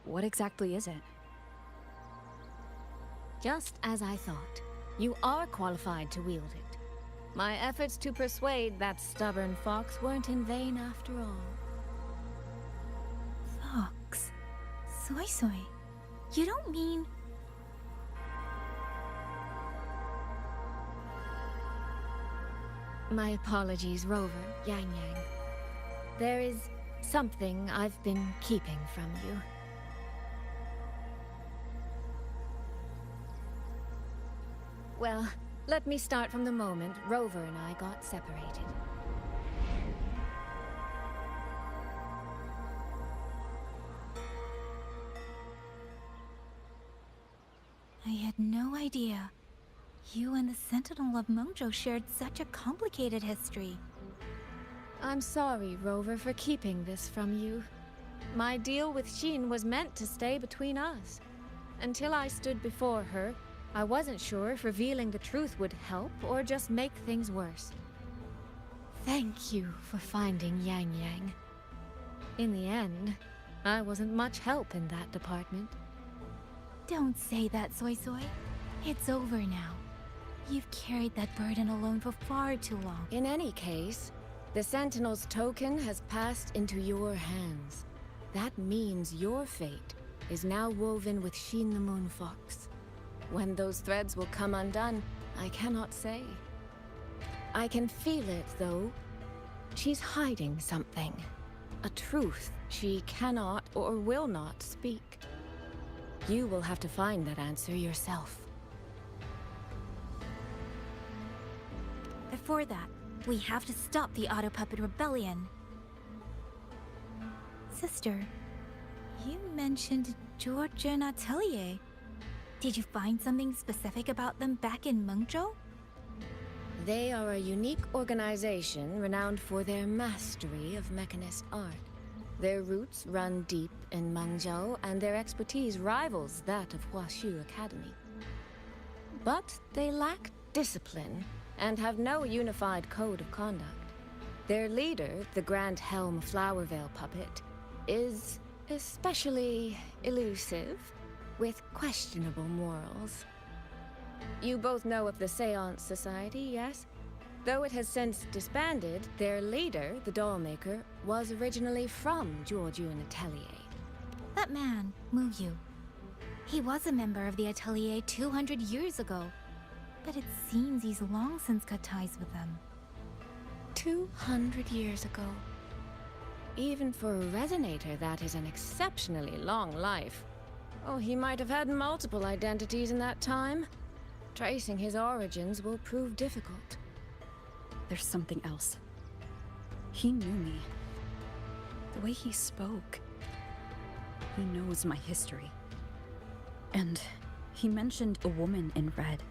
what exactly is it? Just as I thought. You are qualified to wield it. My efforts to persuade that stubborn fox weren't in vain after all. Fox? Soy Soy? You don't mean... My apologies, Rover, Yang Yang. There is something I've been keeping from you. Well, let me start from the moment Rover and I got separated. I had no idea. You and the Sentinel of Mengzhou shared such a complicated history. I'm sorry, Rover, for keeping this from you. My deal with Xin was meant to stay between us. Until I stood before her, I wasn't sure if revealing the truth would help or just make things worse. Thank you for finding Yang Yang. In the end, I wasn't much help in that department. Don't say that, Soy Soy. It's over now. You've carried that burden alone for far too long. In any case, the Sentinel's token has passed into your hands. That means your fate is now woven with Xin the Moon Fox. When those threads will come undone, I cannot say. I can feel it, though. She's hiding something. A truth she cannot or will not speak. You will have to find that answer yourself. Before that, we have to stop the Auto Puppet Rebellion. Sister, you mentioned Georgia and Atelier. Did you find something specific about them back in Mengzhou? They are a unique organization renowned for their mastery of mechanist art. Their roots run deep in Mengzhou, and their expertise rivals that of Huashu Academy. But they lack discipline and have no unified code of conduct. Their leader, the Grand Helm Flowervale puppet, is especially elusive, with questionable morals. You both know of the Seance Society, yes? Though it has since disbanded, their leader, the Dollmaker, was originally from Jiujuan Atelier. That man, Mu Yu. He was a member of the Atelier 200 years ago, but it seems he's long since cut ties with them. 200 years ago. Even for a resonator, that is an exceptionally long life. Oh, he might have had multiple identities in that time. Tracing his origins will prove difficult. There's something else. He knew me. The way he spoke. He knows my history. And he mentioned a woman in red.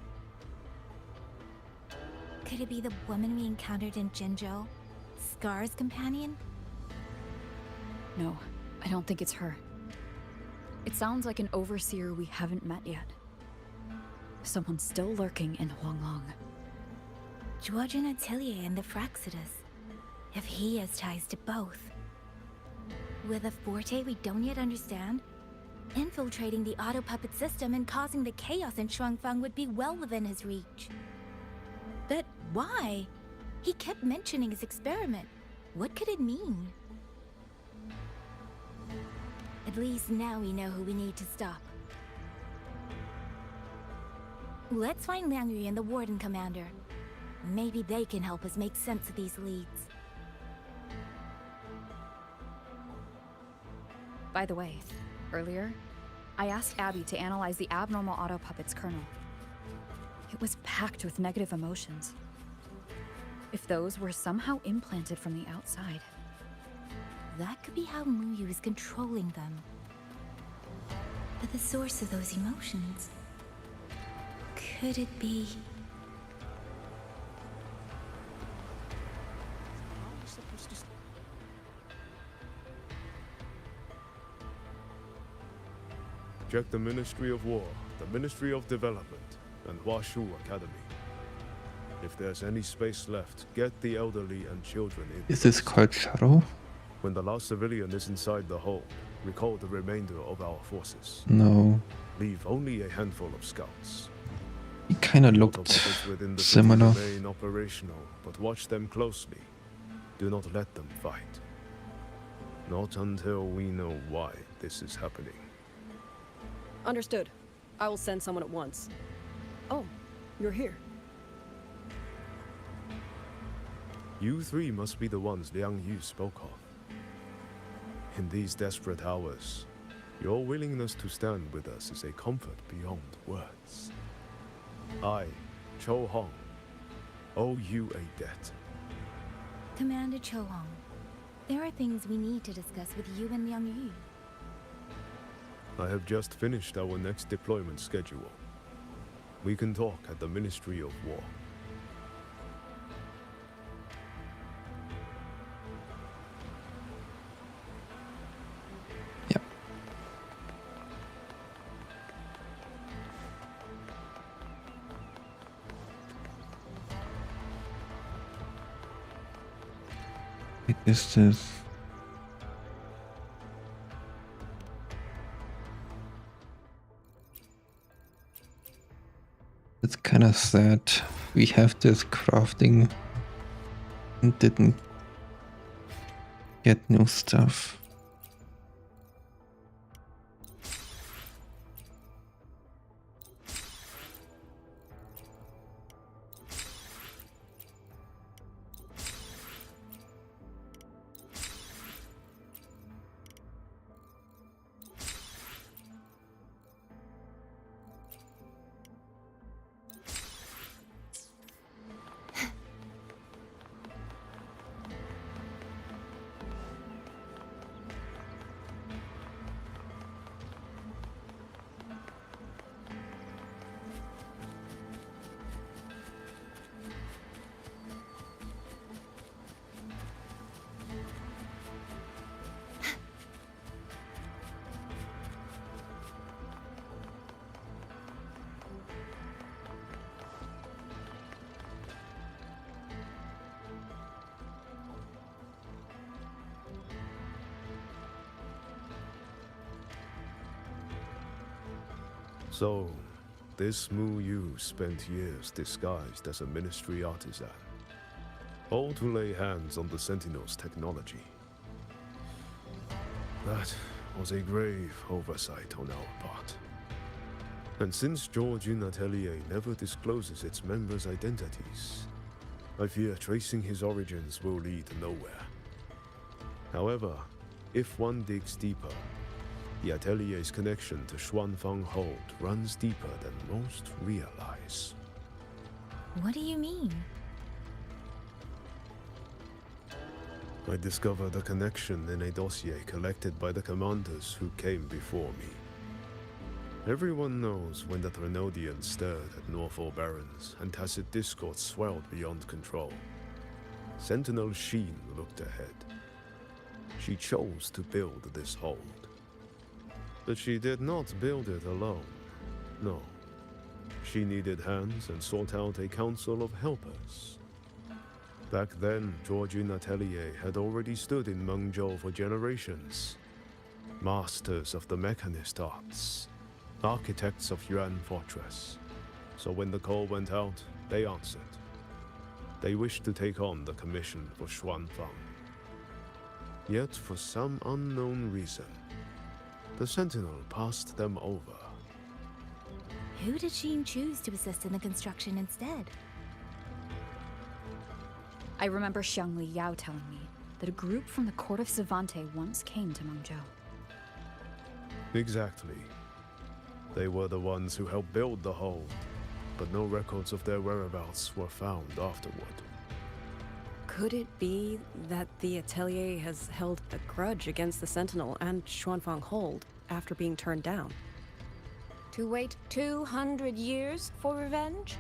Could it be the woman we encountered in Jinzhou? Scar's companion? No, I don't think it's her. It sounds like an overseer we haven't met yet. Someone still lurking in Huanglong. Georgian Atelier and the Fraxidus. If he has ties to both. With a forte we don't yet understand, infiltrating the auto puppet system and causing the chaos in Shuangfang would be well within his reach. But why? He kept mentioning his experiment. What could it mean? At least now we know who we need to stop. Let's find Liang Yu and the Warden Commander. Maybe they can help us make sense of these leads. By the way, earlier, I asked Abby to analyze the abnormal auto puppet's kernel. It was packed with negative emotions. If those were somehow implanted from the outside. That could be how Muyu is controlling them. But the source of those emotions... could it be... Check the Ministry of War, the Ministry of Development, and Huashu Academy. If there's any space left, get the elderly and children in. Is this called Shadow? When the last civilian is inside the hold, recall the remainder of our forces. No. Leave only a handful of scouts. He kinda looked similar. Remain operational, but watch them closely. Do not let them fight. Not until we know why this is happening. Understood. I will send someone at once. Oh, you're here. You three must be the ones Liang Yu spoke of. In these desperate hours, your willingness to stand with us is a comfort beyond words. I, Cho Hong, owe you a debt. Commander Cho Hong, there are things we need to discuss with you and Liang Yu. I have just finished our next deployment schedule. We can talk at the Ministry of War. Yep. What is this? It's kind of sad we have this crafting and didn't get new stuff. So, this Mu Yu spent years disguised as a ministry artisan, all to lay hands on the Sentinel's technology. That was a grave oversight on our part. And since Georgian Atelier never discloses its members' identities, I fear tracing his origins will lead nowhere. However, if one digs deeper, the Atelier's connection to Xuanfang Hold runs deeper than most realize. What do you mean? I discovered a connection in a dossier collected by the commanders who came before me. Everyone knows when the Threnodians stirred at Northall Barrens and tacit discord swelled beyond control. Sentinel Sheen looked ahead. She chose to build this hold. But she did not build it alone. No. She needed hands and sought out a council of helpers. Back then, Georgian Atelier had already stood in Mengzhou for generations. Masters of the mechanist arts. Architects of Yuan Fortress. So when the call went out, they answered. They wished to take on the commission for Xuanfang. Yet, for some unknown reason, the Sentinel passed them over. Who did Sheen choose to assist in the construction instead? I remember Xiangli Yao telling me that a group from the court of Savante once came to Mengzhou. Exactly. They were the ones who helped build the hold, but no records of their whereabouts were found afterward. Could it be that the Atelier has held a grudge against the Sentinel and Xuanfang Hold after being turned down? To wait 200 years for revenge?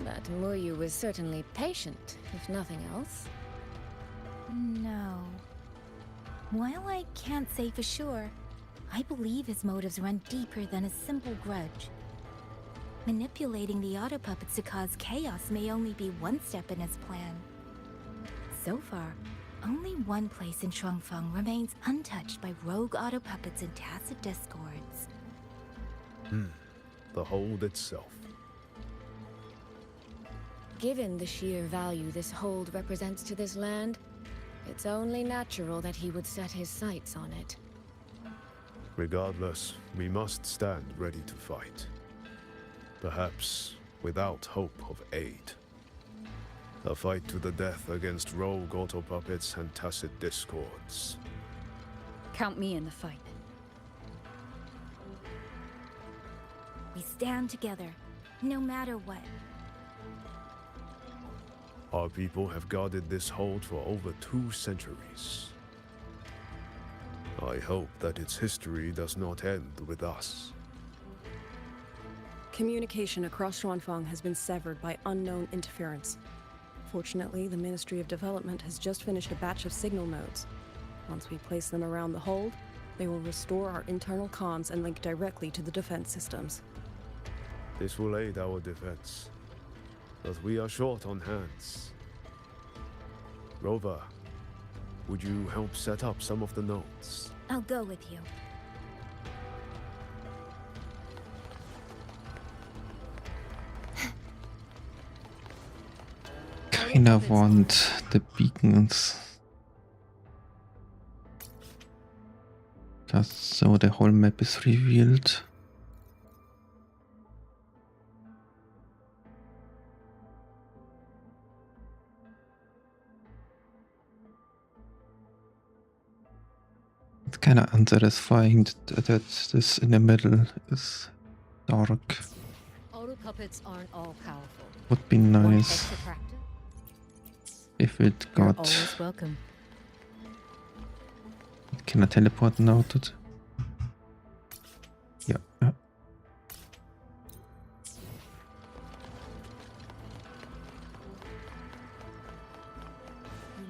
That Muyu was certainly patient, if nothing else. No. While I can't say for sure, I believe his motives run deeper than a simple grudge. Manipulating the auto puppets to cause chaos may only be one step in his plan. So far, only one place in Shuangfeng remains untouched by rogue auto puppets and tacit discords. The hold itself. Given the sheer value this hold represents to this land, it's only natural that he would set his sights on it. Regardless, we must stand ready to fight. Perhaps without hope of aid. A fight to the death against rogue auto puppets and tacit discords. Count me in the fight. We stand together, no matter what. Our people have guarded this hold for over 2 centuries. I hope that its history does not end with us. Communication across Xuanfang has been severed by unknown interference. Fortunately, the Ministry of Development has just finished a batch of signal nodes. Once we place them around the hold, they will restore our internal comms and link directly to the defense systems. This will aid our defense, but we are short on hands. Rover, would you help set up some of the nodes? I'll go with you. Kinda want the beacons. Just so the whole map is revealed. It's kinda unsatisfying that this in the middle is dark. Auto puppets aren't all powerful. Would be nice if it got. Always welcome. Can I teleport now to the... Yeah. You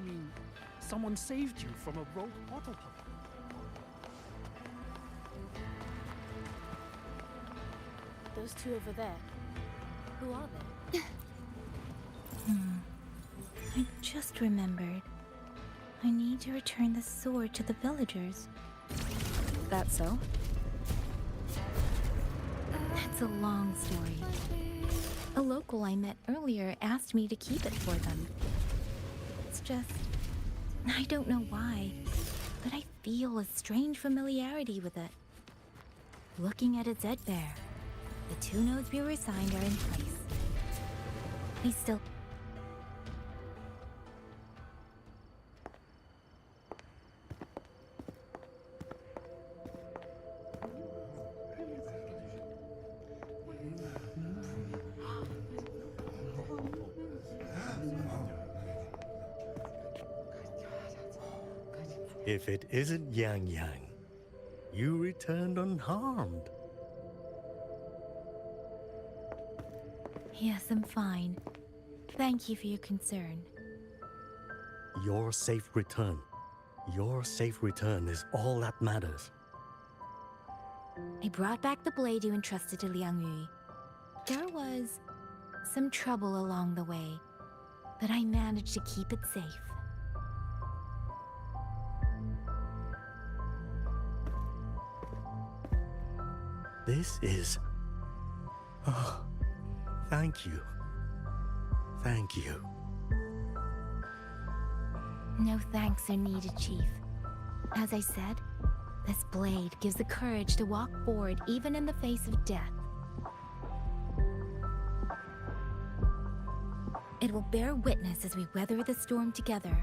mean someone saved you from a rogue auto puppet? Those two over there. Who are they? I just remembered. I need to return the sword to the villagers. That so? That's a long story. A local I met earlier asked me to keep it for them. It's just... I don't know why, but I feel a strange familiarity with it. Looking at its head bear, the 2 nodes we were assigned are in place. I still... If it isn't Yang Yang, you returned unharmed. Yes, I'm fine. Thank you for your concern. Your safe return. Your safe return is all that matters. I brought back the blade you entrusted to Liang Yu. There was some trouble along the way, but I managed to keep it safe. This is... Oh, thank you. Thank you. No thanks are needed, Chief. As I said, this blade gives the courage to walk forward even in the face of death. It will bear witness as we weather the storm together.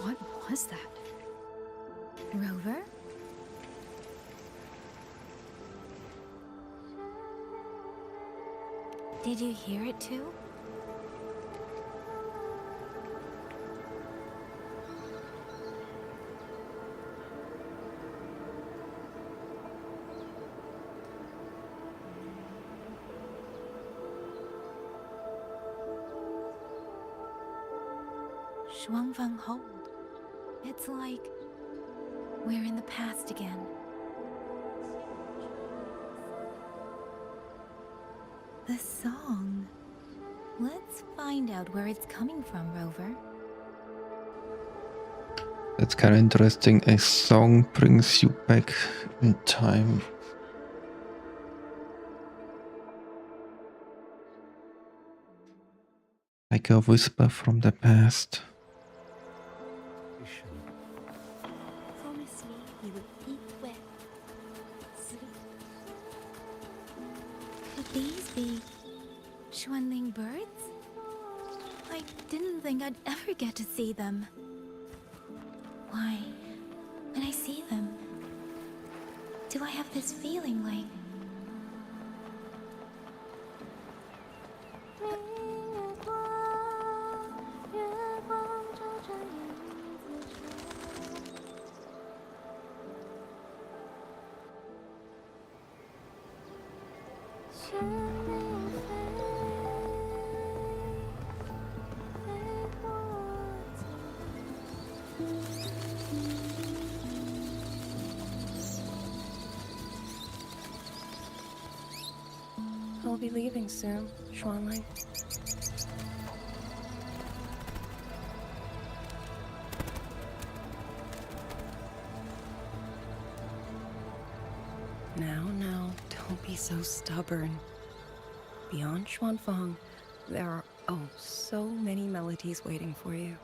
What was that? Rover? Did you hear it too? Shuangfang Hold. It's like we're in the past again. The song. Let's find out where it's coming from, Rover. That's kind of interesting. A song brings you back in time. Like a whisper from the past. Promise me you will eat well. Sleep. Could these be Xuanling birds? I didn't think I'd ever get to see them. Why, when I see them, do I have this feeling like... I'll be leaving soon, Xuanling. Now, don't be so stubborn. Beyond Xuanfang, there are, oh, so many melodies waiting for you.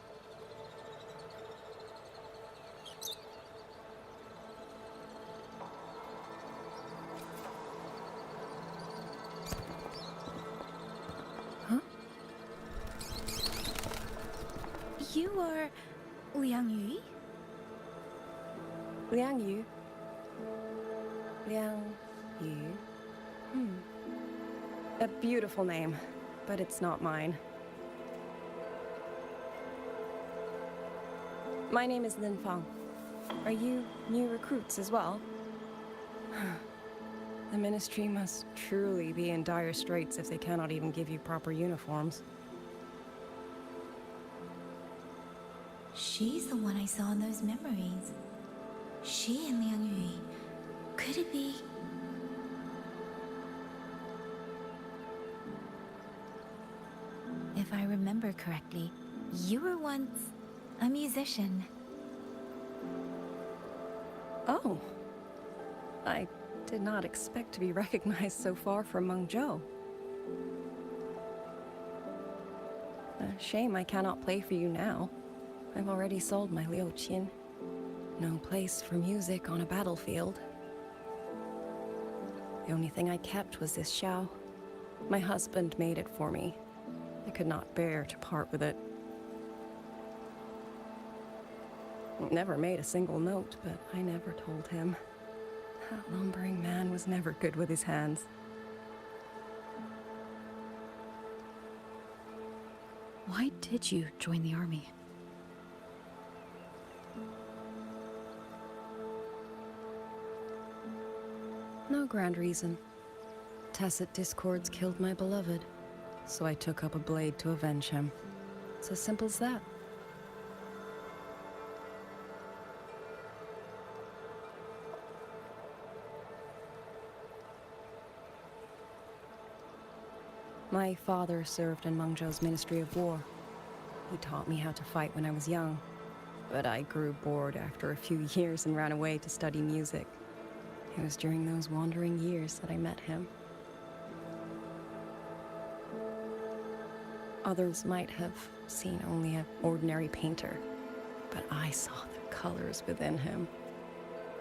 You are Liang Yu? Liang Yu? Liang Yu? A beautiful name, but it's not mine. My name is Lin Fang. Are you new recruits as well? The Ministry must truly be in dire straits if they cannot even give you proper uniforms. She's the one I saw in those memories. She and Liang Yu. Could it be... If I remember correctly, you were once a musician. Oh. I did not expect to be recognized so far from Mengzhou. A shame I cannot play for you now. I've already sold my Liu Qin. No place for music on a battlefield. The only thing I kept was this xiao. My husband made it for me. I could not bear to part with it. Never made a single note, but I never told him. That lumbering man was never good with his hands. Why did you join the army? No grand reason. Tacit discords killed my beloved, so I took up a blade to avenge him. It's as simple as that. My father served in Mengzhou's Ministry of War. He taught me how to fight when I was young, but I grew bored after a few years and ran away to study music. It was during those wandering years that I met him. Others might have seen only an ordinary painter, but I saw the colors within him.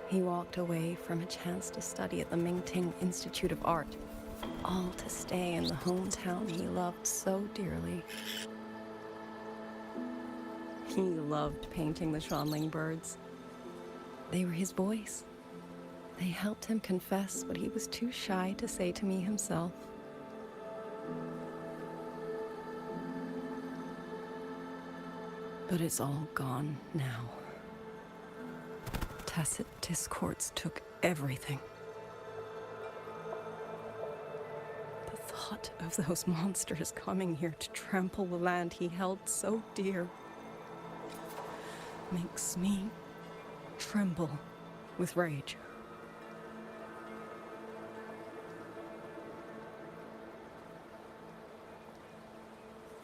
He walked away from a chance to study at the Mingting Institute of Art, all to stay in the hometown he loved so dearly. He loved painting the Shanling birds. They were his voice. They helped him confess what he was too shy to say to me himself. But it's all gone now. Tacit discords took everything. The thought of those monsters coming here to trample the land he held so dear makes me tremble with rage.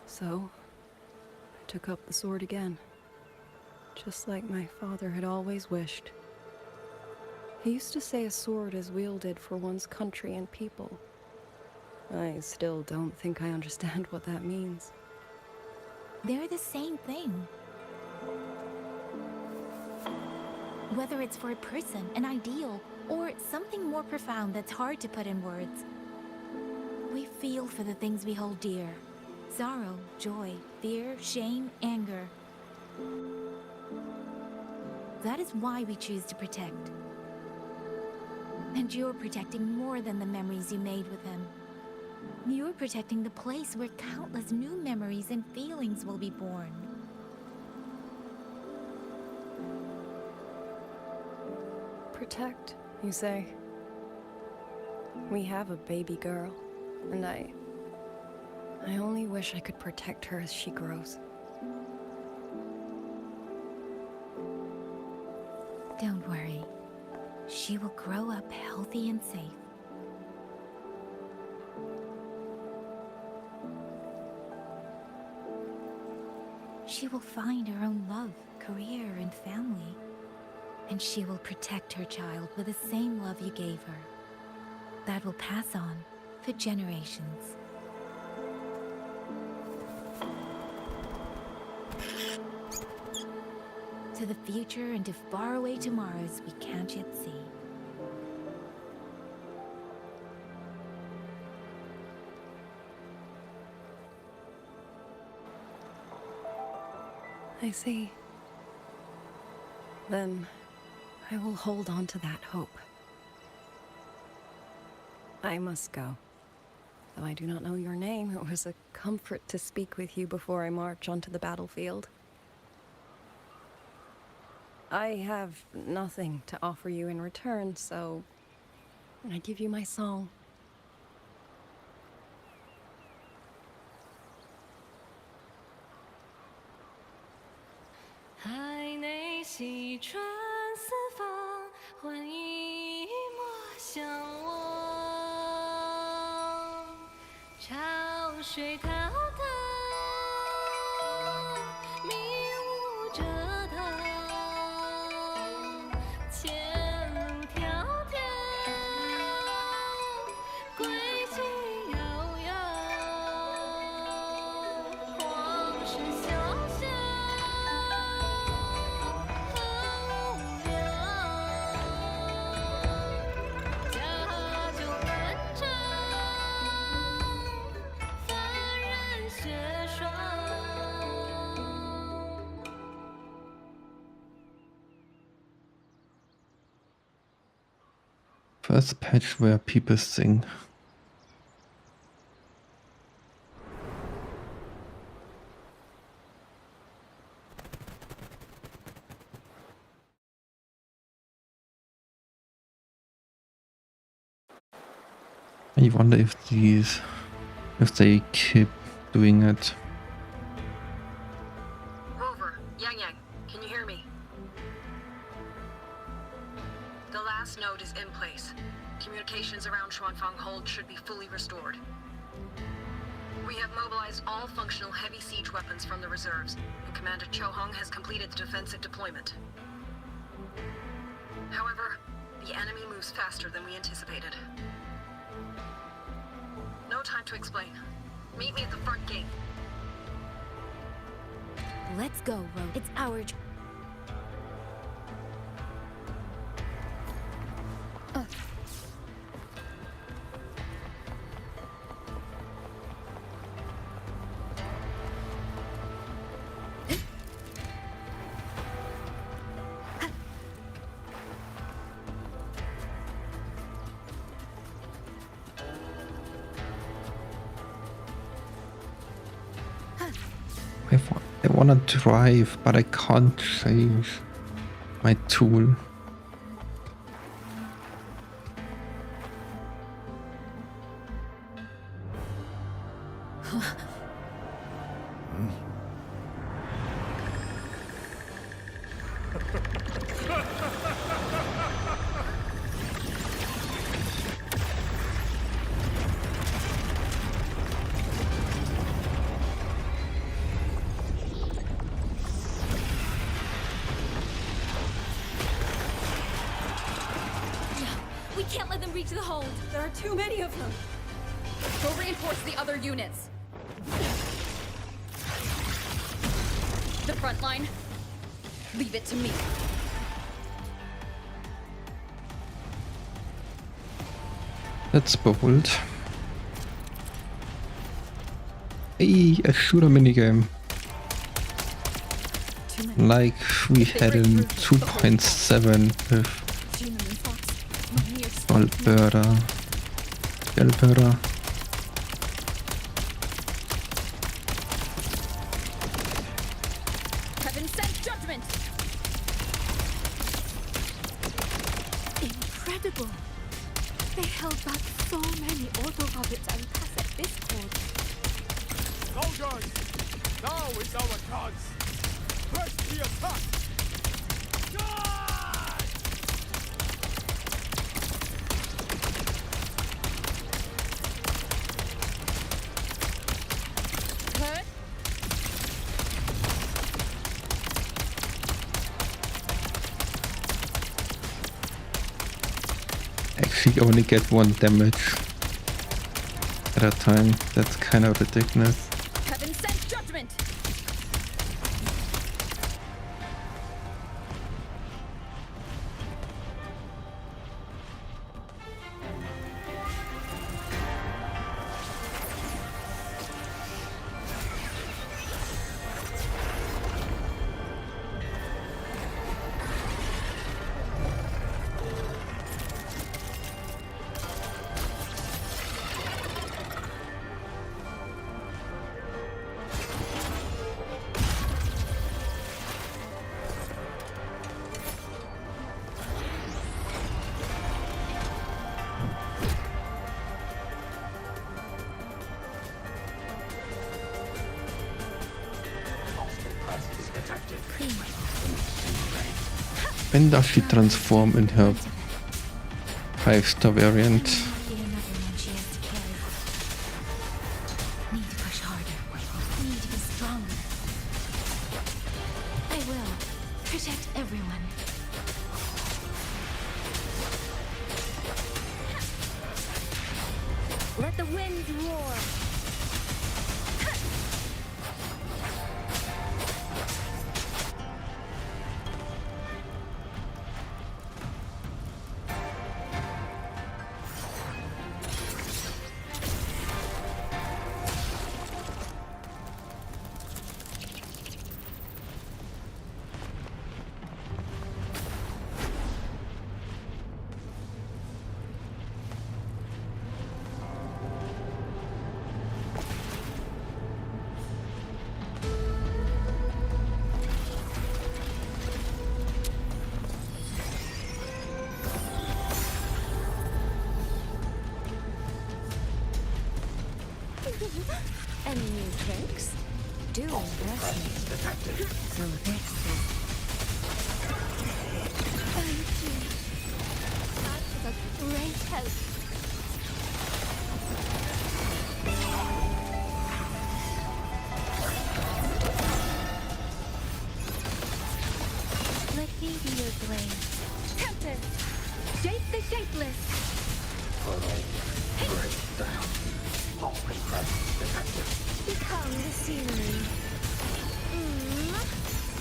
So, I took up the sword again, just like my father had always wished. He used to say a sword is wielded for one's country and people. I still don't think I understand what that means. They're the same thing. Whether it's for a person, an ideal, or something more profound that's hard to put in words. We feel for the things we hold dear. Sorrow, joy, fear, shame, anger. That is why we choose to protect. And you're protecting more than the memories you made with him. You're protecting the place where countless new memories and feelings will be born. Protect, you say? We have a baby girl, and I only wish I could protect her as she grows. Don't worry. She will grow up healthy and safe. She will find her own love, career, and family. And she will protect her child with the same love you gave her. That will pass on for generations. To the future and to faraway tomorrows we can't yet see. I see. Then I will hold on to that hope. I must go. Though I do not know your name, it was a comfort to speak with you before I march onto the battlefield. I have nothing to offer you in return, so I give you my song. First patch where people sing. I wonder if they keep doing it. Rover, Yang Yang, can you hear me? The last node is in place. Communications around Xuanfang Hold should be fully restored. We have mobilized all functional heavy siege weapons from the reserves, and Commander Cho Hong has completed the defensive deployment. However, the enemy moves faster than we anticipated. No time to explain. Meet me at the front gate. Let's go, Ro. It's our I wanna drive, but I can't change my tool. We can't let them reach the hold. There are too many of them. Go reinforce the other units. The front line, leave it to me. That's bold. Hey, a shooter minigame. Like we had in 2.7 with Alberta. Heaven sent judgment. Incredible. They held back so many auto puppets and cassette discord. Soldiers! Now is our chance! Press the attack! Hurt? Actually only get 1 damage at a time. That's kind of ridiculous. Heaven sent judgment. When does she transform in her 5-star variant? Need to push harder. Need to be stronger. I will. Protect everyone. Let the winds roar. do impress me. So this is... Thank you. That was a great help. Let me be your blade. Tempest! Shape the shapeless! Become the scenery.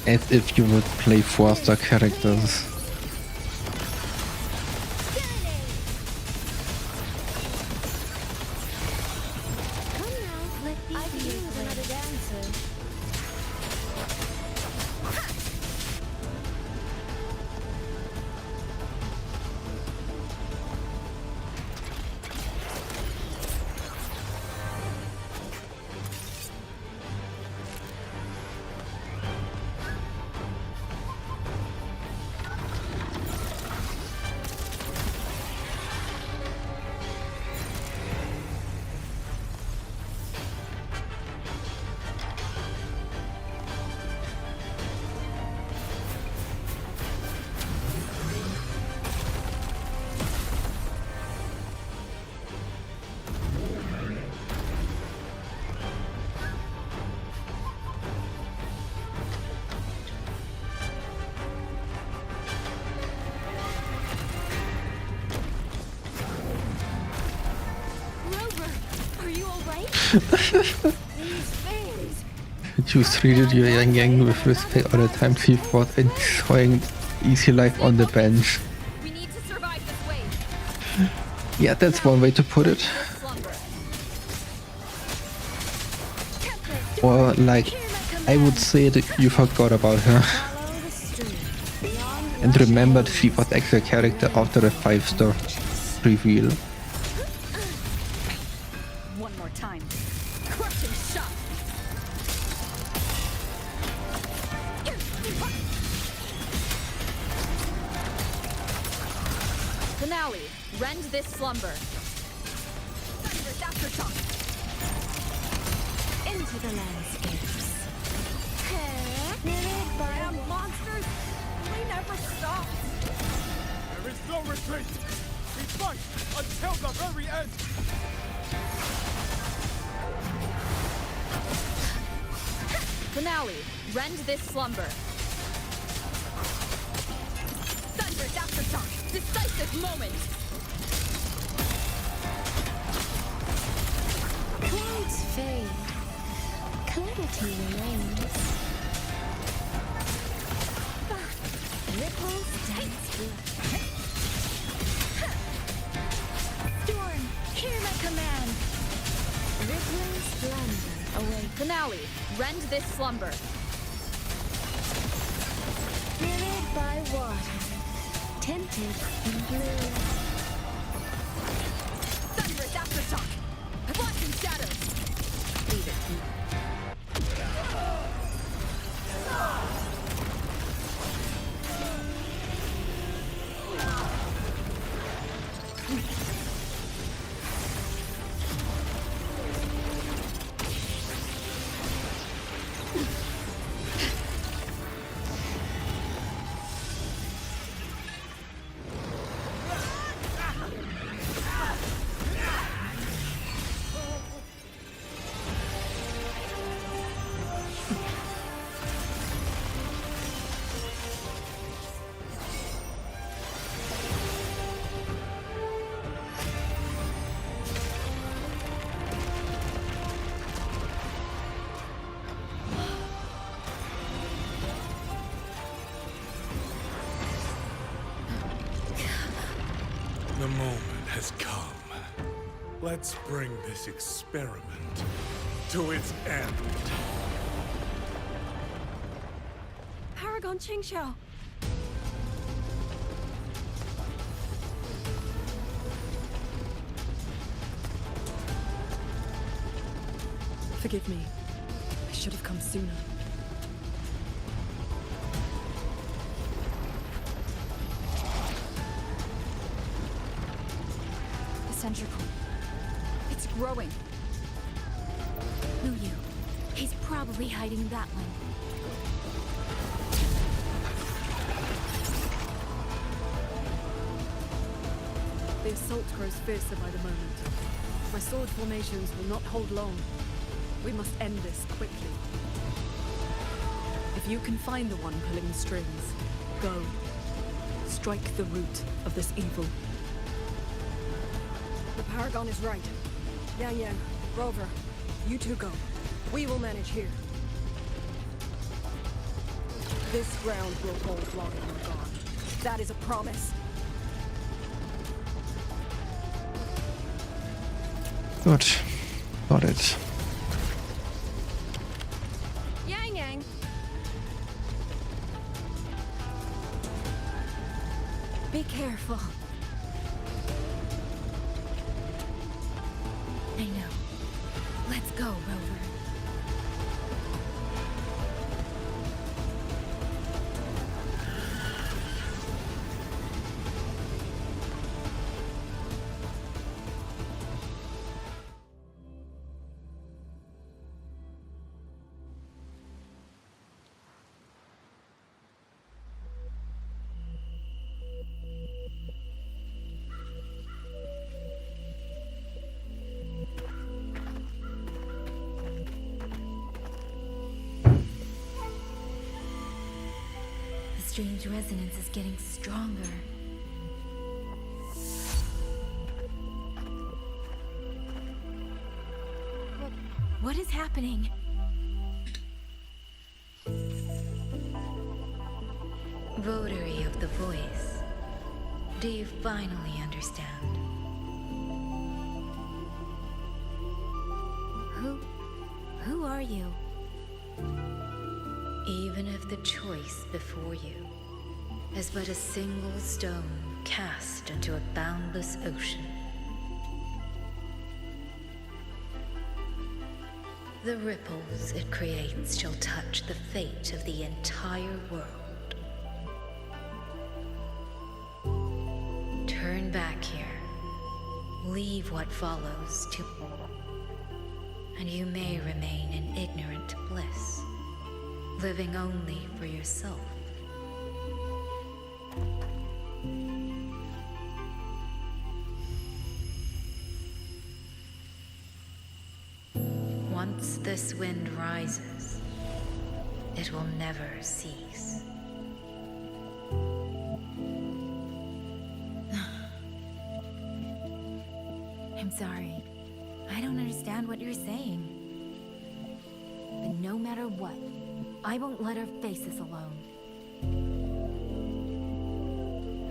As if you would play 4-star characters. Come now, let me be your blade. Another dancer. You treated your Yang with respect all the times he fought, enjoying easy life on the bench. Yeah, that's one way to put it. Or like, I would say that you forgot about her. And remembered she was actually a character after a 5-star reveal. One more time. Crushing shot. Finale. Rend this slumber. Thunderous aftershock. Into the landscapes. Damn monsters! We never stop. There is no retreat. We fight until the very end. Finale. Rend this slumber. Thunderous aftershock. Decisive moment. Clouds fade. Clarity remains. Ripples dance blood. Storm, hear my command. Rippling splendor away. Finale. Rend this slumber. Mirrored by water. Tinted in blue. Thunderous aftershock. Blessing shadows. Leave it to me. The moment has come. Let's bring this experiment to its end. Paragon Qingxiao. Forgive me. I should have come sooner. The centricle. It's growing. Lu Yu, he's probably probably hiding in that one. The assault grows fiercer by the moment. My sword formations will not hold long. We must end this quickly. If you can find the one pulling the strings, go. Strike the root of this evil. The Paragon is right. Yang Yang, Rover, you two go. We will manage here. This ground will hold long and gone. That is a promise. Good. Got it. Yang Yang. Be careful. I know. Let's go, Rover. The strange resonance is getting stronger. What is happening? Votary of the voice, do you finally understand? Who are you? Even if the choice before you is but a single stone cast into a boundless ocean, the ripples it creates shall touch the fate of the entire world. Turn back here, leave what follows to, and you may remain in ignorant bliss, living only for yourself. Once this wind rises, it will never cease. I'm sorry. I don't understand what you're saying. But no matter what, I won't let her face this alone.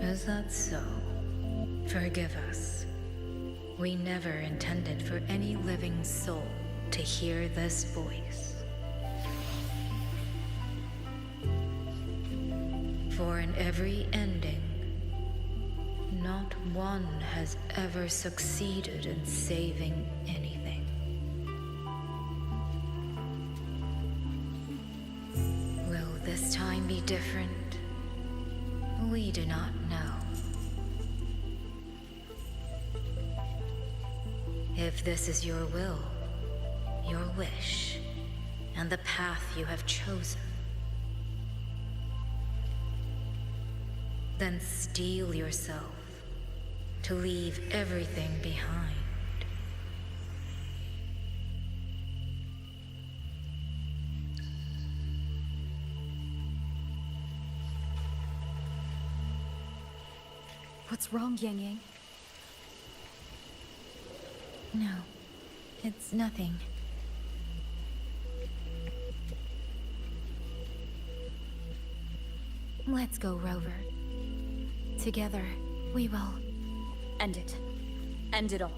Is that so? Forgive us. We never intended for any living soul to hear this voice. For in every ending, not one has ever succeeded in saving anything. Will this time be different? We do not know. If this is your will, your wish, and the path you have chosen, then steel yourself to leave everything behind. What's wrong, Yang Yang? No, it's nothing. Let's go, Rover. Together, we will end it. End it all.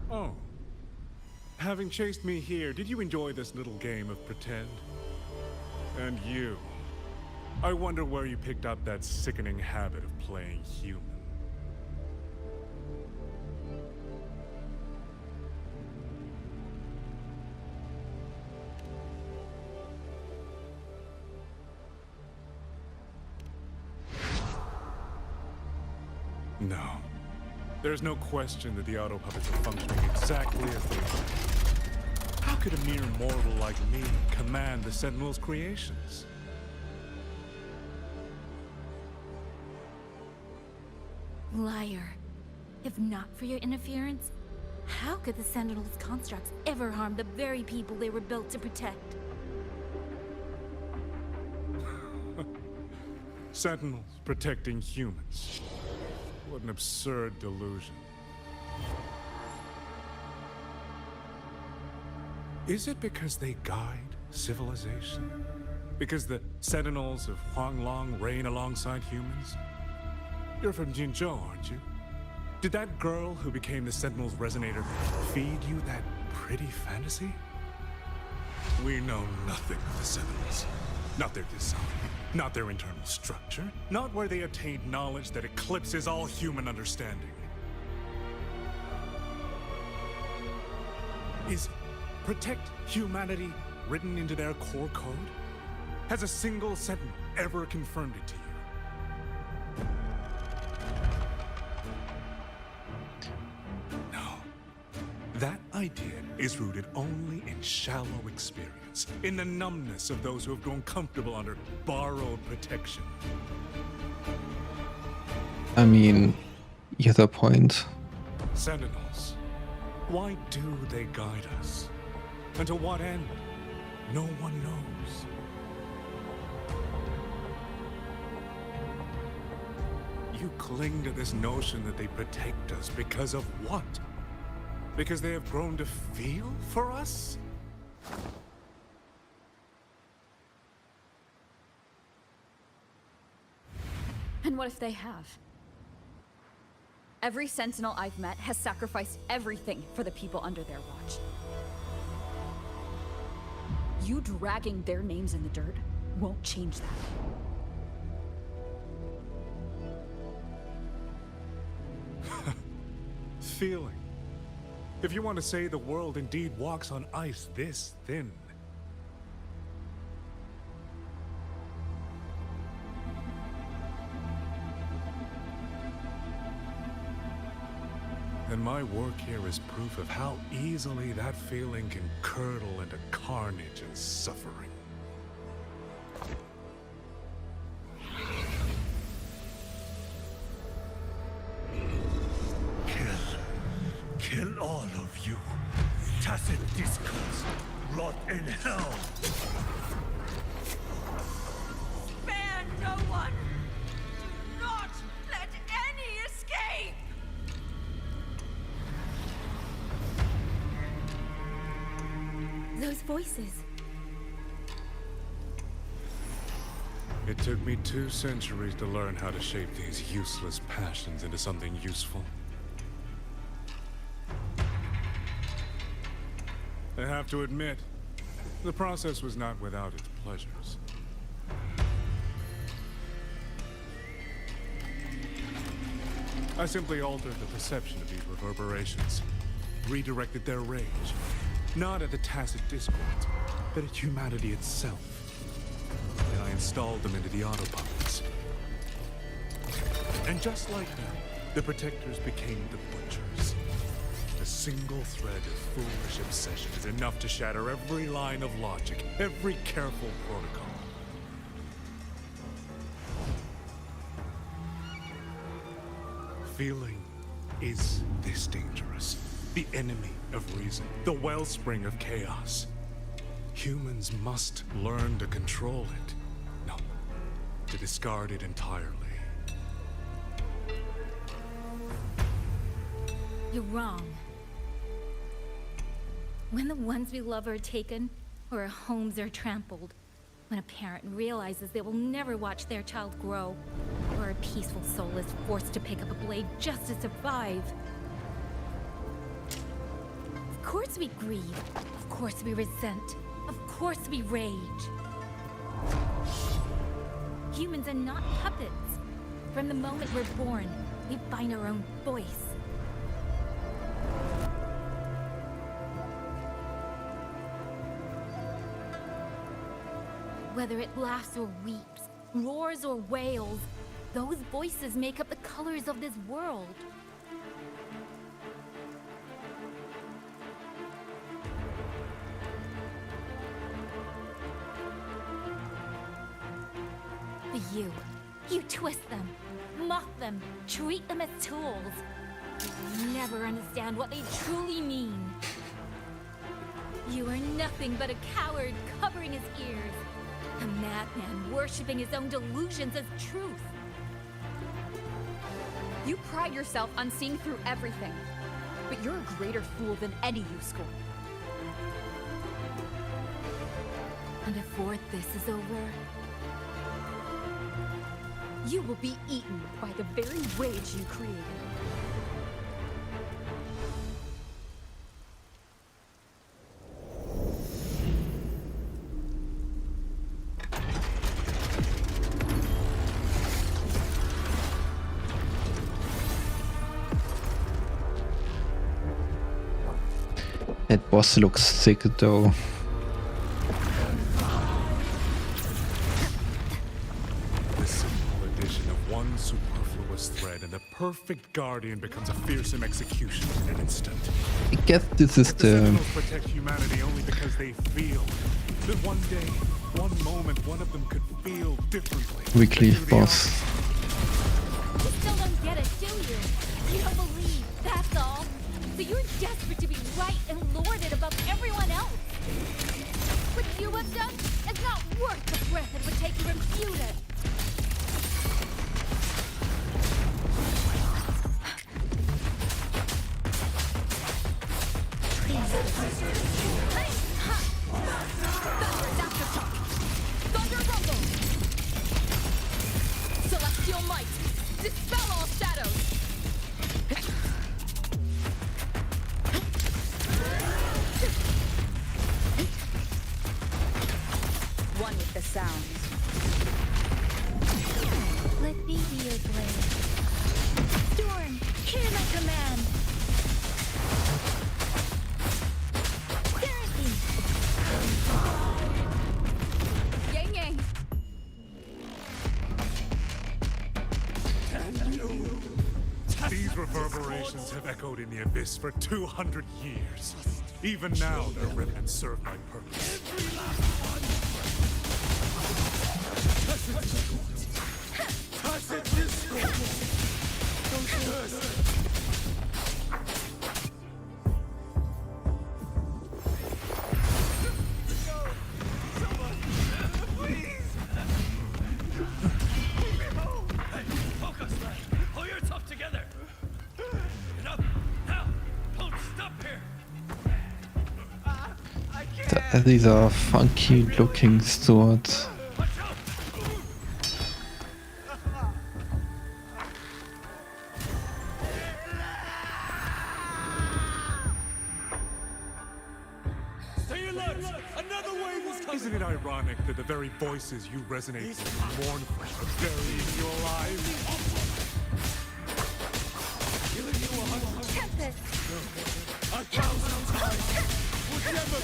Oh. Having chased me here, did you enjoy this little game of pretend? And you. I wonder where you picked up that sickening habit of playing human. No. There's no question that the auto puppets are functioning exactly as they are. How could a mere mortal like me command the Sentinel's creations? Liar. If not for your interference, how could the Sentinel's constructs ever harm the very people they were built to protect? Sentinels protecting humans. What an absurd delusion. Is it because they guide civilization? Because the Sentinels of Huanglong reign alongside humans? You're from Jinzhou, aren't you? Did that girl who became the Sentinel's resonator feed you that pretty fantasy? We know nothing of the Sentinels. Not their design, not their internal structure, not where they obtained knowledge that eclipses all human understanding. Is protect humanity written into their core code? Has a single Sentinel ever confirmed it to you? That idea is rooted only in shallow experience, in the numbness of those who have grown comfortable under borrowed protection. I mean, either point. Sentinels, why do they guide us? And to what end? No one knows. You cling to this notion that they protect us because of what? Because they have grown to feel for us? And what if they have? Every Sentinel I've met has sacrificed everything for the people under their watch. You dragging their names in the dirt won't change that. Feeling. If you want to say the world indeed walks on ice this thin. And my work here is proof of how easily that feeling can curdle into carnage and suffering. Kill all of you. Tacit discourse. Rot in hell. Spare no one. Do not let any escape. Those voices. It took me 2 centuries to learn how to shape these useless passions into something useful. I have to admit, the process was not without its pleasures. I simply altered the perception of these reverberations, redirected their rage, not at the tacit discords, but at humanity itself. And I installed them into the autopuppets. And just like that, the protectors became the butchers. A single thread of foolish obsession is enough to shatter every line of logic, every careful protocol. Feeling is this dangerous. The enemy of reason, the wellspring of chaos. Humans must learn to control it. No, to discard it entirely. You're wrong. When the ones we love are taken, or our homes are trampled, when a parent realizes they will never watch their child grow, or a peaceful soul is forced to pick up a blade just to survive. Of course we grieve. Of course we resent. Of course we rage. Humans are not puppets. From the moment we're born, we find our own voice. Whether it laughs or weeps, roars or wails, Those voices make up the colors of this world. You twist them, mock them, treat them as tools. You never understand what they truly mean. You are nothing but a coward covering his ears. A madman worshipping his own delusions as truth. You pride yourself on seeing through everything, but you're a greater fool than any you scorn. And before this is over, you will be eaten by the very rage you created. That boss looks sick though. This simple addition of one superfluous thread and the perfect guardian becomes a fearsome execution in an instant. I guess this is the Sentinels protect humanity only because they feel that one day, one moment, one of them could feel differently. weekly boss. you still don't get it, do you? You don't believe, that's all. So you're desperate to be right and lorded above everyone else. What you have done is not worth the breath it would take to refute it. Thunder rumble! Celestial might! Dispel all shadows! One with the sounds. Let me be your blade. Storm, hear my command. Yang Yang! These reverberations have echoed in the abyss for 200 years. Even now, their remnants serve my purpose. Pull yourself together! Get up! Now! Don't stop here! These are funky looking swords. Stay alert! Another wave is coming! Isn't it ironic that the very voices you resonate with and mourn for are burying your lives? Killing you 100 Tempest! 1,000 times would never...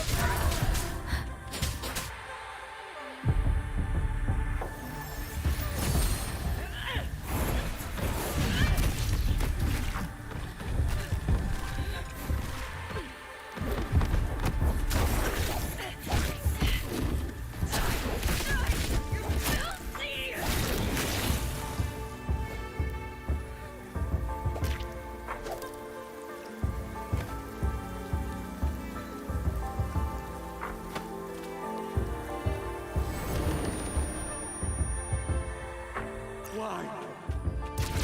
Why?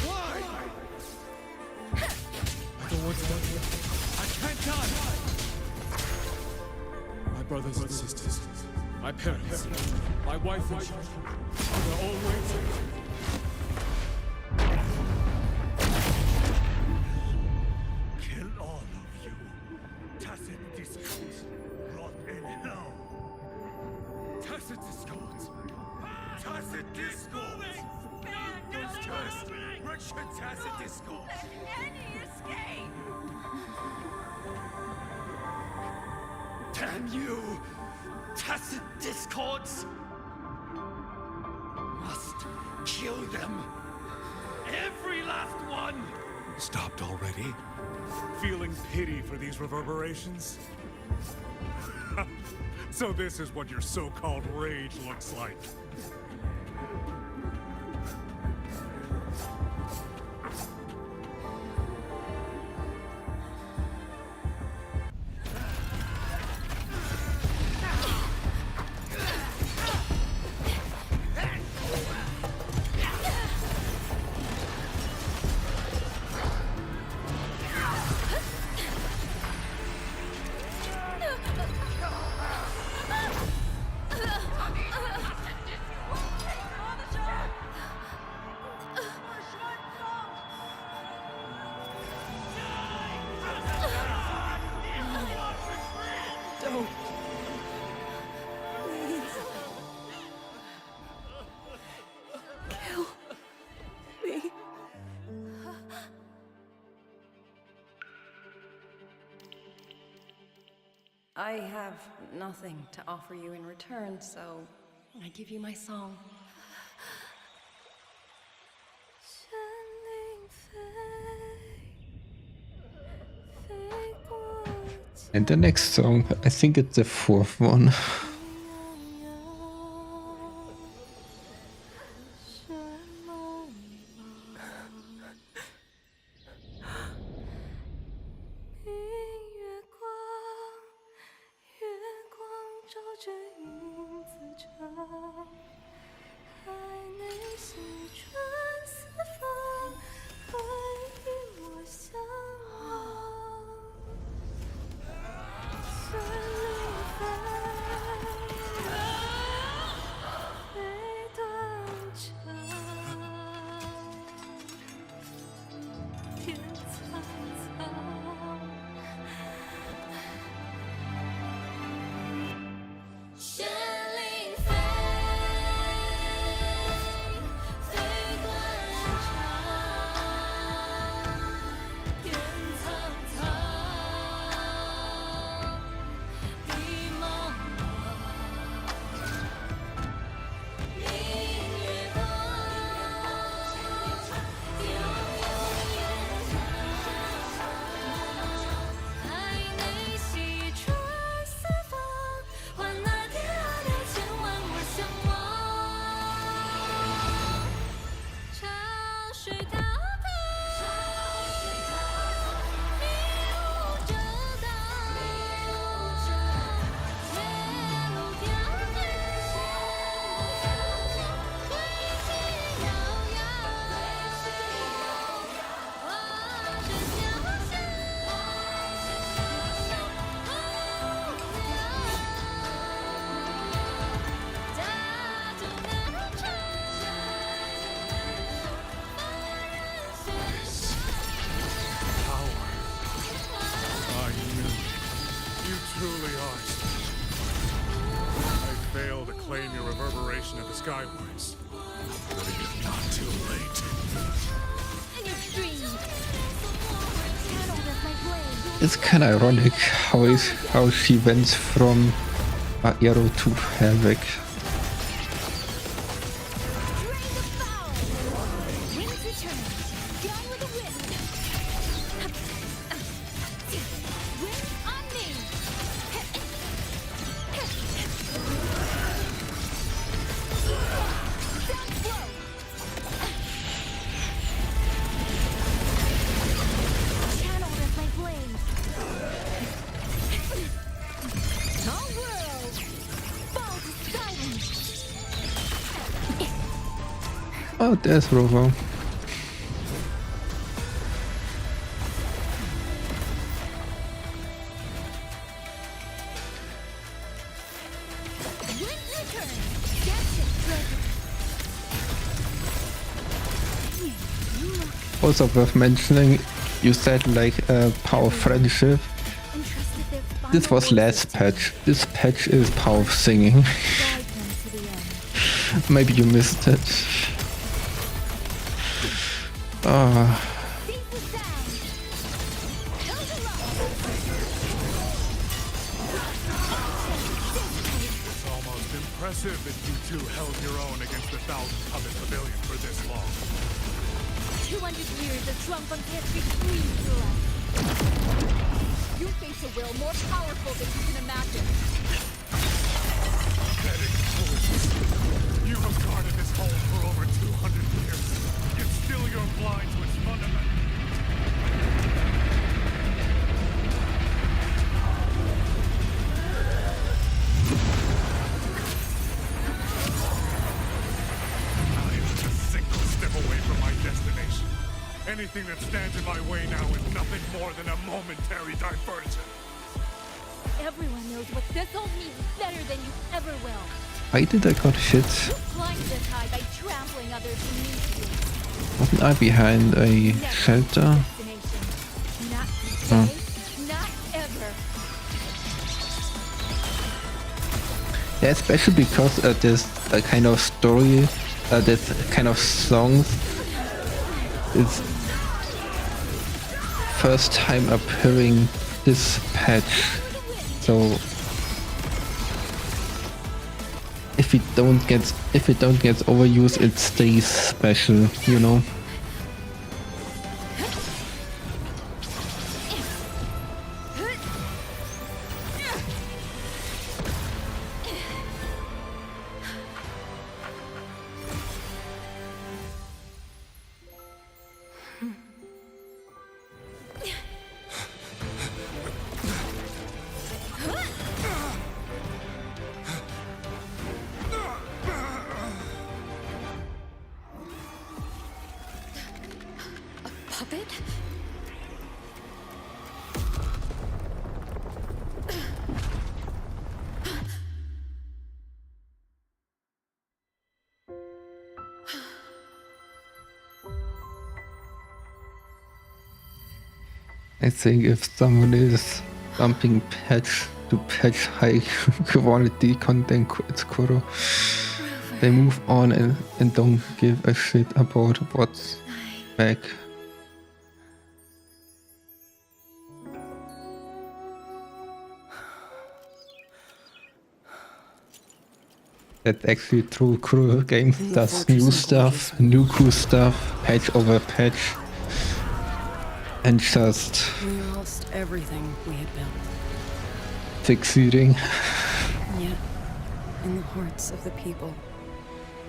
Why? I don't want to die. I can't die. My brothers and sisters, my parents, my wife and children, they're all waiting. Kill all of you. Tacit discords, rot in hell. Tacit discords. Tacit discords. Those cursed, wretched tacit discords. Any escape! Damn you! Tacit discords! Must kill them! Stopped already? Feeling pity for these reverberations? So this is what your so-called rage looks like. Don't. Please. Kill me. I have nothing to offer you in return, so I give you my song. And the next song, I think it's the fourth one. Of the Skywards. But it is not too late. It's kind of ironic how she went from Arrow to Havoc. Oh, there's Rovo. Also worth mentioning, you said like power of friendship. This was last patch. This patch is power of singing. Maybe you missed it. It's almost impressive that you two held your own against the 1,000 puppet pavilion for this long. 200 years of Shuangfeng history screams through us. You face a will more powerful than you can imagine. Pathetic foolishness. You have guarded this hole for over 200 years, yet still you're blind to its fundamental. I'm just a single step away from my destination. Anything that stands in my way now is nothing more than a momentary diversion. Everyone knows what this all means better than you ever will. Why did I got hit? You climbed this high by trampling others beneath you. Wasn't I behind a shelter? Not Oh. today, not ever. Yeah, especially because there's a kind of story, this kind of songs. It's first time appearing this patch, so if it don't get overused, it stays special, you know. Puppet? I think if someone is dumping patch to patch high quality content, it's Kuro. They move on and don't give a shit about what's back. That's actually true. Kuro game does new stuff, new cool stuff, patch over patch. And just We lost everything we had built. succeeding. Yet, in the hearts of the people.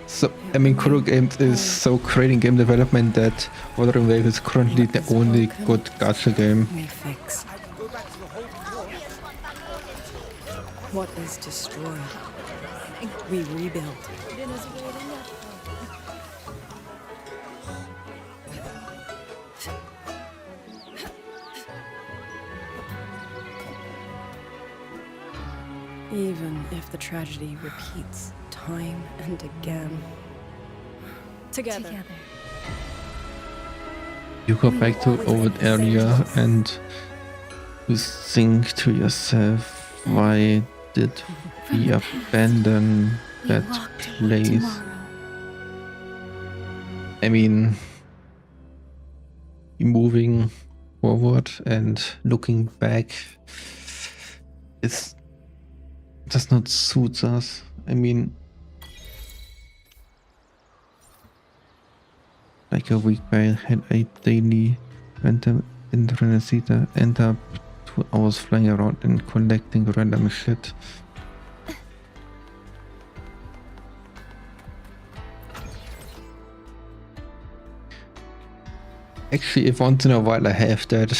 So, I mean, Kuro Games is so great in game development that Wuthering Waves is currently the only good gacha game. We fix. What is destroyed, we rebuild. Even if the tragedy repeats time and again. Together. You go back to old area and you think to yourself, why did we abandon that place? I mean, moving forward and looking back does not suit us. I mean, like a week back, I had a daily random internet end up 2 hours flying around and collecting random shit. Actually, if once in a while I have that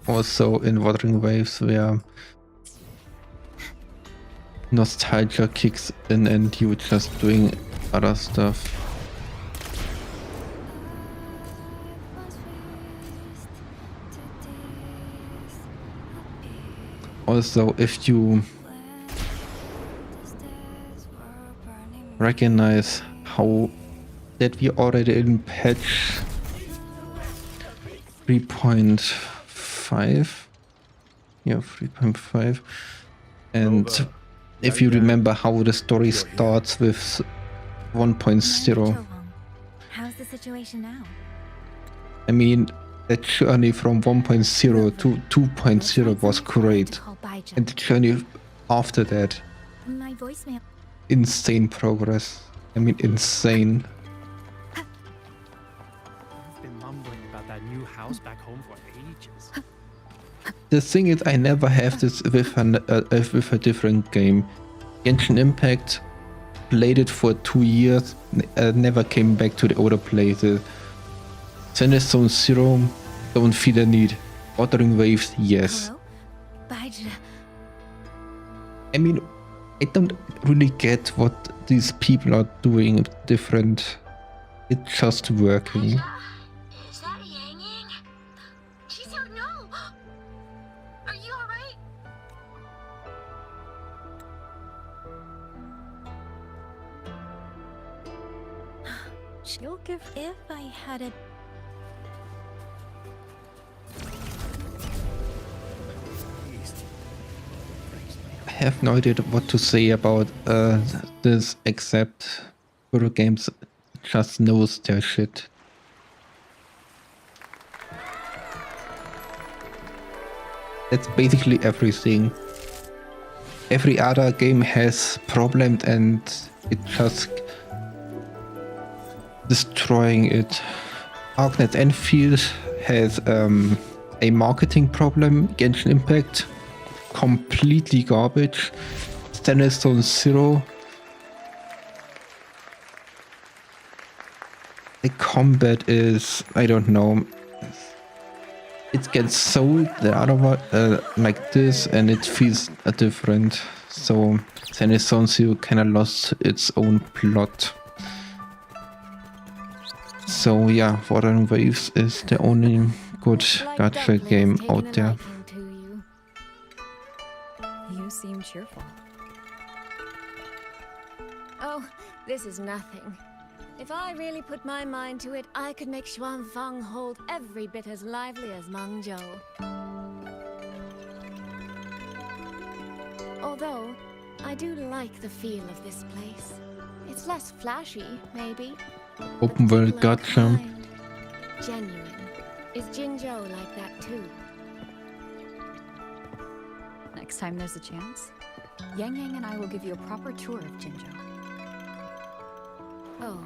also in Wuthering Waves, where nostalgia kicks in and you just doing other stuff. Also, if you recognize how that we already in patch 3.5, yeah, 3.5, and if you remember how the story starts with 1.0. How's the situation now? I mean, that journey from 1.0 to 2.0 was great. And the journey after that, My voicemail. insane progress. I mean, insane. mouse back home for ages. The thing is, I never have this with a different game. Genshin Impact, played it for 2 years, never came back to the older places. Zenith Zone Zero, don't feel the need. Wuthering Waves, yes. I mean, I don't really get what these people are doing different. It's just working. Is that Yang Yang? She's out now. Are you alright? She'll give if I had a... I have no idea what to say about this, except Euro Games just knows their shit. That's basically everything. Every other game has problems and it just destroying it. Arknet Enfield has a marketing problem. Genshin Impact, completely garbage. Zenith Zone Zero, the combat is, I don't know, it gets sold the other one like this and it feels different. So Zenith Zone Zero kinda lost its own plot. So yeah, Wuthering Waves is the only good gacha game out there. You seem cheerful. Oh, this is nothing. If I really put my mind to it, I could make Xuanfang Hold every bit as lively as Mengzhou. Although, I do like the feel of this place. It's less flashy, maybe. Open world gacha. Genuine. Is Jinzhou like that too? Next time there's a chance, Yang Yang and I will give you a proper tour of Jinzhou. Oh,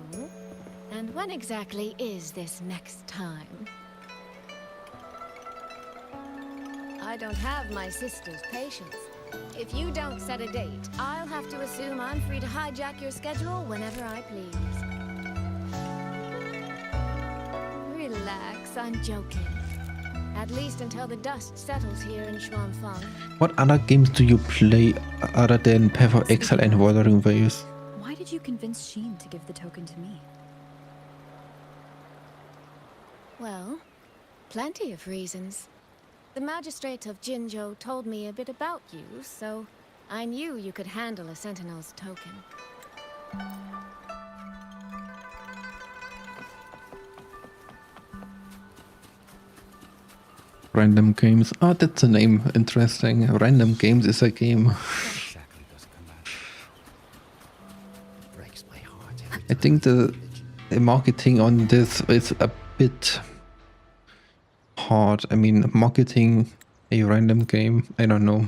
and when exactly is this next time? I don't have my sister's patience. If you don't set a date, I'll have to assume I'm free to hijack your schedule whenever I please. Relax, I'm joking. At least until the dust settles here in Xuanfang. What other games do you play other than Path of Exile and Wuthering Waves? Why did you convince Sheen to give the token to me? Well, plenty of reasons. The magistrate of Jinzhou told me a bit about you, so I knew you could handle a Sentinel's token. Random Games. Oh, that's a name. Interesting. Random Games is a game. I think the marketing on this is a bit hard. I mean, marketing a random game, I don't know.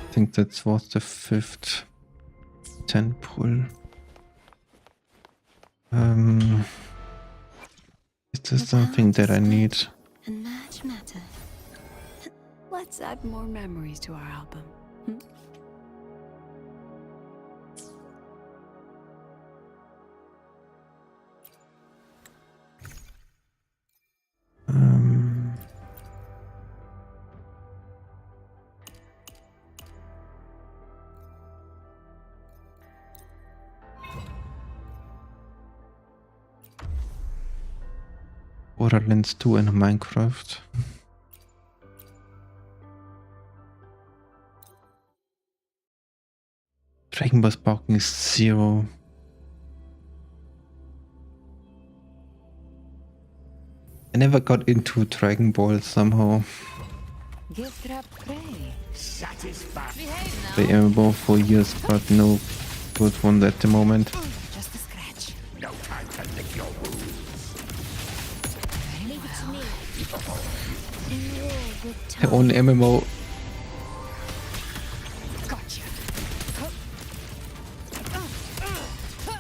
I think that was the 5th tentpole. Is this something that I need? And much matter. Let's add more memories to our album. Borderlands 2 and Minecraft. Dragon Ball Sparking 0. I never got into Dragon Ball somehow. They am about 4 years, but no good one at the moment. Just a scratch. No time can lick your wounds. Leave it to me. In war with The time. only MMO.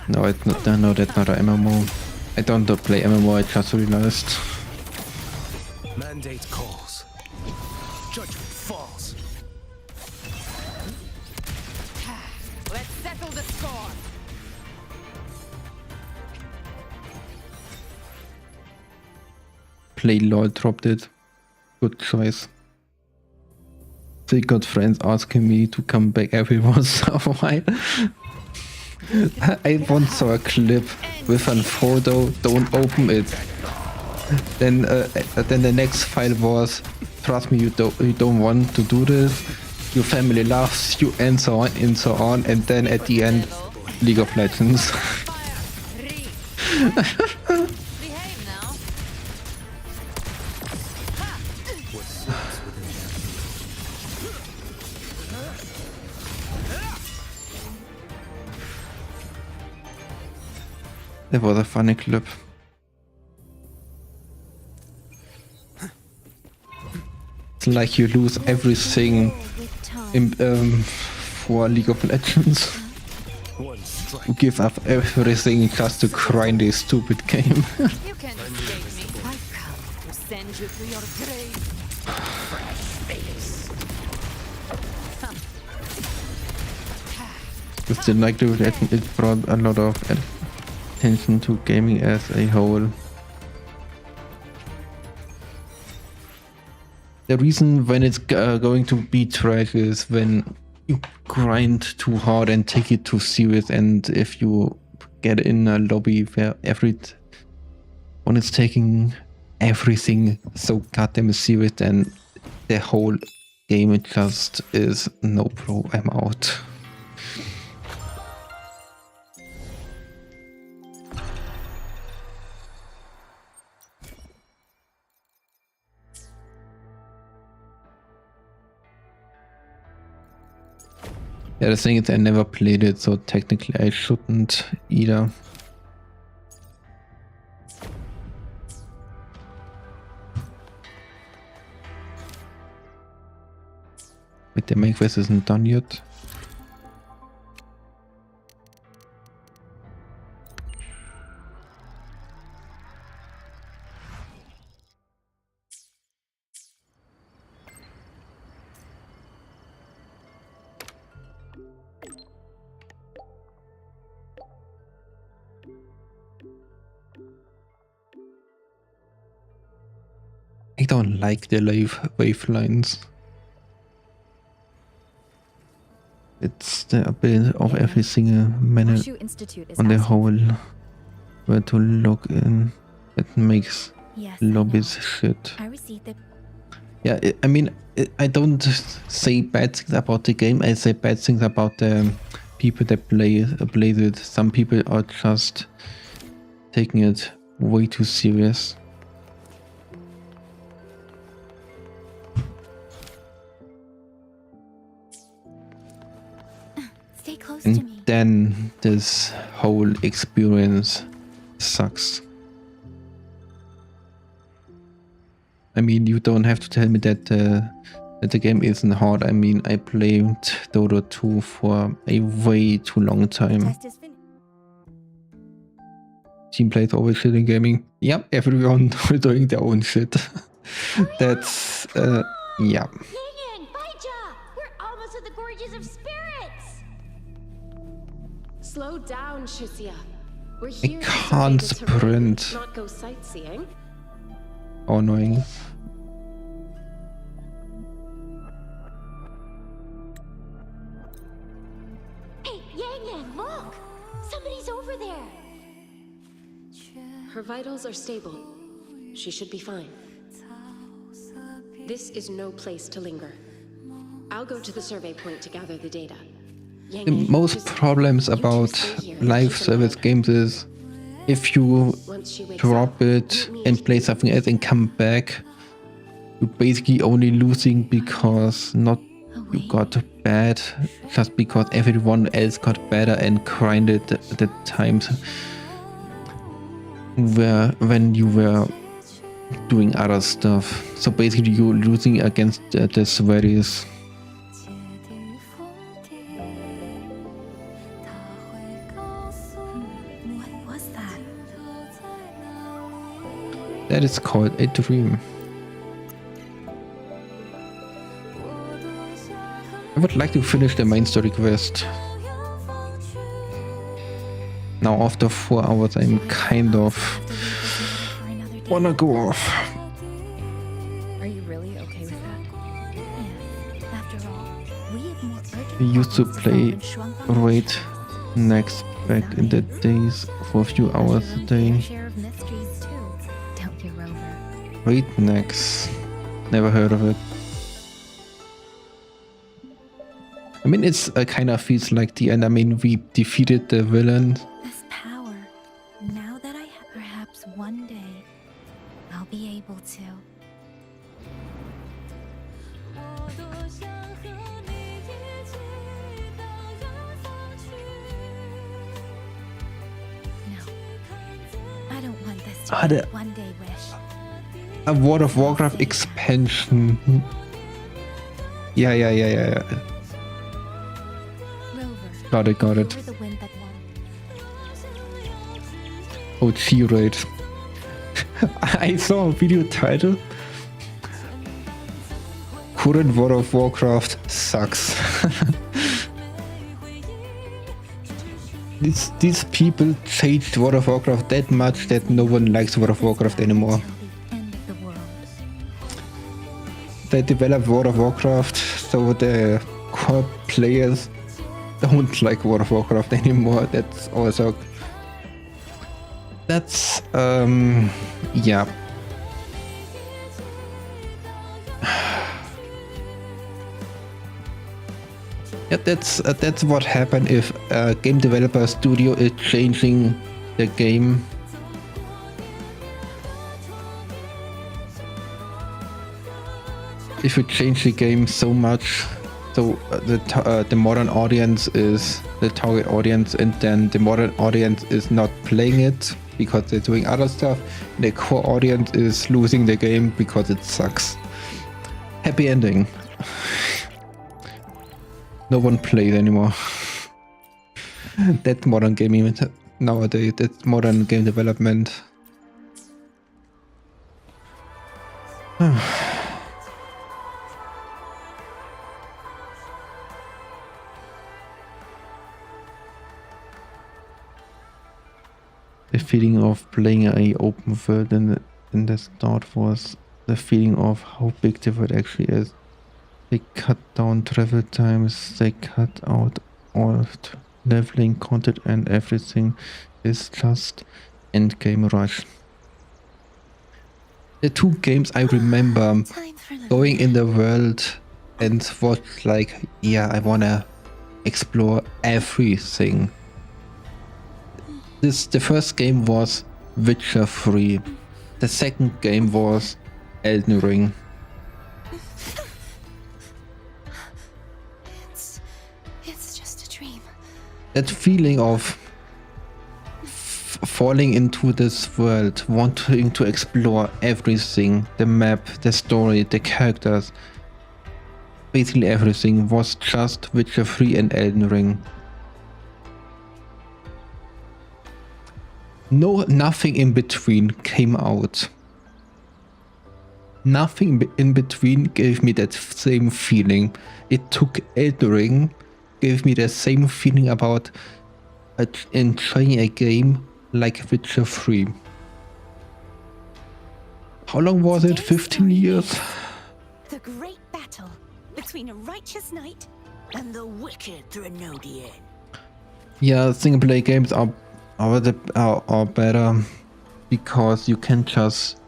No, it's not. No, that's not an MMO. I don't play MMO. I just realized. Mandate calls. Judgment falls. Let's settle the score. Play LOL dropped it. Good choice. They got friends asking me to come back every once in a while. I once saw a clip with a photo, don't open it. Then the next file was, trust me, you don't want to do this. Your family loves you, and so on and so on. And then at the end, League of Legends. That was a funny clip. It's like you lose everything in, for League of Legends. You give up everything just to grind this stupid game. You can't escape me. I've come to send you to your grave. Fresh face. With the League of Legends, it brought a lot of attention to gaming as a whole. The reason when it's going to be trash is when you grind too hard and take it too serious, and if you get in a lobby where when it's taking everything so goddamn serious, then the whole game it just is no bro, I'm out. Yeah, the thing is I never played it, so technically I shouldn't either. But the main quest isn't done yet. I don't like the wavelines. It's the ability of every single minute on the whole where to log in. It makes lobbies shit. I received it. Yeah, I mean, I don't say bad things about the game. I say bad things about the people that play it. Some people are just taking it way too serious. Stay close to me. And then this whole experience sucks. I mean, you don't have to tell me that the game isn't hard. I mean, I played Dota 2 for a way too long time. Team plays always shit in gaming. Yep, everyone doing their own shit. That's, yeah. We're almost at the Gorges of Spirits! Slow down, Shisia. We're here I can't sprint. not go sightseeing. How annoying. Hey, Yang, look! Somebody's over there! Her vitals are stable. She should be fine. This is no place to linger. I'll go to the survey point to gather the data. The most problems about live service games is if you drop it and play something else and come back, you're basically only losing because not you got bad, just because everyone else got better and grinded the times. when you were doing other stuff. So basically you're losing against the Sweaties. What was that? That is called a dream. I would like to finish the main story quest. Now after 4 hours I'm kind of wanna go off. Are you really okay with that? Yes. After all, we have more urgent We used to problems play to solve in Shuangfang. Raid next back in the days for a few hours a day. Share of mysteries too, don't you, Rover? Raid next. Never heard of it. I mean, it's kind of feels like the end. I mean, we defeated the villain. This power. Now that I have, perhaps one day, I'll be able to. No, I don't want this to be a one-day wish. A World of Warcraft expansion. Yeah. Got it. Over the wind that won. Oh, G-Raid. I saw a video title. Current World of Warcraft sucks. These people changed World of Warcraft that much that no one likes World of Warcraft anymore. They developed World of Warcraft, so the core players don't like World of Warcraft anymore. That's also... That's... yeah. Yeah, that's what happened if a game developer studio is changing the game. If you change the game so much, so the modern audience is the target audience, and then the modern audience is not playing it because they're doing other stuff. The core audience is losing the game because it sucks. Happy ending. No one plays anymore. That's modern gaming nowadays. That's modern game development. The feeling of playing a open world in the start was the feeling of how big the world actually is. They cut down travel times, they cut out all leveling content, and everything is just endgame rush. The two games I remember going in the world and was like, yeah, I wanna explore everything. The first game was Witcher 3. The second game was Elden Ring. It's just a dream. That feeling of falling into this world, wanting to explore everything, the map, the story, the characters, basically everything, was just Witcher 3 and Elden Ring. Nothing in between came out. Nothing in between gave me that same feeling. It took Elden Ring, gave me the same feeling about enjoying a game like Witcher 3. How long was it? 15 years? The great battle between a righteous knight and the wicked Drenodian. Yeah, single player games are better because you can just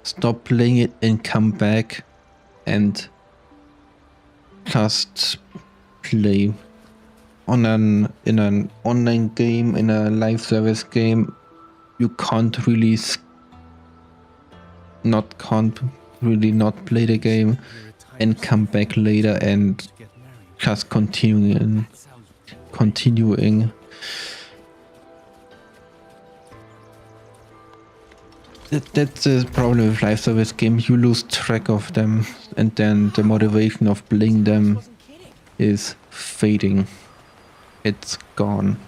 stop playing it and come back and just play in an online game, in a live service game. You can't really not play the game and come back later and just continuing. That's the problem with live service games. You lose track of them, and then the motivation of playing them is fading. It's gone.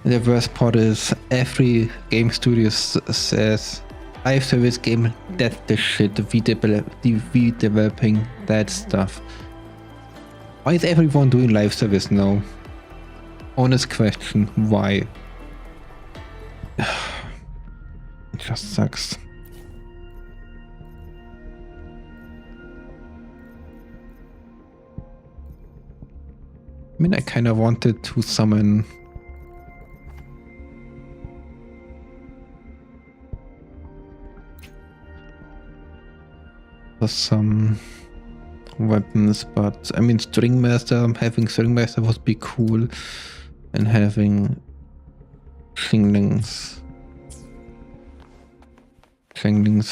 And the worst part is every game studio says live service game, that's the shit. We developing that stuff. Why is everyone doing live service now? Honest question, why? It just sucks. I mean, I kind of wanted to summon some weapons, but I mean, having Stringmaster would be cool, and having Xingling's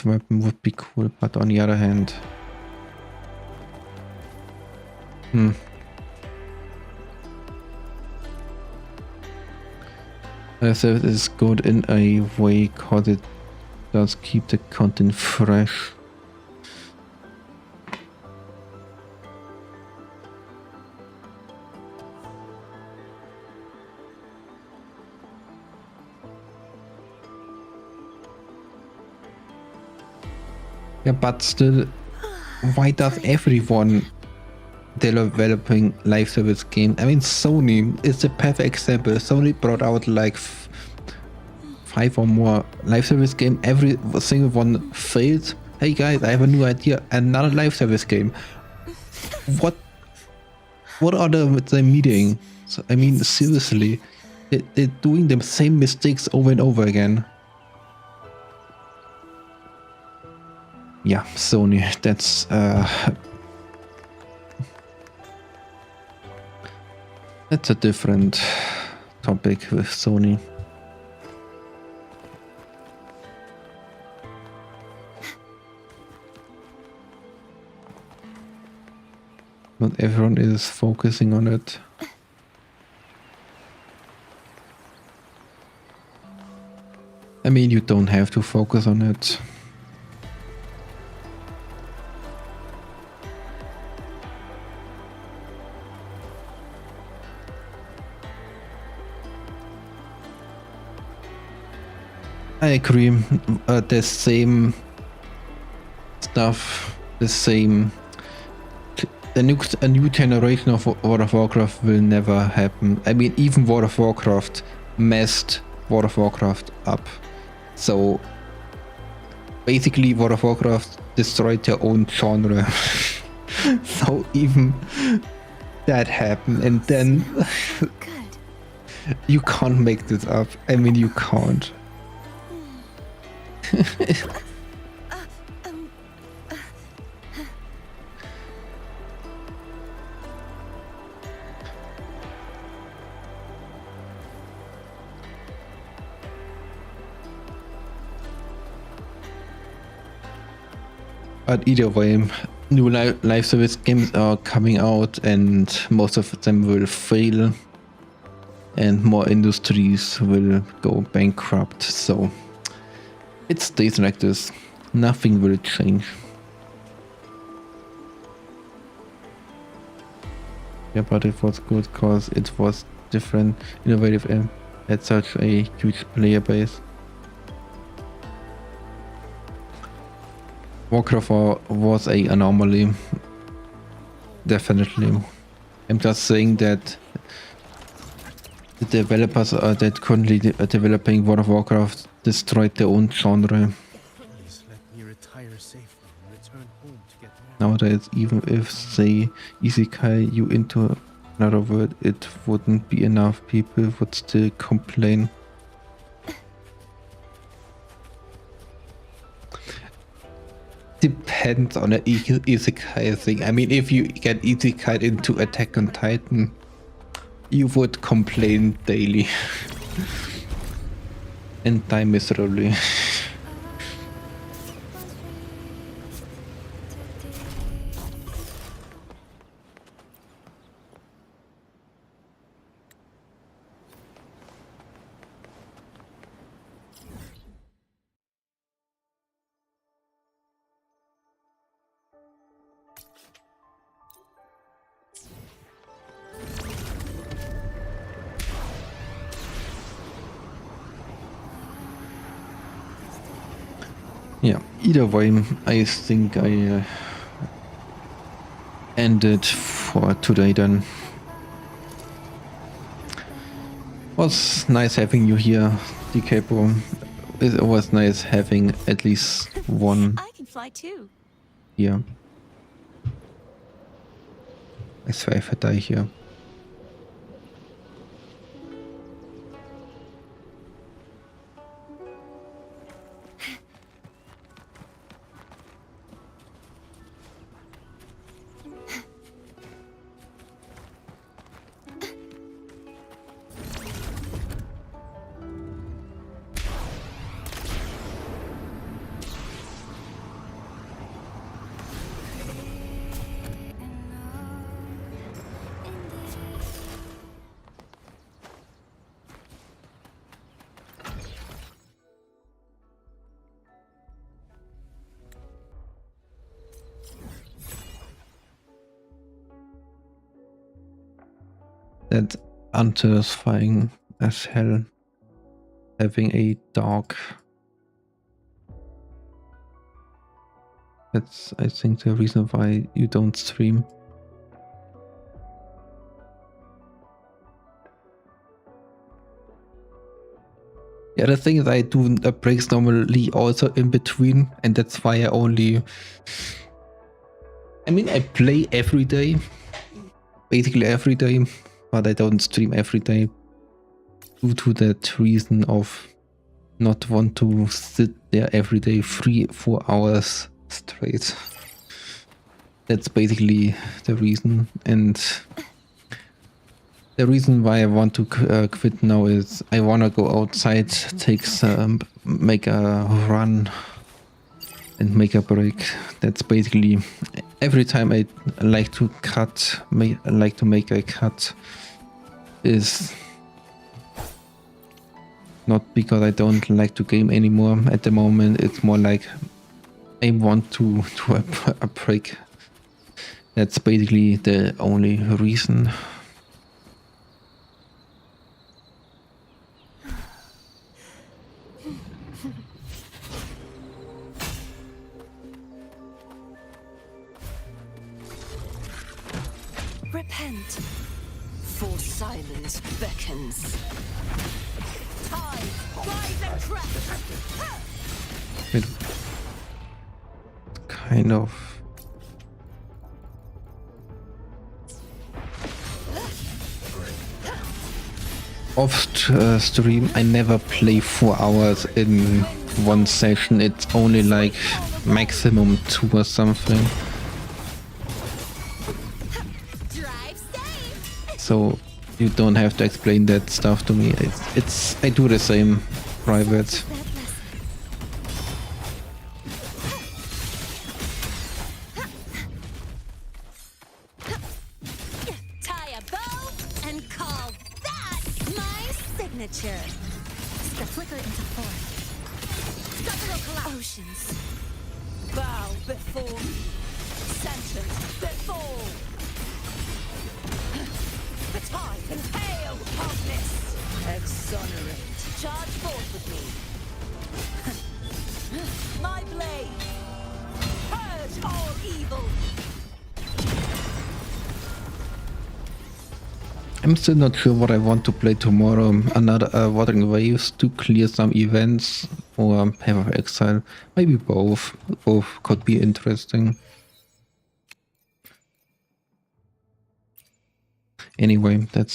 weapon would be cool, but on the other hand, so it is good in a way because it does keep the content fresh. Yeah, but still, why does everyone developing live service game? I mean, Sony is the perfect example. Sony brought out like 5 or more live service game. Every single one failed. Hey guys, I have a new idea. Another live service game. What are they meeting? So, I mean, seriously, they're doing the same mistakes over and over again. Yeah, Sony, that's a different topic with Sony. Not everyone is focusing on it. I mean, you don't have to focus on it. I agree. The same stuff, a new generation of World of Warcraft will never happen. I mean, even World of Warcraft messed World of Warcraft up. So basically, World of Warcraft destroyed their own genre. So even that happened, and then you can't make this up. I mean, you can't. But either way, new live service games are coming out, and most of them will fail, and more industries will go bankrupt. So it stays like this. Nothing will change. Yeah, but it was good because it was different, innovative, and had such a huge player base. Warcraft was an anomaly. Definitely. I'm just saying that the developers that currently are developing World of Warcraft destroyed their own genre. Nowadays, even if they isekai you into another world, it wouldn't be enough. People would still complain. Depends on the isekai thing. I mean, if you get isekai into Attack on Titan, you would complain daily and die miserably. Yeah, either way, I think I end it for today then. Was nice having you here, DKpo. It was nice having at least one I can fly too. here. I swear if I die here. That's unsatisfying as hell, having a dog. That's, I think, the reason why you don't stream. Yeah, the thing is I do breaks normally also in between, and that's why I only... I mean, I play every day, basically every day, but I don't stream every day due to that reason of not want to sit there every day 3-4 hours straight. That's basically the reason, and the reason why I want to quit now is I want to go outside, take some, make a run and make a break. That's basically every time I like to cut, like to make a cut, is not because I don't like to game anymore at the moment. It's more like I want to do a break. That's basically the only reason. Repent, for silence beckons. Tide, rise and crest. It kind of off stream. I never play 4 hours in one session. It's only like maximum 2 or something. So you don't have to explain that stuff to me. It's I do the same private. Tie a bow and call that my signature. The flicker into form. Oceans, bow before me. Sentence before. The tide and hail darkness. Exonerate. Charge forth with me. My blade. Purge all evil. I'm still not sure what I want to play tomorrow. Another Wuthering Waves to clear some events, or Path of Exile. Maybe both. Both could be interesting. Anyway, that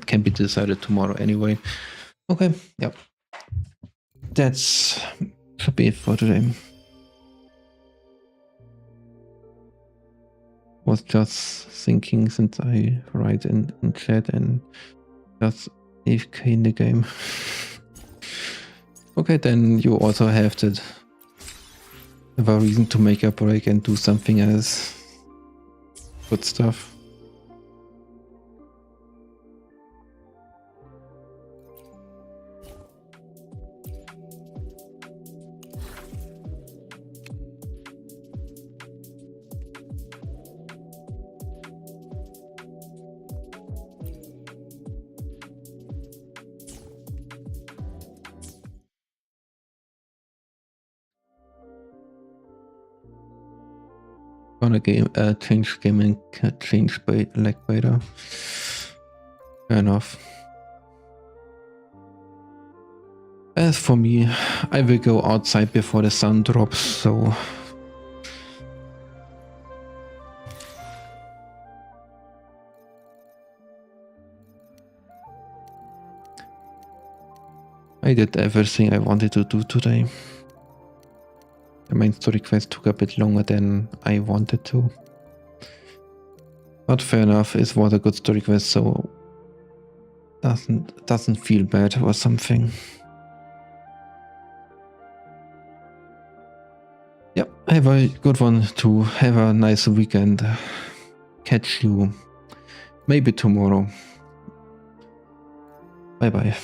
can be decided tomorrow anyway. Okay, yeah. That's should be it for today. Was just thinking since I write in chat and just AFK in the game. Okay, then you also have that. Have a reason to make a break and do something else. Good stuff. Gonna change gaming, change by leg biter. Fair enough. As for me, I will go outside before the sun drops, so I did everything I wanted to do today. The main story quest took a bit longer than I wanted to. But fair enough, it was a good story quest, so doesn't feel bad or something. Yep, have a good one too. Have a nice weekend. Catch you maybe tomorrow. Bye bye.